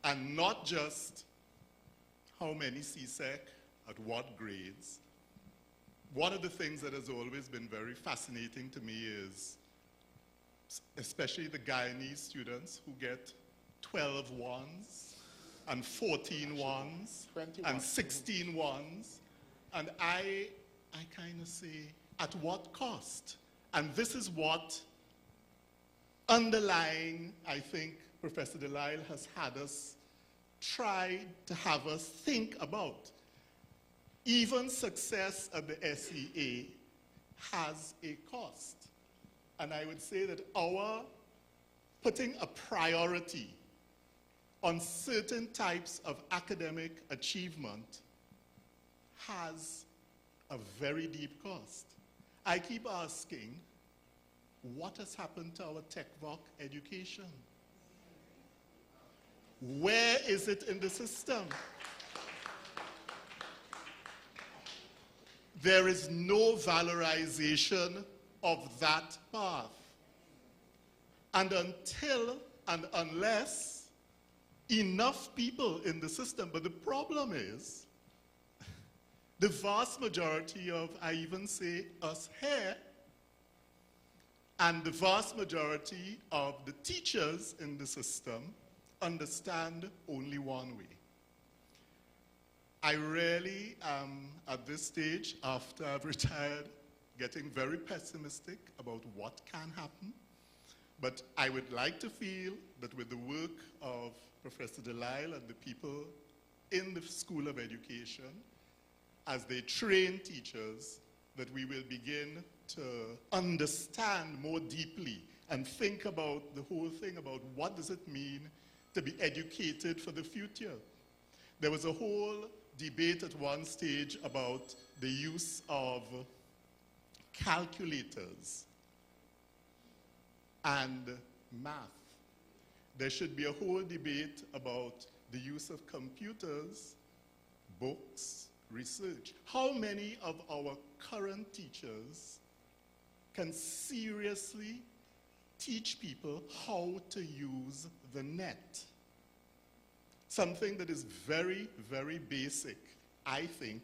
Speaker 18: and not just how many CSEC, at what grades. One of the things that has always been very fascinating to me is, especially the Guyanese students who get 12 ones, and 14 ones, 21. And 16 ones. And I kind of say, at what cost? And this is what underlying, I think, Professor Delisle has had us try to have us think about. Even success at the S.E.A. has a cost. And I would say that our putting a priority on certain types of academic achievement has a very deep cost. I keep asking, what has happened to our TechVoc education? Where is it in the system? There is no valorization of that path. And until and unless enough people in the system, but the problem is, the vast majority of, I even say, us here, and the vast majority of the teachers in the system understand only one way. I really am, at this stage, after I've retired, getting very pessimistic about what can happen. But I would like to feel that with the work of Professor Delisle and the people in the School of Education, as they train teachers, that we will begin to understand more deeply and think about the whole thing about what does it mean to be educated for the future. There was a whole debate at one stage about the use of calculators and math. There should be a whole debate about the use of computers, books, research. How many of our current teachers can seriously teach people how to use the net. Something that is very, very basic, I think,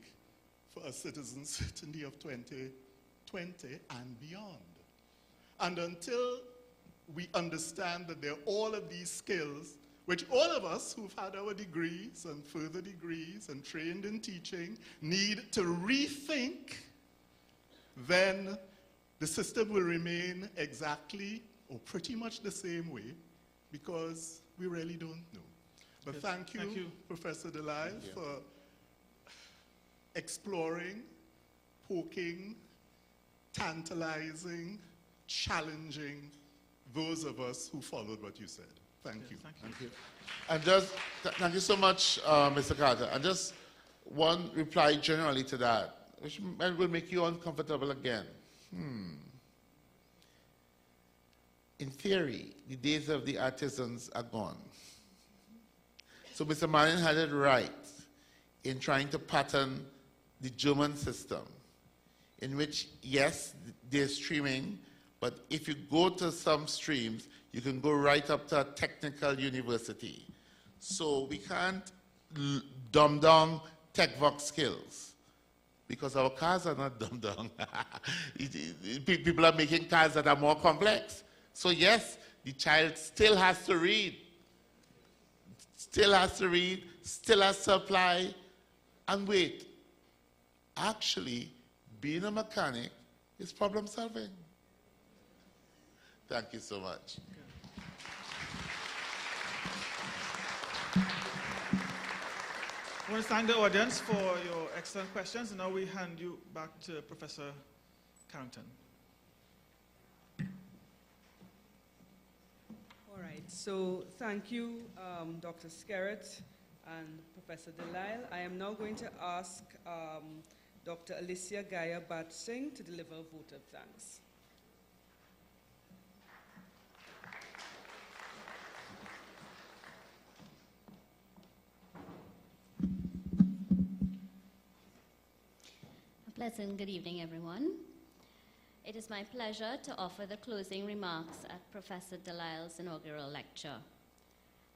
Speaker 18: for a citizen certainty of 2020 and beyond. And until we understand that there are all of these skills, which all of us who've had our degrees and further degrees and trained in teaching need to rethink, then the system will remain exactly or pretty much the same way, because we really don't know. But
Speaker 8: Yes,
Speaker 18: thank you, Professor Delisle, for exploring, poking, tantalizing, challenging those of us who followed what you said. Thank you.
Speaker 5: Thank you. And just, thank you so much, Mr. Carter. And just one reply generally to that, which will make you uncomfortable again. In theory, the days of the artisans are gone. So Mr. Manning had it right in trying to pattern the German system, in which, yes, they're streaming, but if you go to some streams, you can go right up to a technical university. So we can't dumb down TechVox skills, because our cars are not dumbed down. People are making cars that are more complex. So yes, the child still has to read, still has to apply, and wait. Actually, being a mechanic is problem solving. Thank you so much.
Speaker 8: I want to thank the audience for your excellent questions, and now we hand you back to Professor Carrington.
Speaker 1: All right, so thank you, Dr. Skerritt and Professor Delisle. I am now going to ask Dr. Alicia Gaya-Bat-Singh to deliver a vote of thanks.
Speaker 19: A pleasant good evening, everyone. It is my pleasure to offer the closing remarks at Professor Delisle's inaugural lecture.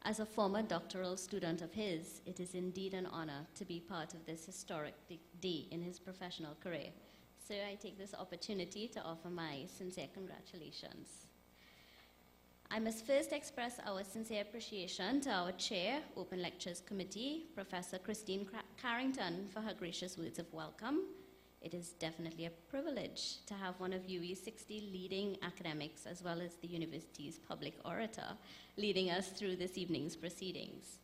Speaker 19: As a former doctoral student of his, it is indeed an honor to be part of this historic day in his professional career. So I take this opportunity to offer my sincere congratulations. I must first express our sincere appreciation to our chair, Open Lectures Committee, Professor Christine Carrington, for her gracious words of welcome. It is definitely a privilege to have one of UWI's 60 leading academics, as well as the university's public orator, leading us through this evening's proceedings.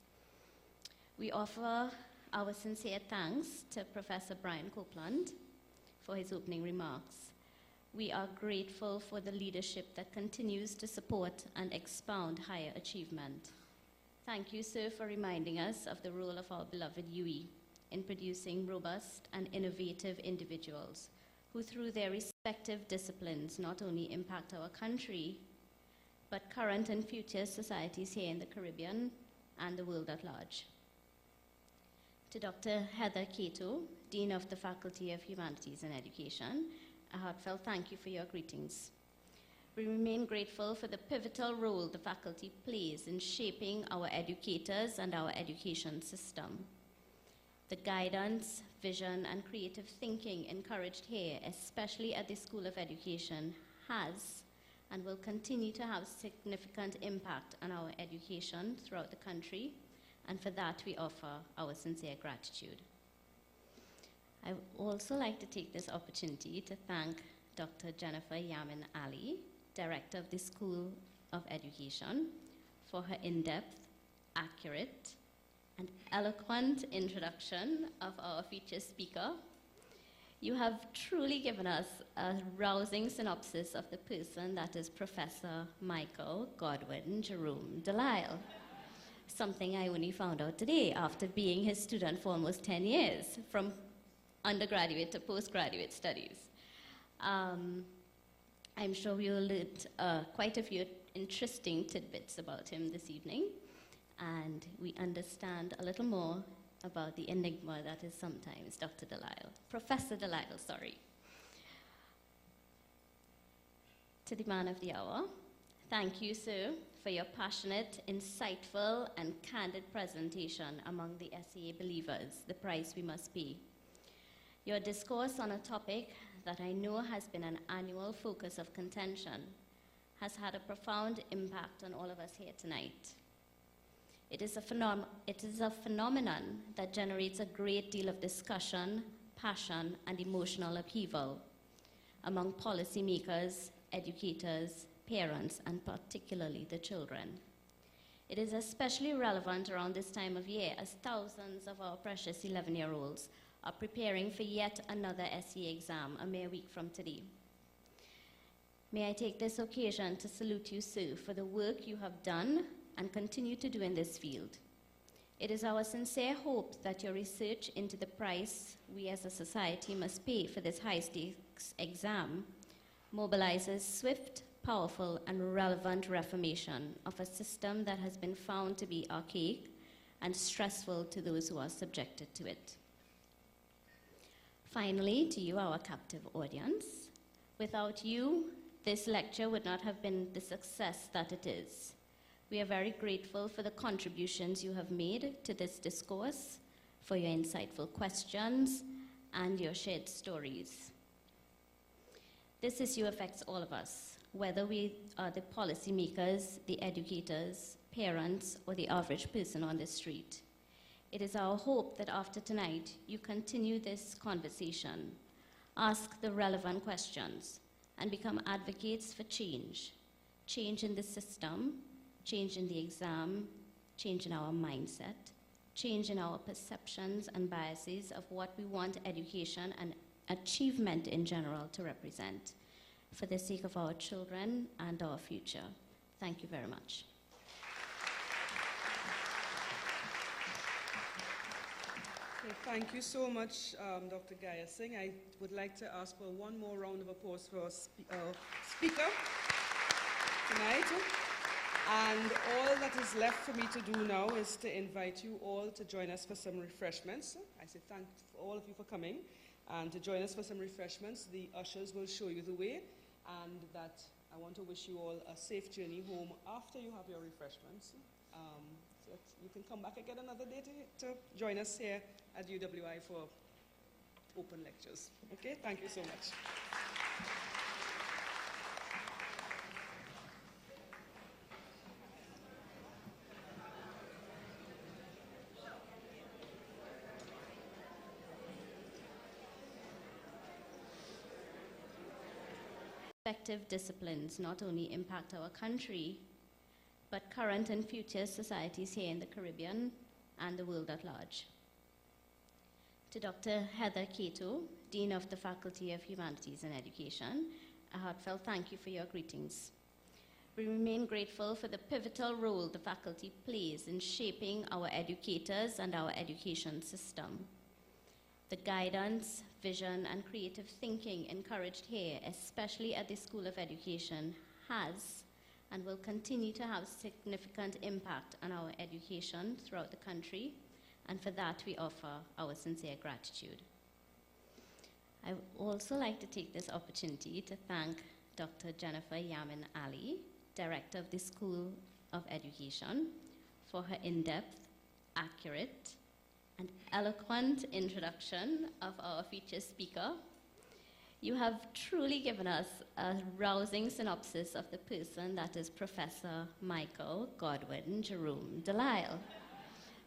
Speaker 19: We offer our sincere thanks to Professor Brian Copeland for his opening remarks. We are grateful for the leadership that continues to support and expound higher achievement. Thank you, sir, for reminding us of the role of our beloved UWI in producing robust and innovative individuals who, through their respective disciplines, not only impact our country, but current and future societies here in the Caribbean and the world at large. To Dr. Heather Cato, Dean of the Faculty of Humanities and Education, a heartfelt thank you for your greetings. We remain grateful for the pivotal role the faculty plays in shaping our educators and our education system. The guidance, vision, and creative thinking encouraged here, especially at the School of Education, has and will continue to have significant impact on our education throughout the country, and for that we offer our sincere gratitude. I would also like to take this opportunity to thank Dr. Jennifer Yamin Ali, Director of the School of Education, for her in-depth, accurate, and eloquent introduction of our featured speaker. You have truly given us a rousing synopsis of the person that is Professor Michael Godwin Jerome Delisle, something I only found out today after being his student for almost 10 years, from undergraduate to postgraduate studies. I'm sure we will learn quite a few interesting tidbits about him this evening, and we understand a little more about the enigma that is sometimes Dr. Delisle. Professor Delisle, sorry. To the man of the hour, thank you, sir, for your passionate, insightful, and candid presentation among the S.E.A believers, the price we must pay. Your discourse on a topic that I know has been an annual focus of contention has had a profound impact on all of us here tonight. It is a phenomenon that generates a great deal of discussion, passion, and emotional upheaval among policymakers, educators, parents, and particularly the children. It is especially relevant around this time of year as thousands of our precious 11-year-olds are preparing for yet another S.E.A exam a mere week from today. May I take this occasion to salute you, sir, for the work you have done and continue to do in this field. It is our sincere hope that your research into the price we as a society must pay for this high-stakes exam mobilizes swift, powerful, and relevant reformation of a system that has been found to be archaic and stressful to those who are subjected to it. Finally, to you, our captive audience, without you, this lecture would not have been the success that it is. We are very grateful for the contributions you have made to this discourse, for your insightful questions, and your shared stories. This issue affects all of us, whether we are the policymakers, the educators, parents, or the average person on the street. It is our hope that after tonight, you continue this conversation, ask the relevant questions, and become advocates for change. Change in the system, change in the exam, change in our mindset, change in our perceptions and biases of what we want education and achievement in general to represent, for the sake of our children and our future. Thank you very much.
Speaker 1: Okay, thank you so much, Dr. Gaya Singh. I would like to ask for one more round of applause for our speaker tonight. And all that is left for me to do now is to invite you all to join us for some refreshments. I say thank all of you for coming, and to join us for some refreshments. The ushers will show you the way, and that I want to wish you all a safe journey home after you have your refreshments. So that you can come back again another day to join us here at UWI for open lectures. Okay, thank you so much.
Speaker 19: Respective disciplines not only impact our country, but current and future societies here in the Caribbean and the world at large. To Dr. Heather Cato, Dean of the Faculty of Humanities and Education, a heartfelt thank you for your greetings. We remain grateful for the pivotal role the faculty plays in shaping our educators and our education system. The guidance, vision, and creative thinking encouraged here, especially at the School of Education, has and will continue to have significant impact on our education throughout the country, and for that we offer our sincere gratitude. I would also like to take this opportunity to thank Dr. Jennifer Yamin Ali, Director of the School of Education, for her in-depth, accurate, and eloquent introduction of our featured speaker. You have truly given us a rousing synopsis of the person that is Professor Michael Godwin Jerome Delisle,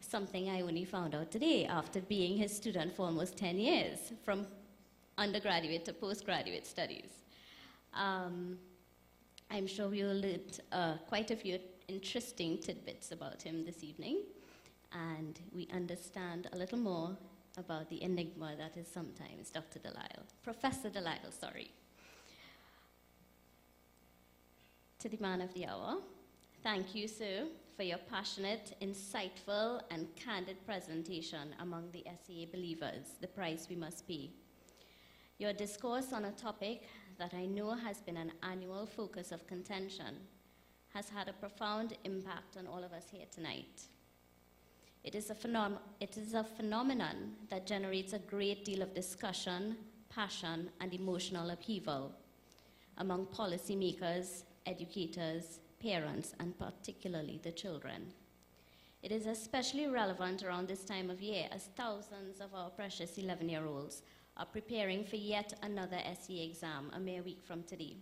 Speaker 19: something I only found out today after being his student for almost 10 years, from undergraduate to postgraduate studies. I'm sure we will learn quite a few interesting tidbits about him this evening, and we understand a little more about the enigma that is sometimes Dr. Delisle. Professor Delisle, sorry. To the man of the hour, thank you, sir, for your passionate, insightful, and candid presentation among the S.E.A believers, the price we must pay. Your discourse on a topic that I know has been an annual focus of contention has had a profound impact on all of us here tonight. It is a phenomenon that generates a great deal of discussion, passion, and emotional upheaval among policymakers, educators, parents, and particularly the children. It is especially relevant around this time of year as thousands of our precious 11-year-olds are preparing for yet another S.E.A. exam a mere week from today.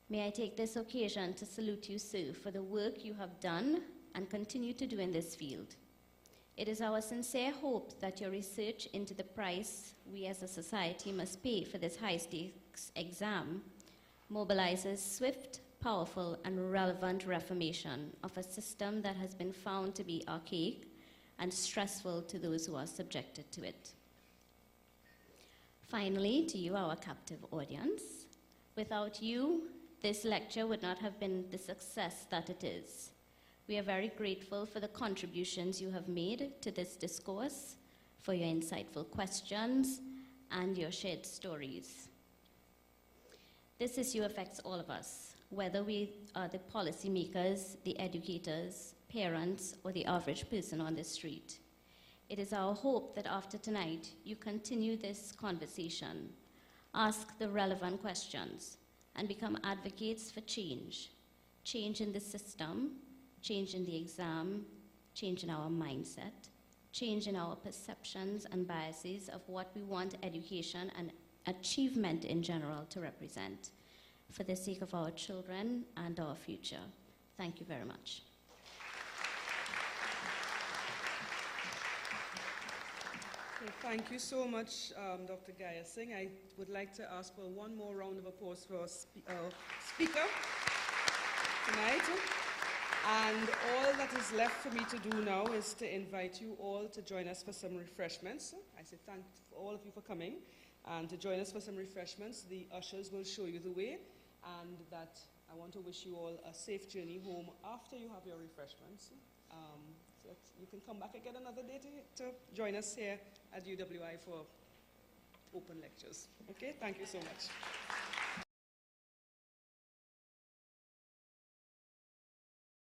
Speaker 19: May I take this occasion to salute you, sir, for the work you have done and continue to do in this field. It is our sincere hope that your research into the price we as a society must pay for this high-stakes exam mobilizes swift, powerful, and relevant reformation of a system that has been found to be archaic and stressful to those who are subjected to it. Finally, to you, our captive audience, without you, this lecture would not have been the success that it is. We are very grateful for the contributions you have made to this discourse, for your insightful questions, and your shared stories. This issue affects all of us, whether we are the policymakers, the educators, parents, or the average person on the street. It is our hope that after tonight, you continue this conversation, ask the relevant questions, and become advocates for change. Change in the system, change in the exam, change in our mindset, change in our perceptions and biases of what we want education and achievement in general to represent, for the sake of our children and our future. Thank you very much.
Speaker 1: Okay, thank you so much, Dr. Gaya Singh. I would like to ask for one more round of applause for our speaker tonight. And all that is left for me to do now is to invite you all to join us for some refreshments. I say thank all of you for coming, and to join us for some refreshments. The ushers will show you the way, and that I want to wish you all a safe journey home after you have your refreshments. So that you can come back again another day to join us here at UWI for open lectures. Okay, thank you so much.